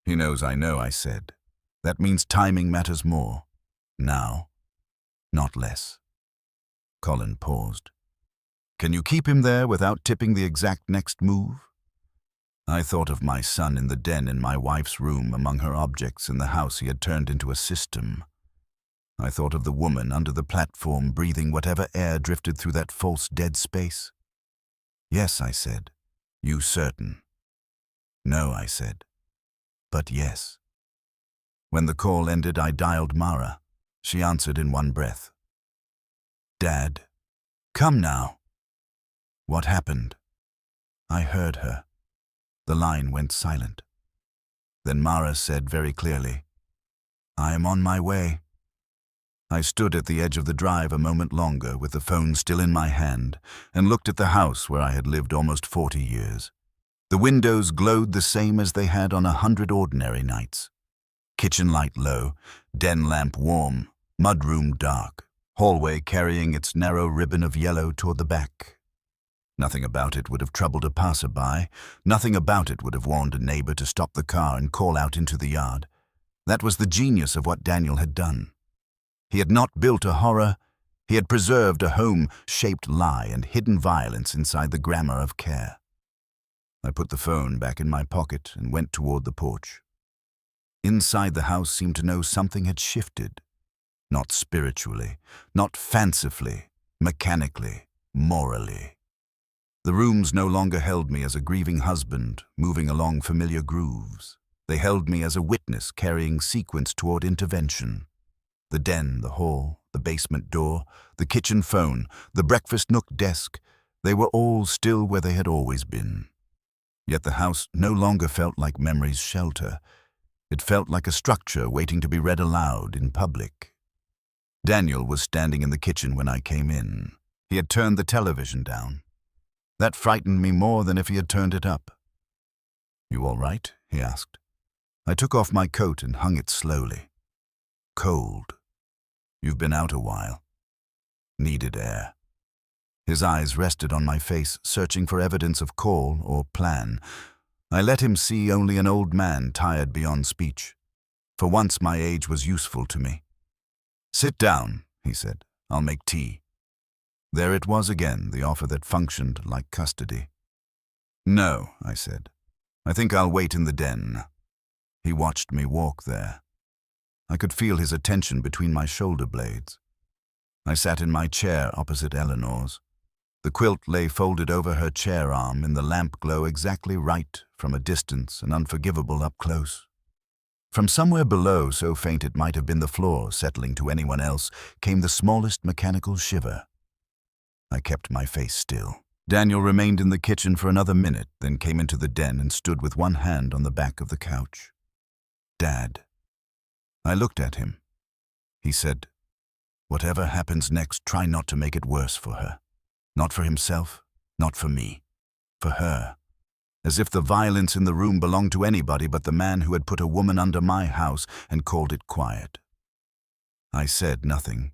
He knows I know, I said. That means timing matters more. Now, not less. Colin paused. Can you keep him there without tipping the exact next move? I thought of my son in the den in my wife's room among her objects in the house he had turned into a system. I thought of the woman under the platform breathing whatever air drifted through that false dead space. Yes, I said. You certain? No, I said. But yes. When the call ended, I dialed Mara. She answered in one breath. Dad, come now. What happened? I heard her. The line went silent. Then Mara said very clearly, I am on my way. I stood at the edge of the drive a moment longer with the phone still in my hand and looked at the house where I had lived almost 40 years. The windows glowed the same as they had on 100 ordinary nights. Kitchen light low, den lamp warm, mudroom dark, hallway carrying its narrow ribbon of yellow toward the back. Nothing about it would have troubled a passerby. Nothing about it would have warned a neighbor to stop the car and call out into the yard. That was the genius of what Daniel had done. He had not built a horror. He had preserved a home-shaped lie and hidden violence inside the grammar of care. I put the phone back in my pocket and went toward the porch. Inside the house seemed to know something had shifted. Not spiritually, not fancifully, mechanically, morally. The rooms no longer held me as a grieving husband moving along familiar grooves. They held me as a witness carrying sequence toward intervention. The den, the hall, the basement door, the kitchen phone, the breakfast nook desk, they were all still where they had always been. Yet the house no longer felt like memory's shelter. It felt like a structure waiting to be read aloud in public. Daniel was standing in the kitchen when I came in. He had turned the television down. That frightened me more than if he had turned it up. You all right? He asked. I took off my coat and hung it slowly. Cold. You've been out a while. Needed air. His eyes rested on my face, searching for evidence of call or plan. I let him see only an old man tired beyond speech. For once my age was useful to me. Sit down, he said. I'll make tea. There it was again, the offer that functioned like custody. No, I said. I think I'll wait in the den. He watched me walk there. I could feel his attention between my shoulder blades. I sat in my chair opposite Eleanor's. The quilt lay folded over her chair arm in the lamp glow exactly right from a distance and unforgivable up close. From somewhere below, so faint it might have been the floor settling to anyone else, came the smallest mechanical shiver. I kept my face still. Daniel remained in the kitchen for another minute, then came into the den and stood with one hand on the back of the couch. Dad. I looked at him. He said, whatever happens next, try not to make it worse for her. Not for himself, not for me. For her. As if the violence in the room belonged to anybody but the man who had put a woman under my house and called it quiet. I said nothing.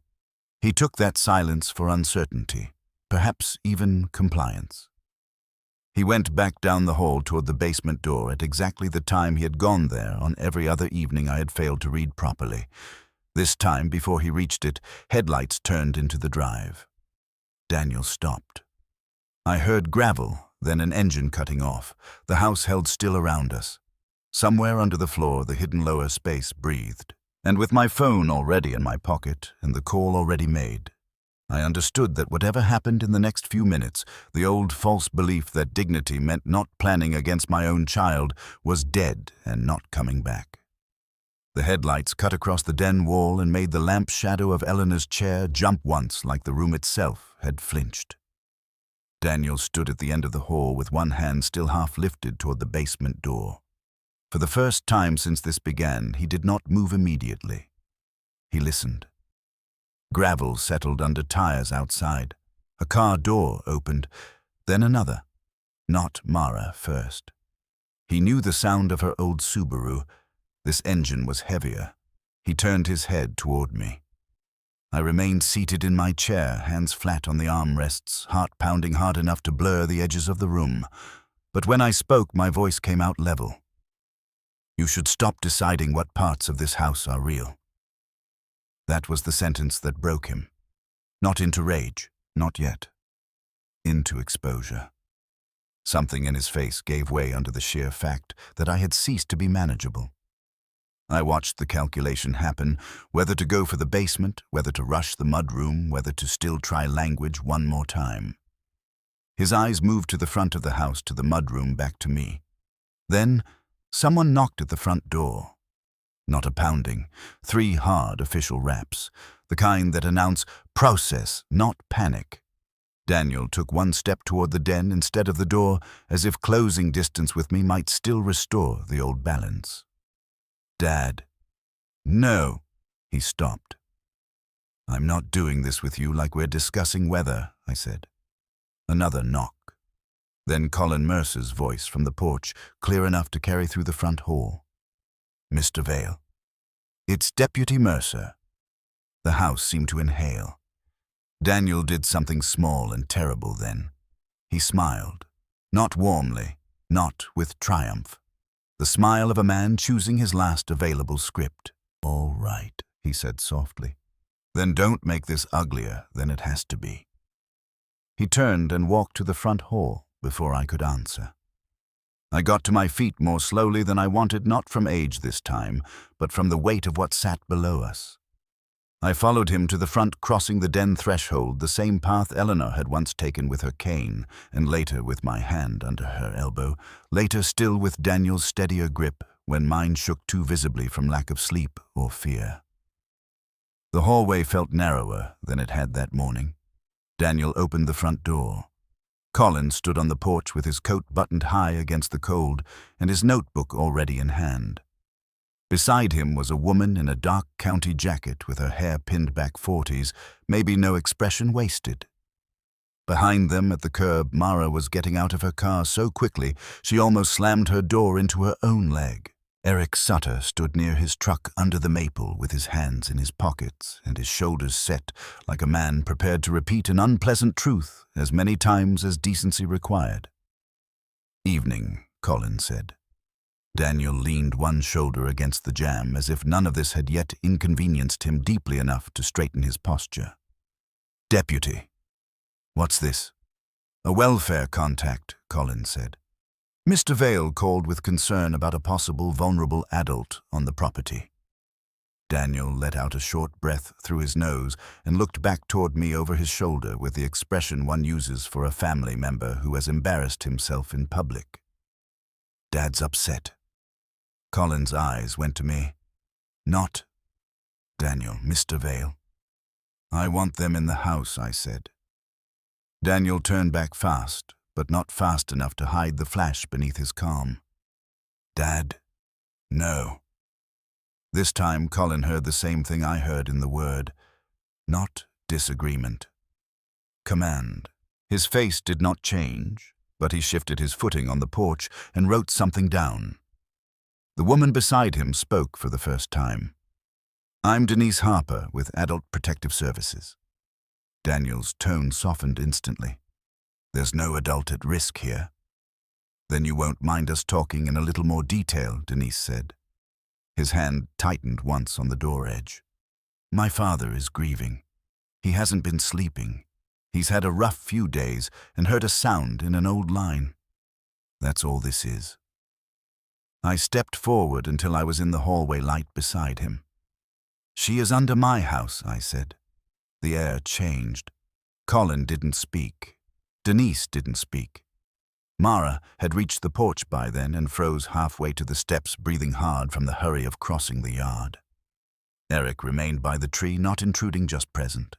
He took that silence for uncertainty. Perhaps even compliance. He went back down the hall toward the basement door at exactly the time he had gone there on every other evening I had failed to read properly. This time, before he reached it, headlights turned into the drive. Daniel stopped. I heard gravel, then an engine cutting off. The house held still around us. Somewhere under the floor, the hidden lower space breathed. And with my phone already in my pocket and the call already made, I understood that whatever happened in the next few minutes, the old false belief that dignity meant not planning against my own child was dead and not coming back. The headlights cut across the den wall and made the lamp shadow of Eleanor's chair jump once like the room itself had flinched. Daniel stood at the end of the hall with one hand still half lifted toward the basement door. For the first time since this began, he did not move immediately. He listened. Gravel settled under tires outside. A car door opened. Then another, not Mara first. He knew the sound of her old Subaru. This engine was heavier. He turned his head toward me. I remained seated in my chair, hands flat on the armrests, heart pounding hard enough to blur the edges of the room. But when I spoke, my voice came out level. You should stop deciding what parts of this house are real. That was the sentence that broke him. Not into rage, not yet. Into exposure. Something in his face gave way under the sheer fact that I had ceased to be manageable. I watched the calculation happen, whether to go for the basement, whether to rush the mudroom, whether to still try language one more time. His eyes moved to the front of the house, to the mudroom, back to me. Then, someone knocked at the front door. Not a pounding, 3 hard official raps, the kind that announce process, not panic. Daniel took 1 step toward the den instead of the door, as if closing distance with me might still restore the old balance. Dad. No. He stopped. I'm not doing this with you like we're discussing weather, I said. Another knock. Then Colin Mercer's voice from the porch, clear enough to carry through the front hall. Mr. Vale. It's Deputy Mercer. The house seemed to inhale. Daniel did something small and terrible then. He smiled. Not warmly, not with triumph. The smile of a man choosing his last available script. All right, he said softly. Then don't make this uglier than it has to be. He turned and walked to the front hall before I could answer. I got to my feet more slowly than I wanted, not from age this time, but from the weight of what sat below us. I followed him to the front, crossing the den threshold, the same path Eleanor had once taken with her cane, and later with my hand under her elbow, later still with Daniel's steadier grip when mine shook too visibly from lack of sleep or fear. The hallway felt narrower than it had that morning. Daniel opened the front door. Colin stood on the porch with his coat buttoned high against the cold and his notebook already in hand. Beside him was a woman in a dark county jacket with her hair pinned back 40s, maybe no expression wasted. Behind them at the curb, Mara was getting out of her car so quickly she almost slammed her door into her own leg. Eric Sutter stood near his truck under the maple with his hands in his pockets and his shoulders set like a man prepared to repeat an unpleasant truth as many times as decency required. Evening, Colin said. Daniel leaned one shoulder against the jamb as if none of this had yet inconvenienced him deeply enough to straighten his posture. Deputy. What's this? A welfare contact, Colin said. Mr. Vale called with concern about a possible vulnerable adult on the property. Daniel let out a short breath through his nose and looked back toward me over his shoulder with the expression one uses for a family member who has embarrassed himself in public. Dad's upset. Colin's eyes went to me. Not, Daniel, Mr. Vale. I want them in the house, I said. Daniel turned back fast, but not fast enough to hide the flash beneath his calm. Dad, no. This time Colin heard the same thing I heard in the word. Not disagreement. Command. His face did not change, but he shifted his footing on the porch and wrote something down. The woman beside him spoke for the first time. I'm Denise Harper with Adult Protective Services. Daniel's tone softened instantly. There's no adult at risk here. Then you won't mind us talking in a little more detail, Denise said. His hand tightened once on the door edge. My father is grieving. He hasn't been sleeping. He's had a rough few days and heard a sound in an old line. That's all this is. I stepped forward until I was in the hallway light beside him. She is under my house, I said. The air changed. Colin didn't speak. Denise didn't speak. Mara had reached the porch by then and froze halfway to the steps, breathing hard from the hurry of crossing the yard. Eric remained by the tree, not intruding, just present.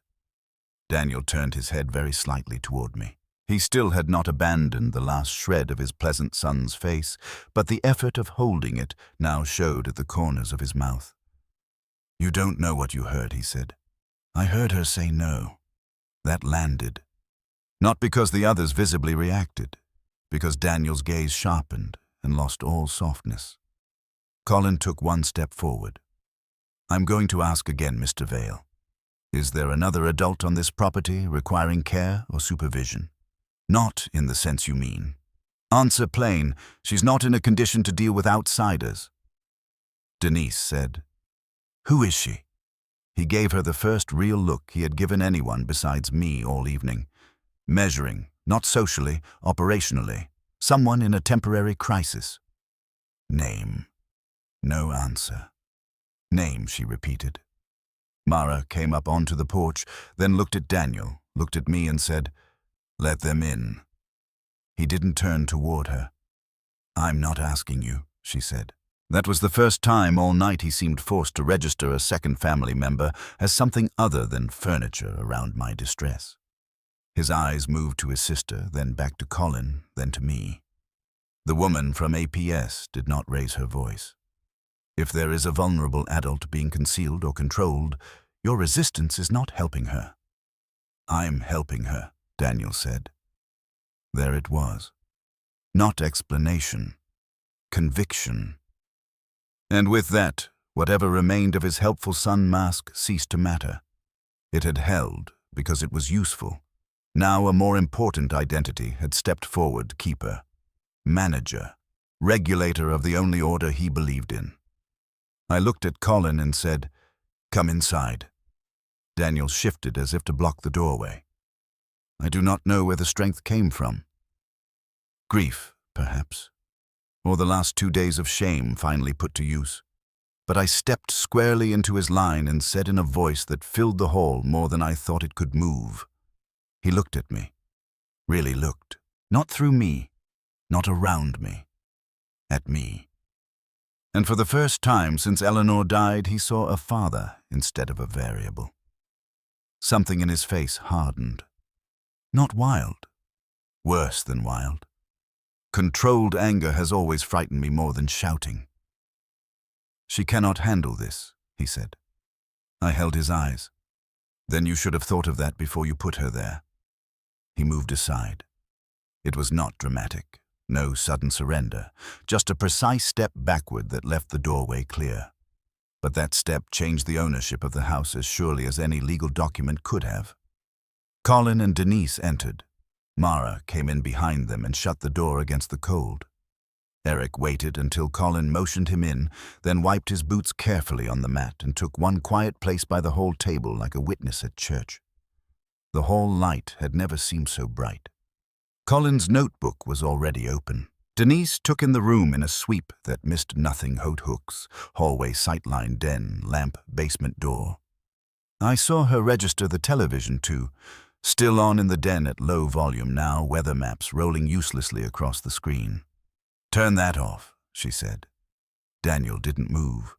Daniel turned his head very slightly toward me. He still had not abandoned the last shred of his pleasant son's face, but the effort of holding it now showed at the corners of his mouth. You don't know what you heard, he said. I heard her say no. That landed. Not because the others visibly reacted, because Daniel's gaze sharpened and lost all softness. Colin took one step forward. "I'm going to ask again, Mr. Vale. Is there another adult on this property requiring care or supervision? Not in the sense you mean. Answer plain, she's not in a condition to deal with outsiders." Denise said, "Who is she?" He gave her the first real look he had given anyone besides me all evening. Measuring, not socially, operationally. Someone in a temporary crisis. "Name." No answer. "Name," she repeated. Mara came up onto the porch, then looked at Daniel, looked at me and said, "Let them in." He didn't turn toward her. "I'm not asking you," she said. That was the first time all night he seemed forced to register a second family member as something other than furniture around my distress. His eyes moved to his sister, then back to Colin, then to me. The woman from APS did not raise her voice. "If there is a vulnerable adult being concealed or controlled, your resistance is not helping her." "I'm helping her," Daniel said. There it was. Not explanation. Conviction. And with that, whatever remained of his helpful sun mask ceased to matter. It had held because it was useful. Now a more important identity had stepped forward, keeper, manager, regulator of the only order he believed in. I looked at Colin and said, "Come inside." Daniel shifted as if to block the doorway. I do not know where the strength came from. Grief, perhaps, or the last 2 days of shame finally put to use. But I stepped squarely into his line and said in a voice that filled the hall more than I thought it could move. He looked at me. Really looked. Not through me. Not around me. At me. And for the first time since Eleanor died, he saw a father instead of a variable. Something in his face hardened. Not wild. Worse than wild. Controlled anger has always frightened me more than shouting. "She cannot handle this," he said. I held his eyes. "Then you should have thought of that before you put her there." He moved aside. It was not dramatic, no sudden surrender, just a precise step backward that left the doorway clear. But that step changed the ownership of the house as surely as any legal document could have. Colin and Denise entered. Mara came in behind them and shut the door against the cold. Eric waited until Colin motioned him in, then wiped his boots carefully on the mat and took one quiet place by the hall table like a witness at church. The hall light had never seemed so bright. Colin's notebook was already open. Denise took in the room in a sweep that missed nothing: haute hooks, hallway sightline, den, lamp, basement door. I saw her register the television too, still on in the den at low volume now, weather maps rolling uselessly across the screen. "Turn that off," she said. Daniel didn't move.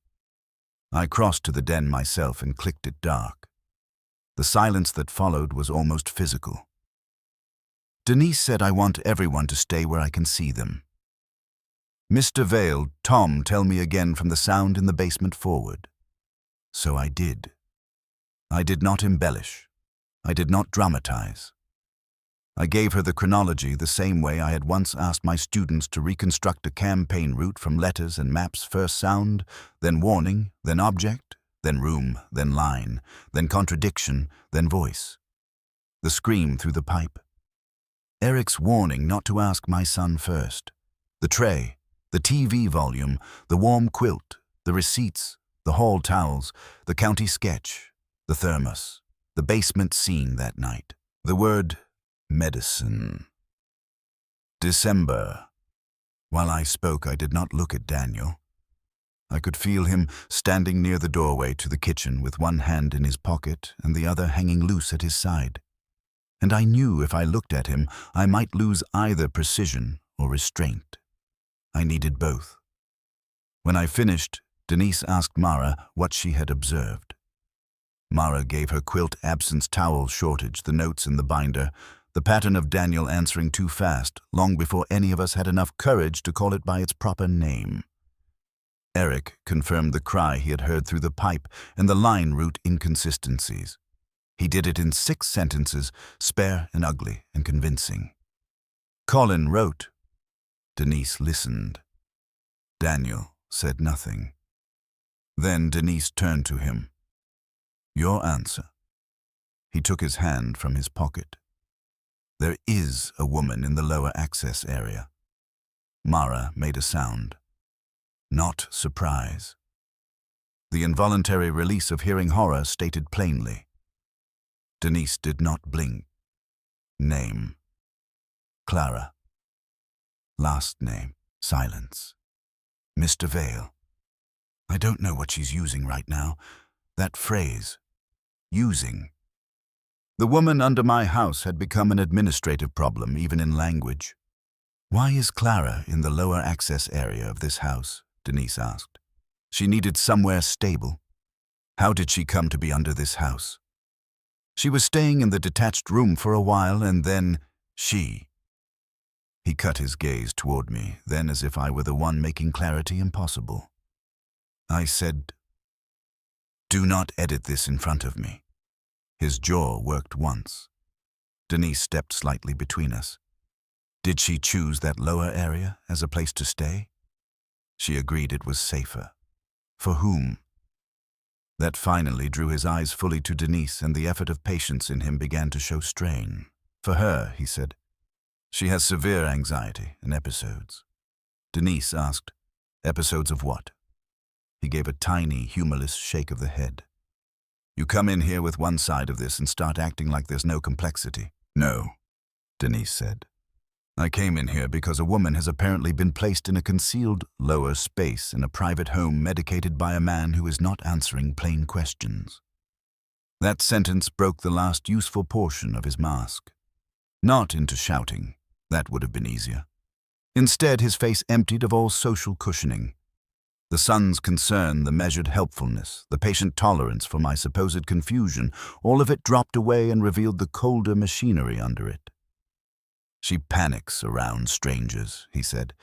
I crossed to the den myself and clicked it dark. The silence that followed was almost physical. Denise said, "I want everyone to stay where I can see them." "Mr. Vale, Tom, tell me again from the sound in the basement forward." So I did. I did not embellish. I did not dramatize. I gave her the chronology the same way I had once asked my students to reconstruct a campaign route from letters and maps: first sound, then warning, then object, then room, then line, then contradiction, then voice. The scream through the pipe. Eric's warning not to ask my son first. The tray, the TV volume, the warm quilt, the receipts, the hall towels, the county sketch, the thermos, the basement scene that night. The word medicine. December. While I spoke, I did not look at Daniel. I could feel him standing near the doorway to the kitchen with one hand in his pocket and the other hanging loose at his side. And I knew if I looked at him, I might lose either precision or restraint. I needed both. When I finished, Denise asked Mara what she had observed. Mara gave her quilt absence towel shortage, the notes in the binder, the pattern of Daniel answering too fast, long before any of us had enough courage to call it by its proper name. Eric confirmed the cry he had heard through the pipe and the line route inconsistencies. He did it in 6 sentences, spare and ugly and convincing. Colin wrote. Denise listened. Daniel said nothing. Then Denise turned to him. Your answer. He took his hand from his pocket. There is a woman in the lower access area. Mara made a sound. Not surprise. The involuntary release of hearing horror stated plainly. Denise did not blink. Name. Clara. Last name. Silence. Mr. Vale. I don't know what she's using right now. That phrase. Using. The woman under my house had become an administrative problem, even in language. Why is Clara in the lower access area of this house? Denise asked. She needed somewhere stable. How did she come to be under this house? She was staying in the detached room for a while, and then she. He cut his gaze toward me, then as if I were the one making clarity impossible. I said, Do not edit this in front of me. His jaw worked once. Denise stepped slightly between us. Did she choose that lower area as a place to stay? She agreed it was safer. For whom? That finally drew his eyes fully to Denise, and the effort of patience in him began to show strain. For her, he said. She has severe anxiety and episodes. Denise asked, Episodes of what? He gave a tiny, humorless shake of the head. You come in here with one side of this and start acting like there's no complexity. No, Denise said. I came in here because a woman has apparently been placed in a concealed lower space in a private home medicated by a man who is not answering plain questions. That sentence broke the last useful portion of his mask. Not into shouting. That would have been easier. Instead, his face emptied of all social cushioning. The son's concern, the measured helpfulness, the patient tolerance for my supposed confusion, all of it dropped away and revealed the colder machinery under it. She panics around strangers, he said.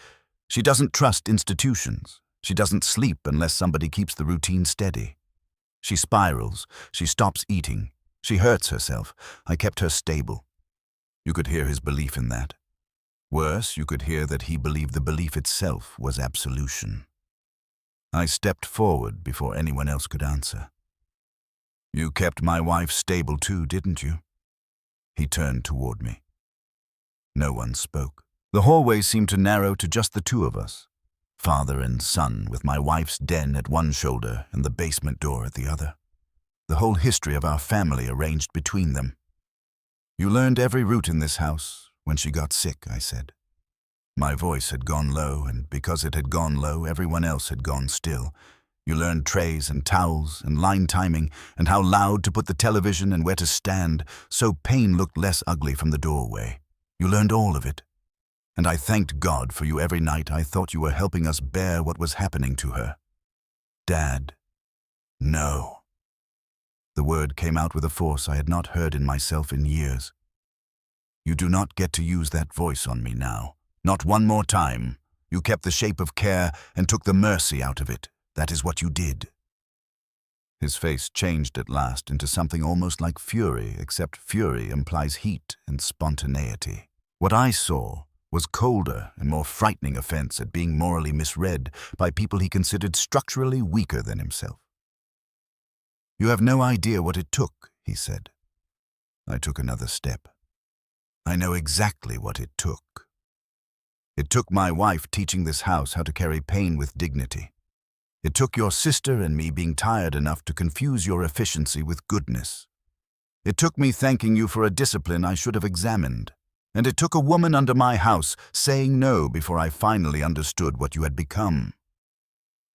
She doesn't trust institutions. She doesn't sleep unless somebody keeps the routine steady. She spirals. She stops eating. She hurts herself. I kept her stable. You could hear his belief in that. Worse, you could hear that he believed the belief itself was absolution. I stepped forward before anyone else could answer. You kept my wife stable too, didn't you? He turned toward me. No one spoke. The hallway seemed to narrow to just the two of us, father and son, with my wife's den at one shoulder and the basement door at the other. The whole history of our family arranged between them. You learned every route in this house when she got sick, I said. My voice had gone low, and because it had gone low, everyone else had gone still. You learned trays and towels and line timing and how loud to put the television and where to stand, so pain looked less ugly from the doorway. You learned all of it. And I thanked God for you every night. I thought you were helping us bear what was happening to her. Dad. No. The word came out with a force I had not heard in myself in years. You do not get to use that voice on me now. Not one more time. You kept the shape of care and took the mercy out of it. That is what you did. His face changed at last into something almost like fury, except fury implies heat and spontaneity. What I saw was colder and more frightening offense at being morally misread by people he considered structurally weaker than himself. You have no idea what it took, he said. I took another step. I know exactly what it took. It took my wife teaching this house how to carry pain with dignity. It took your sister and me being tired enough to confuse your efficiency with goodness. It took me thanking you for a discipline I should have examined. And it took a woman under my house saying no before I finally understood what you had become.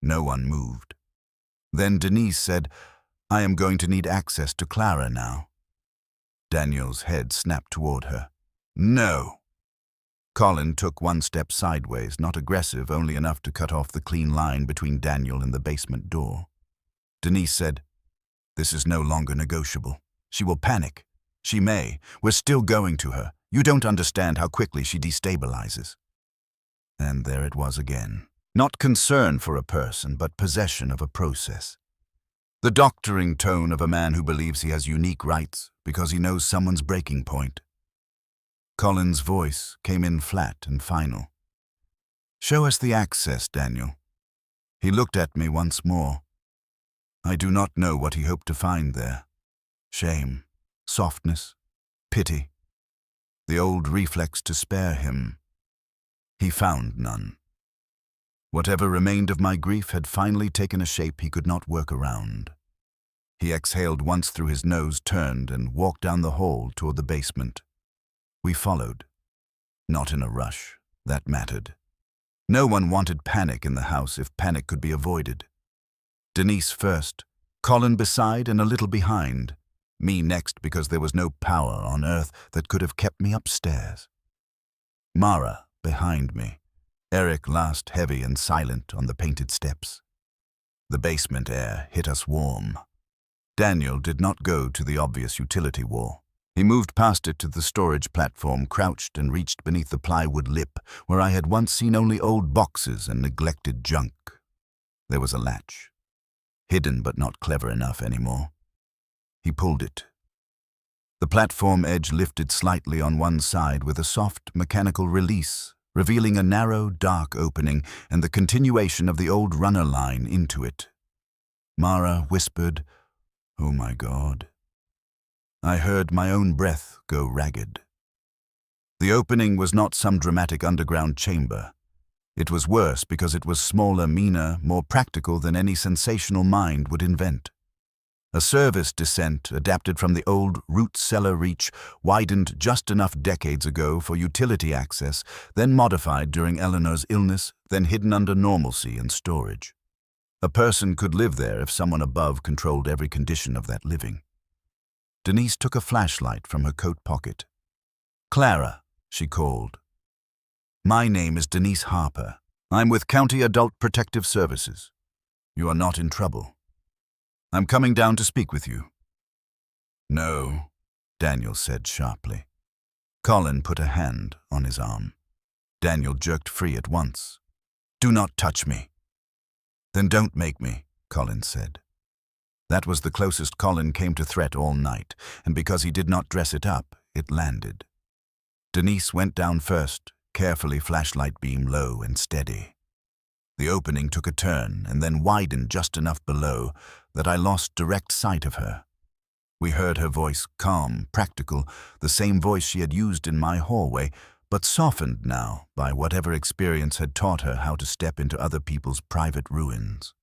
No one moved. Then Denise said, I am going to need access to Clara now. Daniel's head snapped toward her. No. Colin took one step sideways, not aggressive, only enough to cut off the clean line between Daniel and the basement door. Denise said, This is no longer negotiable. She will panic. She may. We're still going to her. You don't understand how quickly she destabilizes. And there it was again. Not concern for a person, but possession of a process. The doctoring tone of a man who believes he has unique rights because he knows someone's breaking point. Colin's voice came in flat and final. "Show us the access, Daniel." He looked at me once more. I do not know what he hoped to find there. Shame, softness, pity. The old reflex to spare him. He found none. Whatever remained of my grief had finally taken a shape he could not work around. He exhaled once through his nose, turned, and walked down the hall toward the basement. We followed. Not in a rush. That mattered. No one wanted panic in the house if panic could be avoided. Denise first, Colin beside and a little behind. Me next because there was no power on earth that could have kept me upstairs. Mara behind me. Eric last, heavy and silent on the painted steps. The basement air hit us warm. Daniel did not go to the obvious utility wall. He moved past it to the storage platform, crouched and reached beneath the plywood lip where I had once seen only old boxes and neglected junk. There was a latch. Hidden but not clever enough anymore. He pulled it. The platform edge lifted slightly on one side with a soft mechanical release, revealing a narrow, dark opening and the continuation of the old runner line into it. Mara whispered, "Oh my God." I heard my own breath go ragged. The opening was not some dramatic underground chamber. It was worse because it was smaller, meaner, more practical than any sensational mind would invent. A service descent adapted from the old root-cellar reach, widened just enough decades ago for utility access, then modified during Eleanor's illness, then hidden under normalcy and storage. A person could live there if someone above controlled every condition of that living. Denise took a flashlight from her coat pocket. "Clara," she called. "My name is Denise Harper. I'm with County Adult Protective Services. You are not in trouble. I'm coming down to speak with you." "No," Daniel said sharply. Colin put a hand on his arm. Daniel jerked free at once. "Do not touch me." "Then don't make me," Colin said. That was the closest Colin came to threat all night, and because he did not dress it up, it landed. Denise went down first, carefully, flashlight beam low and steady. The opening took a turn and then widened just enough below that I lost direct sight of her. We heard her voice, calm, practical, the same voice she had used in my hallway, but softened now by whatever experience had taught her how to step into other people's private ruins.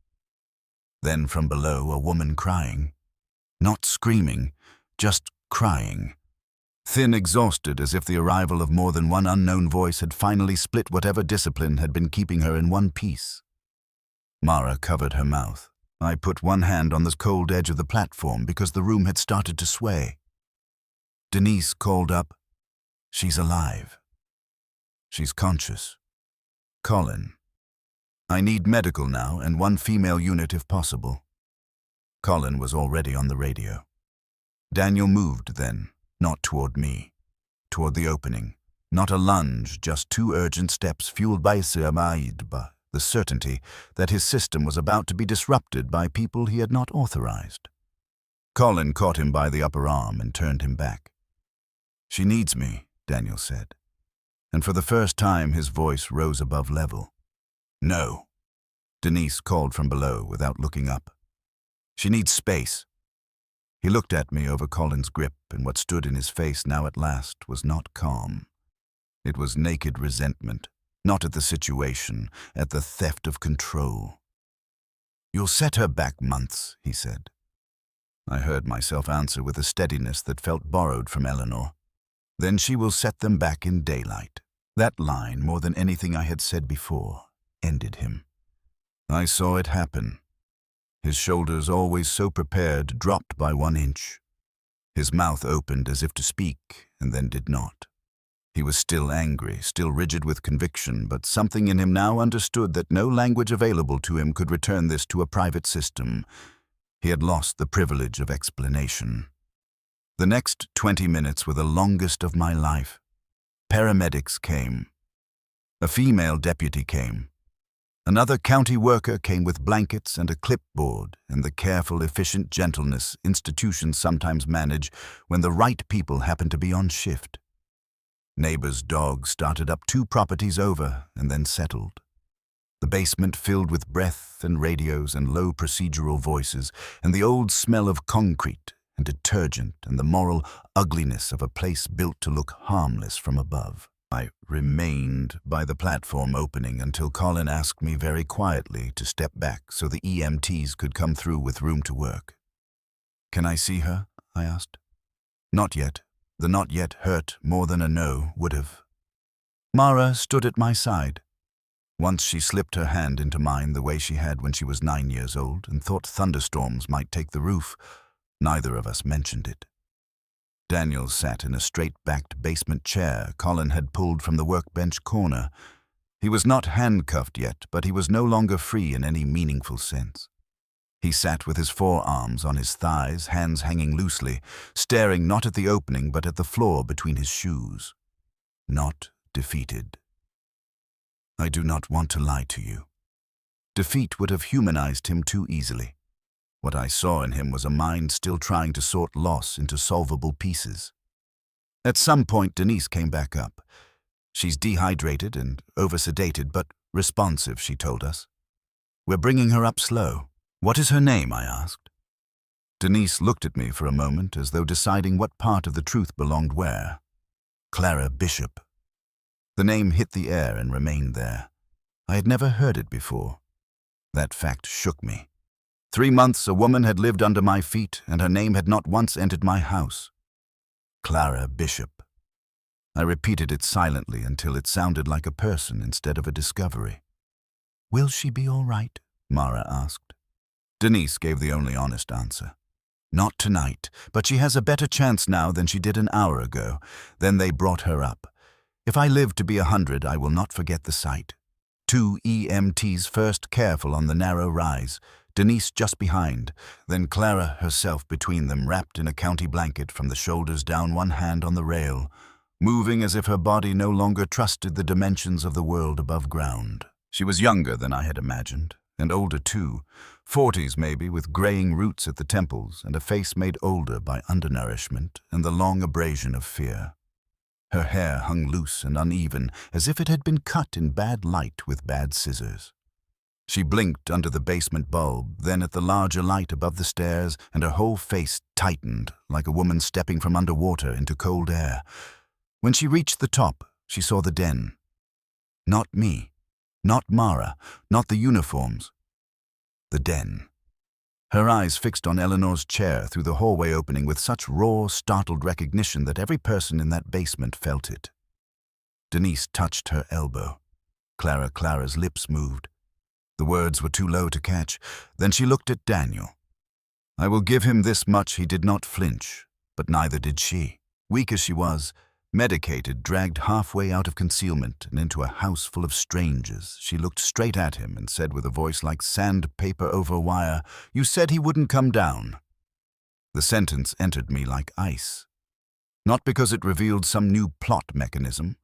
Then from below, a woman crying. Not screaming, just crying. Thin, exhausted, as if the arrival of more than one unknown voice had finally split whatever discipline had been keeping her in one piece. Mara covered her mouth. I put one hand on the cold edge of the platform because the room had started to sway. Denise called up, "She's alive. She's conscious. Colin. I need medical now and one female unit if possible." Colin was already on the radio. Daniel moved then, not toward me, toward the opening. Not a lunge, just two urgent steps fueled by the certainty that his system was about to be disrupted by people he had not authorized. Colin caught him by the upper arm and turned him back. "She needs me," Daniel said. And for the first time his voice rose above level. "No," Denise called from below without looking up. "She needs space." He looked at me over Colin's grip, and what stood in his face now at last was not calm. It was naked resentment, not at the situation, at the theft of control. "You'll set her back months," he said. I heard myself answer with a steadiness that felt borrowed from Eleanor. "Then she will set them back in daylight." That line, more than anything I had said before, ended him. I saw it happen. His shoulders, always so prepared, dropped by 1 inch. His mouth opened as if to speak, and then did not. He was still angry, still rigid with conviction, but something in him now understood that no language available to him could return this to a private system. He had lost the privilege of explanation. The next 20 minutes were the longest of my life. Paramedics came. A female deputy came. Another county worker came with blankets and a clipboard and the careful, efficient gentleness institutions sometimes manage when the right people happen to be on shift. Neighbors' dogs started up 2 properties over and then settled. The basement filled with breath and radios and low procedural voices and the old smell of concrete and detergent and the moral ugliness of a place built to look harmless from above. I remained by the platform opening until Colin asked me very quietly to step back so the EMTs could come through with room to work. "Can I see her?" I asked. "Not yet." The "not yet" hurt more than a no would have. Mara stood at my side. Once she slipped her hand into mine the way she had when she was 9 years old and thought thunderstorms might take the roof. Neither of us mentioned it. Daniel sat in a straight-backed basement chair Colin had pulled from the workbench corner. He was not handcuffed yet, but he was no longer free in any meaningful sense. He sat with his forearms on his thighs, hands hanging loosely, staring not at the opening but at the floor between his shoes. Not defeated. I do not want to lie to you. Defeat would have humanized him too easily. What I saw in him was a mind still trying to sort loss into solvable pieces. At some point, Denise came back up. She's dehydrated and oversedated, but responsive, she told us. We're bringing her up slow. What is her name? I asked. Denise looked at me for a moment as though deciding what part of the truth belonged where. Clara Bishop. The name hit the air and remained there. I had never heard it before. That fact shook me. 3 months a woman had lived under my feet, and her name had not once entered my house. Clara Bishop. I repeated it silently until it sounded like a person instead of a discovery. Will she be all right? Mara asked. Denise gave the only honest answer. Not tonight, but she has a better chance now than she did an hour ago. Then they brought her up. If I live to be 100, I will not forget the sight. 2 EMTs first careful on the narrow rise, Denise just behind, then Clara herself between them, wrapped in a county blanket from the shoulders down, one hand on the rail, moving as if her body no longer trusted the dimensions of the world above ground. She was younger than I had imagined, and older too, 40s maybe, with graying roots at the temples and a face made older by undernourishment and the long abrasion of fear. Her hair hung loose and uneven, as if it had been cut in bad light with bad scissors. She blinked under the basement bulb, then at the larger light above the stairs, and her whole face tightened like a woman stepping from underwater into cold air. When she reached the top, she saw the den. Not me, not Mara, not the uniforms. The den. Her eyes fixed on Eleanor's chair through the hallway opening with such raw, startled recognition that every person in that basement felt it. Denise touched her elbow. Clara's lips moved. The words were too low to catch. Then she looked at Daniel. I will give him this much: he did not flinch, but neither did she. Weak as she was, medicated, dragged halfway out of concealment and into a house full of strangers, she looked straight at him and said with a voice like sandpaper over wire, "You said he wouldn't come down." The sentence entered me like ice. Not because it revealed some new plot mechanism,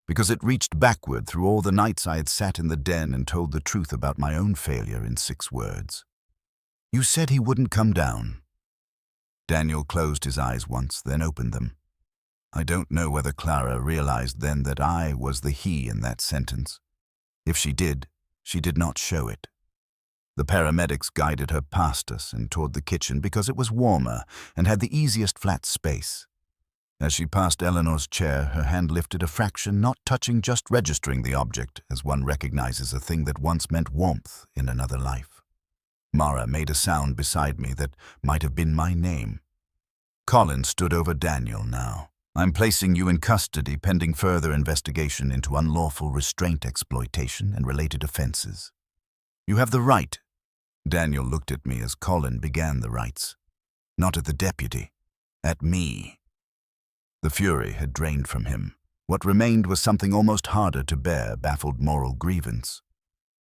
because it reached backward through all the nights I had sat in the den and told the truth about my own failure in 6 words. You said he wouldn't come down. Daniel closed his eyes once, then opened them. I don't know whether Clara realized then that I was the he in that sentence. If she did not show it. The paramedics guided her past us and toward the kitchen because it was warmer and had the easiest flat space. As she passed Eleanor's chair, her hand lifted a fraction, not touching, just registering the object, as one recognizes a thing that once meant warmth in another life. Mara made a sound beside me that might have been my name. Colin stood over Daniel now. I'm placing you in custody pending further investigation into unlawful restraint exploitation and related offenses. You have the right. Daniel looked at me as Colin began the rights. Not at the deputy. At me. The fury had drained from him. What remained was something almost harder to bear, baffled moral grievance.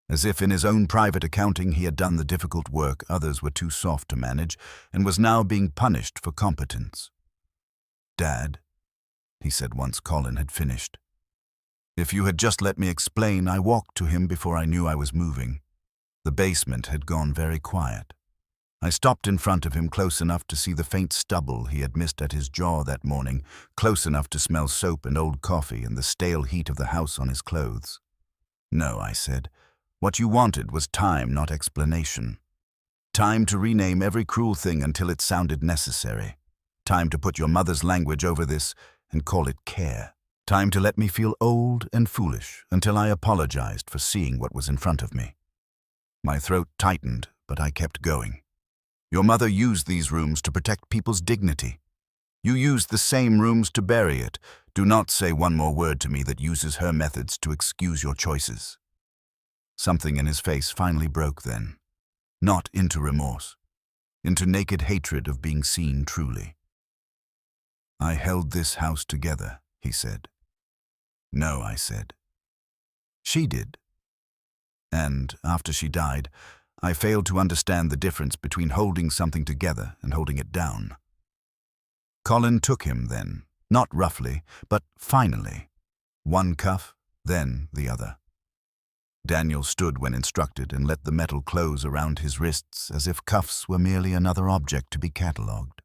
As if in his own private accounting he had done the difficult work others were too soft to manage and was now being punished for competence. Dad, he said once Colin had finished. If you had just let me explain, I walked to him before I knew I was moving. The basement had gone very quiet. I stopped in front of him close enough to see the faint stubble he had missed at his jaw that morning, close enough to smell soap and old coffee and the stale heat of the house on his clothes. No, I said. What you wanted was time, not explanation. Time to rename every cruel thing until it sounded necessary. Time to put your mother's language over this and call it care. Time to let me feel old and foolish until I apologized for seeing what was in front of me. My throat tightened, but I kept going. Your mother used these rooms to protect people's dignity. You used the same rooms to bury it. Do not say one more word to me that uses her methods to excuse your choices. Something in his face finally broke then. Not into remorse, into naked hatred of being seen truly. I held this house together, he said. No, I said. She did. And after she died, I failed to understand the difference between holding something together and holding it down. Colin took him then, not roughly, but finally. One cuff, then the other. Daniel stood when instructed and let the metal close around his wrists as if cuffs were merely another object to be catalogued.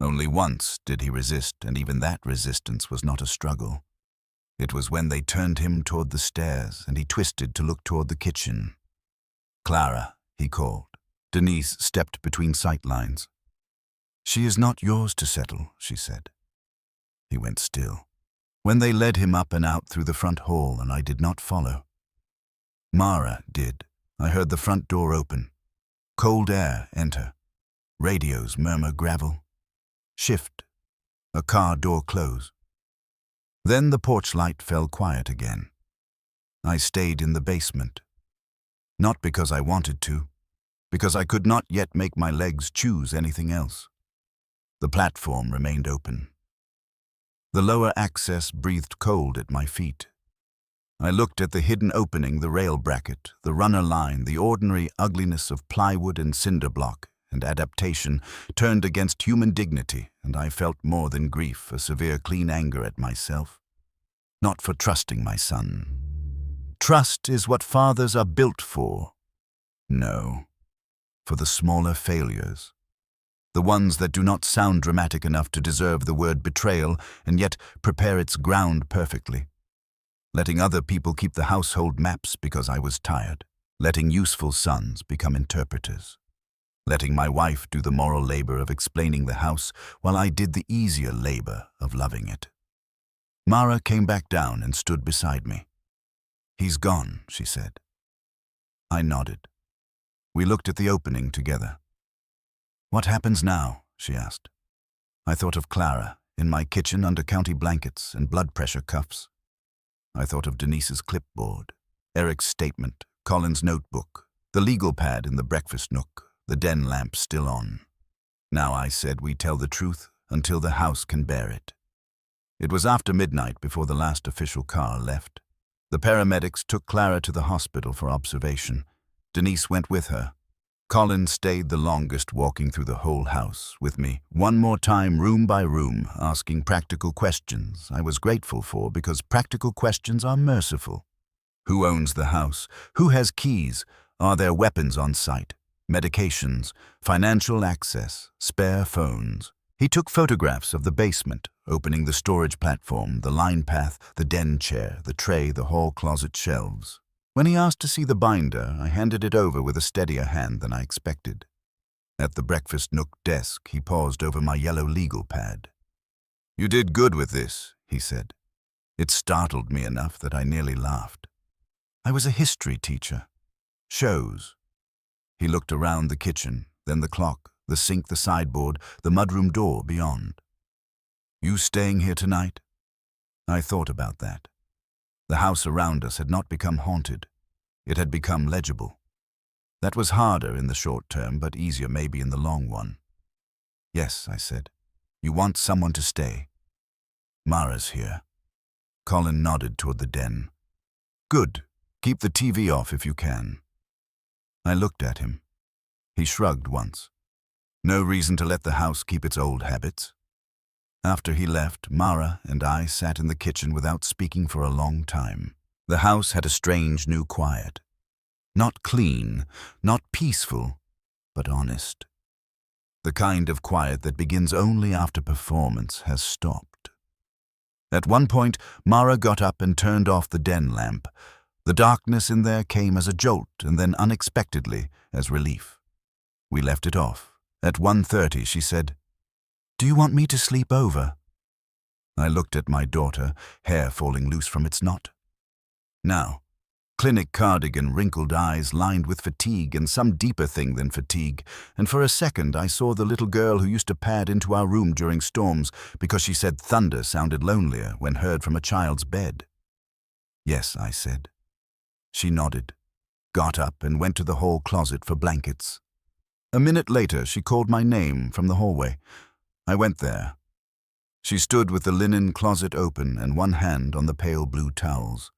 Only once did he resist, and even that resistance was not a struggle. It was when they turned him toward the stairs and he twisted to look toward the kitchen. Clara, he called. Denise stepped between sight lines. She is not yours to settle, she said. He went still. When they led him up and out through the front hall and I did not follow. Mara did. I heard the front door open. Cold air enter. Radios murmur gravel. Shift. A car door close. Then the porch light fell quiet again. I stayed in the basement. Not because I wanted to, because I could not yet make my legs choose anything else. The platform remained open. The lower access breathed cold at my feet. I looked at the hidden opening, the rail bracket, the runner line, the ordinary ugliness of plywood and cinder block, and adaptation turned against human dignity, and I felt more than grief, a severe clean anger at myself. Not for trusting my son. Trust is what fathers are built for. No, for the smaller failures. The ones that do not sound dramatic enough to deserve the word betrayal, and yet prepare its ground perfectly. Letting other people keep the household maps because I was tired. Letting useful sons become interpreters. Letting my wife do the moral labor of explaining the house while I did the easier labor of loving it. Mara came back down and stood beside me. He's gone, she said. I nodded. We looked at the opening together. What happens now? She asked. I thought of Clara, in my kitchen under county blankets and blood pressure cuffs. I thought of Denise's clipboard, Eric's statement, Colin's notebook, the legal pad in the breakfast nook, the den lamp still on. Now, I said, we tell the truth until the house can bear it. It was after midnight before the last official car left. The paramedics took Clara to the hospital for observation. Denise went with her. Colin stayed the longest, walking through the whole house with me, one more time, room by room, asking practical questions I was grateful for because practical questions are merciful. Who owns the house? Who has keys? Are there weapons on site? Medications, financial access, spare phones. He took photographs of the basement, opening the storage platform, the line path, the den chair, the tray, the hall closet shelves. When he asked to see the binder, I handed it over with a steadier hand than I expected. At the breakfast nook desk, he paused over my yellow legal pad. You did good with this, he said. It startled me enough that I nearly laughed. I was a history teacher. Shows. He looked around the kitchen, then the clock, the sink, the sideboard, the mudroom door beyond. You staying here tonight? I thought about that. The house around us had not become haunted. It had become legible. That was harder in the short term, but easier maybe in the long one. Yes, I said. You want someone to stay. Mara's here. Colin nodded toward the den. Good. Keep the TV off if you can. I looked at him. He shrugged once. No reason to let the house keep its old habits. After he left, Mara and I sat in the kitchen without speaking for a long time. The house had a strange new quiet. Not clean, not peaceful, but honest. The kind of quiet that begins only after performance has stopped. At one point, Mara got up and turned off the den lamp. The darkness in there came as a jolt and then unexpectedly as relief. We left it off. At 1:30, she said, "Do you want me to sleep over?" I looked at my daughter, hair falling loose from its knot. Now, clinic cardigan, wrinkled eyes lined with fatigue and some deeper thing than fatigue, and for a second I saw the little girl who used to pad into our room during storms because she said thunder sounded lonelier when heard from a child's bed. "Yes," I said. She nodded, got up and went to the hall closet for blankets. A minute later, she called my name from the hallway. I went there. She stood with the linen closet open and one hand on the pale blue towels.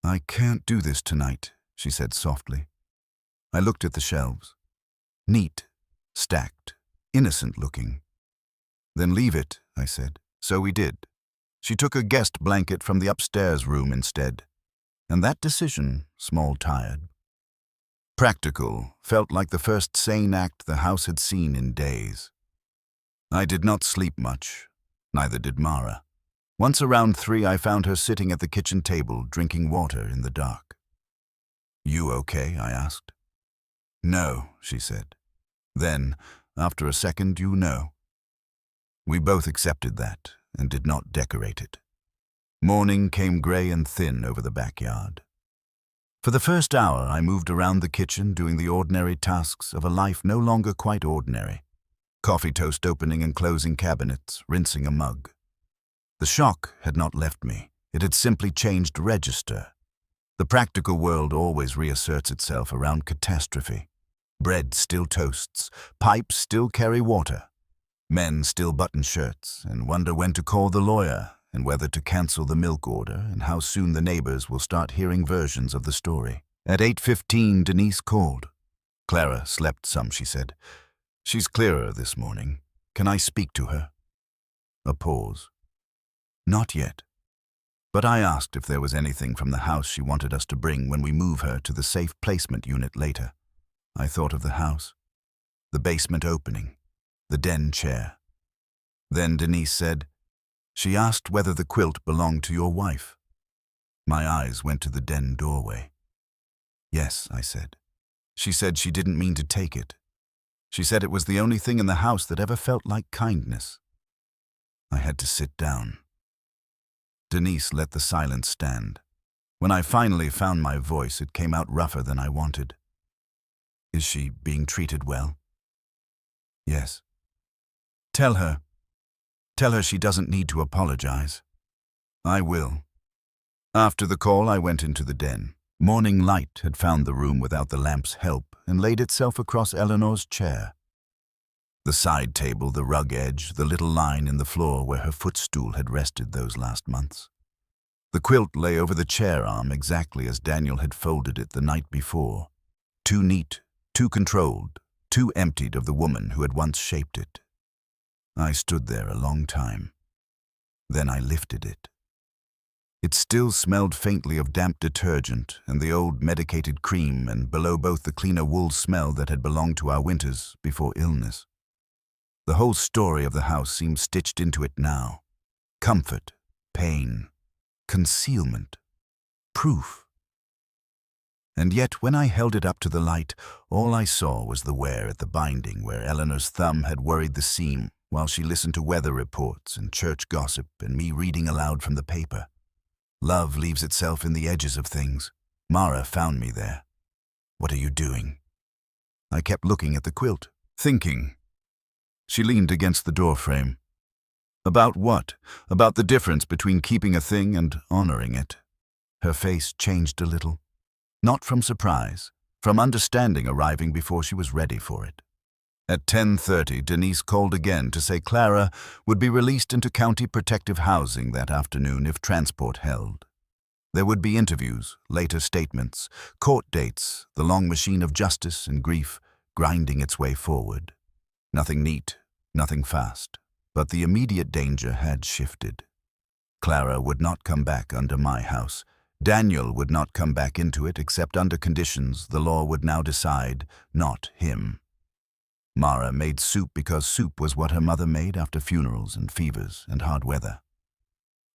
"I can't do this tonight," she said softly. I looked at the shelves. Neat, stacked, innocent looking. "Then leave it," I said. So we did. She took a guest blanket from the upstairs room instead. And that decision, small tired. Practical, felt like the first sane act the house had seen in days. I did not sleep much. Neither did Mara. Once around 3, I found her sitting at the kitchen table, drinking water in the dark. "You okay?" I asked. "No," she said. Then, after a second, "You know." We both accepted that and did not decorate it. Morning came gray and thin over the backyard. For the first hour, I moved around the kitchen doing the ordinary tasks of a life no longer quite ordinary. Coffee toast opening and closing cabinets, rinsing a mug. The shock had not left me. It had simply changed register. The practical world always reasserts itself around catastrophe. Bread still toasts, pipes still carry water. Men still button shirts and wonder when to call the lawyer and whether to cancel the milk order and how soon the neighbors will start hearing versions of the story. At 8:15, Denise called. "Clara slept some," she said. "She's clearer this morning. Can I speak to her?" A pause. "Not yet." But I asked if there was anything from the house she wanted us to bring when we move her to the safe placement unit later. I thought of the house, the basement opening, the den chair. Then Denise said, "She asked whether the quilt belonged to your wife." My eyes went to the den doorway. "Yes," I said. "She said she didn't mean to take it. She said it was the only thing in the house that ever felt like kindness." I had to sit down. Denise let the silence stand. When I finally found my voice, it came out rougher than I wanted. "Is she being treated well?" "Yes." Tell her she doesn't need to apologize." "I will." After the call, I went into the den. Morning light had found the room without the lamp's help and laid itself across Eleanor's chair. The side table, the rug edge, the little line in the floor where her footstool had rested those last months. The quilt lay over the chair arm exactly as Daniel had folded it the night before. Too neat, too controlled, too emptied of the woman who had once shaped it. I stood there a long time. Then I lifted it. It still smelled faintly of damp detergent and the old medicated cream, and below both the cleaner wool smell that had belonged to our winters before illness. The whole story of the house seemed stitched into it now. Comfort, pain, concealment, proof. And yet when I held it up to the light, all I saw was the wear at the binding where Eleanor's thumb had worried the seam while she listened to weather reports and church gossip and me reading aloud from the paper. Love leaves itself in the edges of things. Mara found me there. "What are you doing?" I kept looking at the quilt, thinking. She leaned against the doorframe. About what? About the difference between keeping a thing and honoring it. Her face changed a little. Not from surprise, from understanding arriving before she was ready for it. At 10:30, Denise called again to say Clara would be released into county protective housing that afternoon if transport held. There would be interviews, later statements, court dates, the long machine of justice and grief grinding its way forward. Nothing neat, nothing fast, But the immediate danger had shifted. Clara would not come back under my house. Daniel would not come back into it except under conditions the law would now decide, not him. Mara made soup because soup was what her mother made after funerals and fevers and hard weather.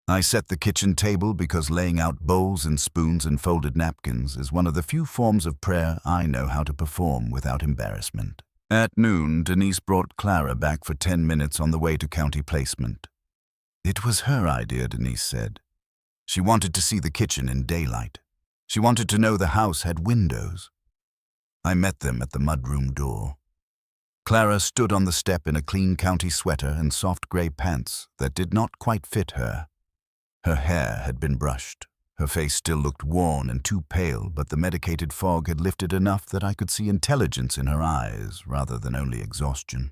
I set the kitchen table because laying out bowls and spoons and folded napkins is one of the few forms of prayer I know how to perform without embarrassment. At noon, Denise brought Clara back for 10 minutes on the way to county placement. It was her idea, Denise said. She wanted to see the kitchen in daylight. She wanted to know the house had windows. I met them at the mudroom door. Clara stood on the step in a clean county sweater and soft grey pants that did not quite fit her. Her hair had been brushed. Her face still looked worn and too pale, but the medicated fog had lifted enough that I could see intelligence in her eyes rather than only exhaustion.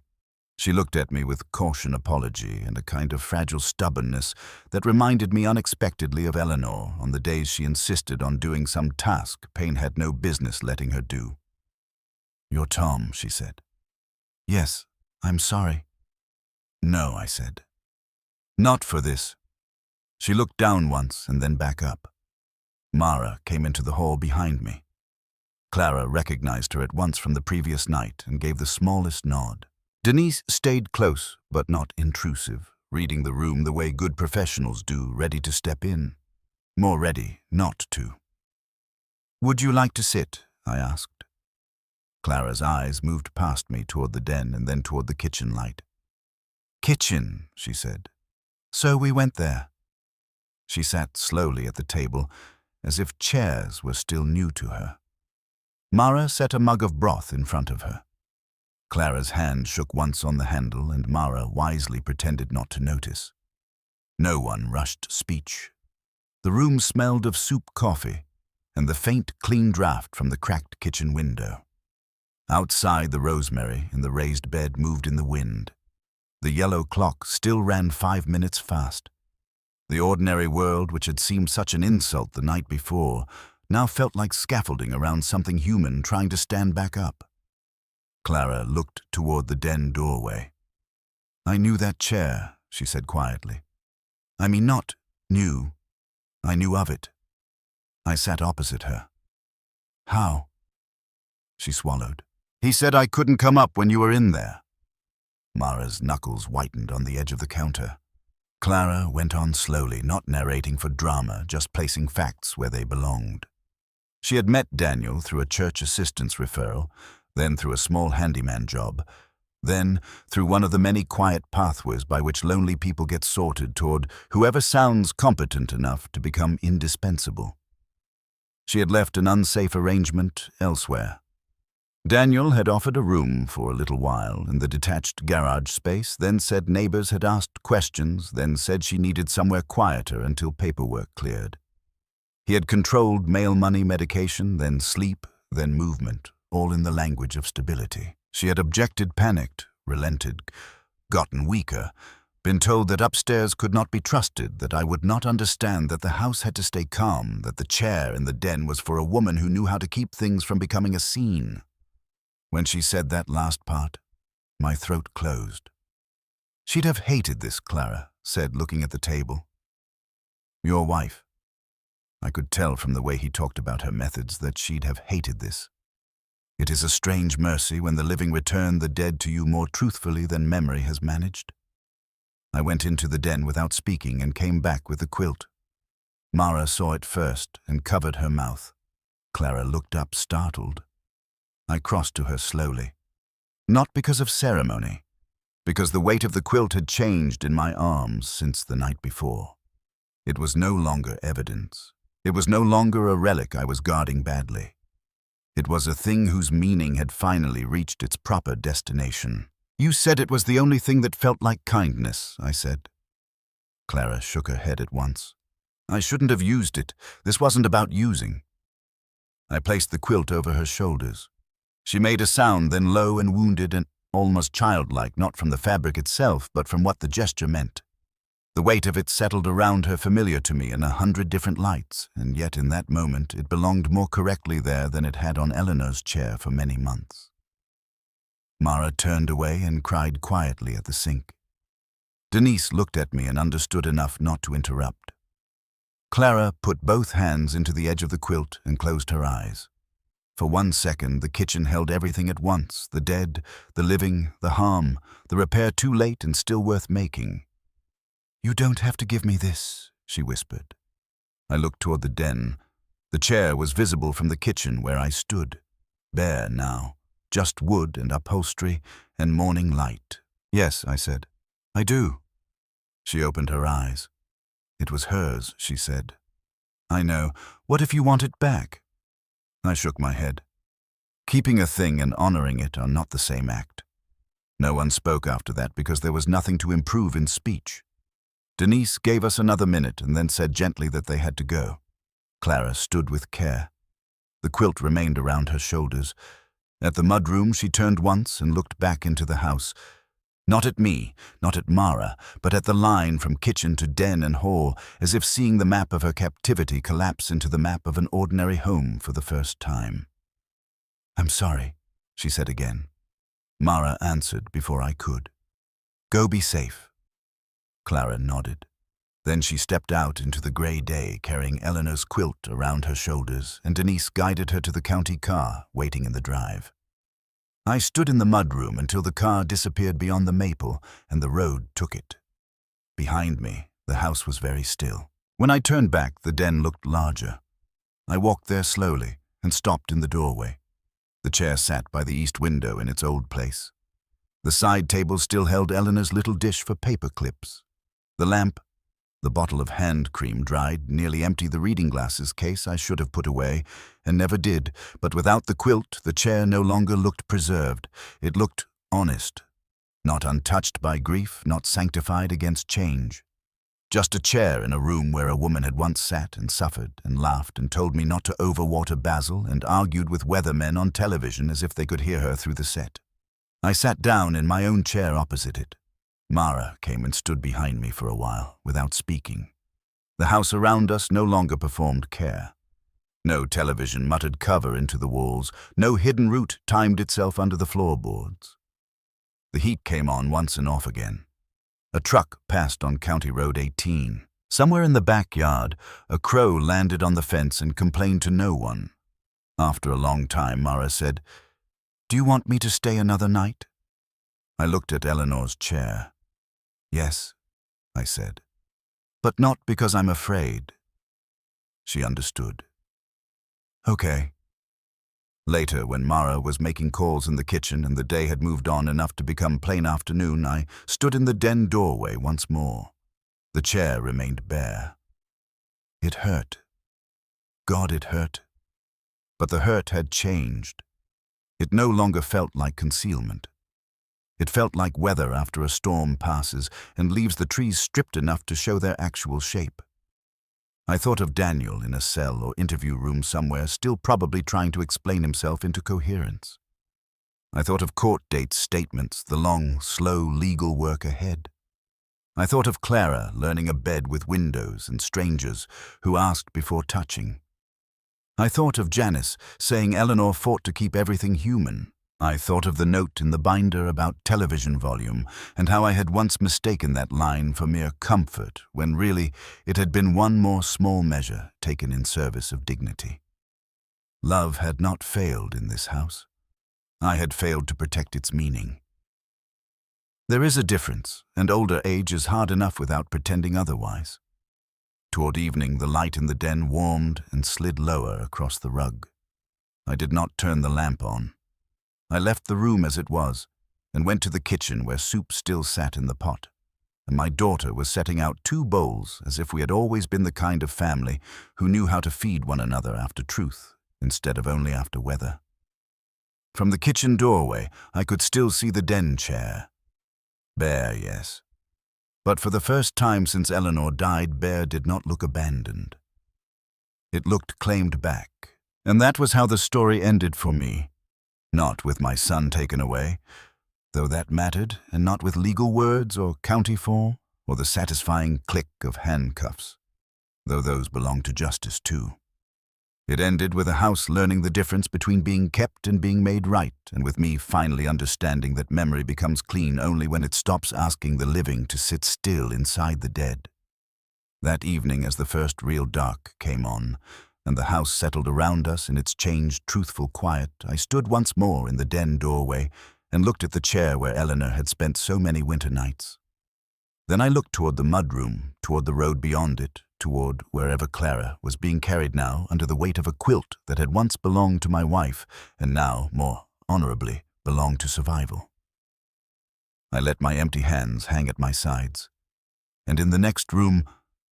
She looked at me with caution apology and a kind of fragile stubbornness that reminded me unexpectedly of Eleanor on the days she insisted on doing some task Payne had no business letting her do. "You're Tom," she said. "Yes, I'm sorry." "No," I said. "Not for this." She looked down once and then back up. Mara came into the hall behind me. Clara recognized her at once from the previous night and gave the smallest nod. Denise stayed close, but not intrusive, reading the room the way good professionals do, ready to step in. More ready not to. "Would you like to sit?" I asked. Clara's eyes moved past me toward the den and then toward the kitchen light. "Kitchen," she said. "So we went there." She sat slowly at the table, as if chairs were still new to her. Mara set a mug of broth in front of her. Clara's hand shook once on the handle, and Mara wisely pretended not to notice. No one rushed speech. The room smelled of soup coffee and the faint, clean draft from the cracked kitchen window. Outside, the rosemary in the raised bed moved in the wind. The yellow clock still ran 5 minutes fast. The ordinary world, which had seemed such an insult the night before, now felt like scaffolding around something human trying to stand back up. Clara looked toward the den doorway. "I knew that chair," she said quietly. "I mean, not knew. I knew of it." I sat opposite her. "How?" She swallowed. "He said I couldn't come up when you were in there." Mara's knuckles whitened on the edge of the counter. Clara went on slowly, not narrating for drama, just placing facts where they belonged. She had met Daniel through a church assistance referral, then through a small handyman job, then through one of the many quiet pathways by which lonely people get sorted toward whoever sounds competent enough to become indispensable. She had left an unsafe arrangement elsewhere. Daniel had offered a room for a little while in the detached garage space, then said neighbors had asked questions, then said she needed somewhere quieter until paperwork cleared. He had controlled mail money medication, then sleep, then movement, all in the language of stability. She had objected, panicked, relented, gotten weaker, been told that upstairs could not be trusted, that I would not understand, that the house had to stay calm, that the chair in the den was for a woman who knew how to keep things from becoming a scene. When she said that last part, my throat closed. She'd have hated this, Clara said, looking at the table. "Your wife." I could tell from the way he talked about her methods that she'd have hated this. It is a strange mercy when the living return the dead to you more truthfully than memory has managed. I went into the den without speaking and came back with the quilt. Mara saw it first and covered her mouth. Clara looked up, startled. I crossed to her slowly. Not because of ceremony, because the weight of the quilt had changed in my arms since the night before. It was no longer evidence. It was no longer a relic I was guarding badly. It was a thing whose meaning had finally reached its proper destination. "You said it was the only thing that felt like kindness," I said. Clara shook her head at once. "I shouldn't have used it. This wasn't about using." I placed the quilt over her shoulders. She made a sound, then low and wounded and almost childlike, not from the fabric itself, but from what the gesture meant. The weight of it settled around her, familiar to me in 100 different lights, and yet in that moment it belonged more correctly there than it had on Eleanor's chair for many months. Mara turned away and cried quietly at the sink. Denise looked at me and understood enough not to interrupt. Clara put both hands into the edge of the quilt and closed her eyes. For 1 second, the kitchen held everything at once, the dead, the living, the harm, the repair too late and still worth making. "You don't have to give me this," she whispered. I looked toward the den. The chair was visible from the kitchen where I stood. Bare now, just wood and upholstery and morning light. "Yes," I said. "I do." She opened her eyes. "It was hers," she said. "I know. What if you want it back?" I shook my head. Keeping a thing and honoring it are not the same act. No one spoke after that because there was nothing to improve in speech. Denise gave us another minute and then said gently that they had to go. Clara stood with care. The quilt remained around her shoulders. At the mudroom she turned once and looked back into the house. Not at me, not at Mara, but at the line from kitchen to den and hall, as if seeing the map of her captivity collapse into the map of an ordinary home for the first time. "I'm sorry," she said again. Mara answered before I could. "Go be safe." Clara nodded. Then she stepped out into the grey day, carrying Eleanor's quilt around her shoulders, and Denise guided her to the county car, waiting in the drive. I stood in the mudroom until the car disappeared beyond the maple and the road took it. Behind me, the house was very still. When I turned back, the den looked larger. I walked there slowly and stopped in the doorway. The chair sat by the east window in its old place. The side table still held Eleanor's little dish for paper clips. The lamp, the bottle of hand cream dried, nearly empty the reading glasses case I should have put away, and never did, but without the quilt, the chair no longer looked preserved. It looked honest, not untouched by grief, not sanctified against change. Just a chair in a room where a woman had once sat and suffered and laughed and told me not to overwater basil and argued with weathermen on television as if they could hear her through the set. I sat down in my own chair opposite it. Mara came and stood behind me for a while, without speaking. The house around us no longer performed care. No television muttered cover into the walls, no hidden route timed itself under the floorboards. The heat came on once and off again. A truck passed on County Road 18. Somewhere in the backyard, a crow landed on the fence and complained to no one. After a long time, Mara said, "Do you want me to stay another night?" I looked at Eleanor's chair. "Yes," I said, "but not because I'm afraid." She understood. "Okay." Later, when Mara was making calls in the kitchen and the day had moved on enough to become plain afternoon, I stood in the den doorway once more. The chair remained bare. It hurt. God, it hurt. But the hurt had changed. It no longer felt like concealment. It felt like weather after a storm passes and leaves the trees stripped enough to show their actual shape. I thought of Daniel in a cell or interview room somewhere, still probably trying to explain himself into coherence. I thought of court dates, statements, the long, slow legal work ahead. I thought of Clara learning a bed with windows and strangers who asked before touching. I thought of Janice saying Eleanor fought to keep everything human. I thought of the note in the binder about television volume and how I had once mistaken that line for mere comfort when really it had been one more small measure taken in service of dignity. Love had not failed in this house. I had failed to protect its meaning. There is a difference, and older age is hard enough without pretending otherwise. Toward evening, the light in the den warmed and slid lower across the rug. I did not turn the lamp on. I left the room as it was and went to the kitchen where soup still sat in the pot, and my daughter was setting out 2 bowls as if we had always been the kind of family who knew how to feed one another after truth instead of only after weather. From the kitchen doorway, I could still see the den chair. Bare, yes. But for the first time since Eleanor died, Bare did not look abandoned. It looked claimed back, and that was how the story ended for me. Not with my son taken away, though that mattered, and not with legal words or county fall or the satisfying click of handcuffs, though those belonged to justice too. It ended with a house learning the difference between being kept and being made right, and with me finally understanding that memory becomes clean only when it stops asking the living to sit still inside the dead. That evening, as the first real dark came on, and the house settled around us in its changed, truthful quiet, I stood once more in the den doorway and looked at the chair where Eleanor had spent so many winter nights. Then I looked toward the mudroom, toward the road beyond it, toward wherever Clara was being carried now under the weight of a quilt that had once belonged to my wife and now, more honorably, belonged to survival. I let my empty hands hang at my sides, and in the next room,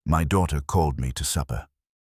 my daughter called me to supper.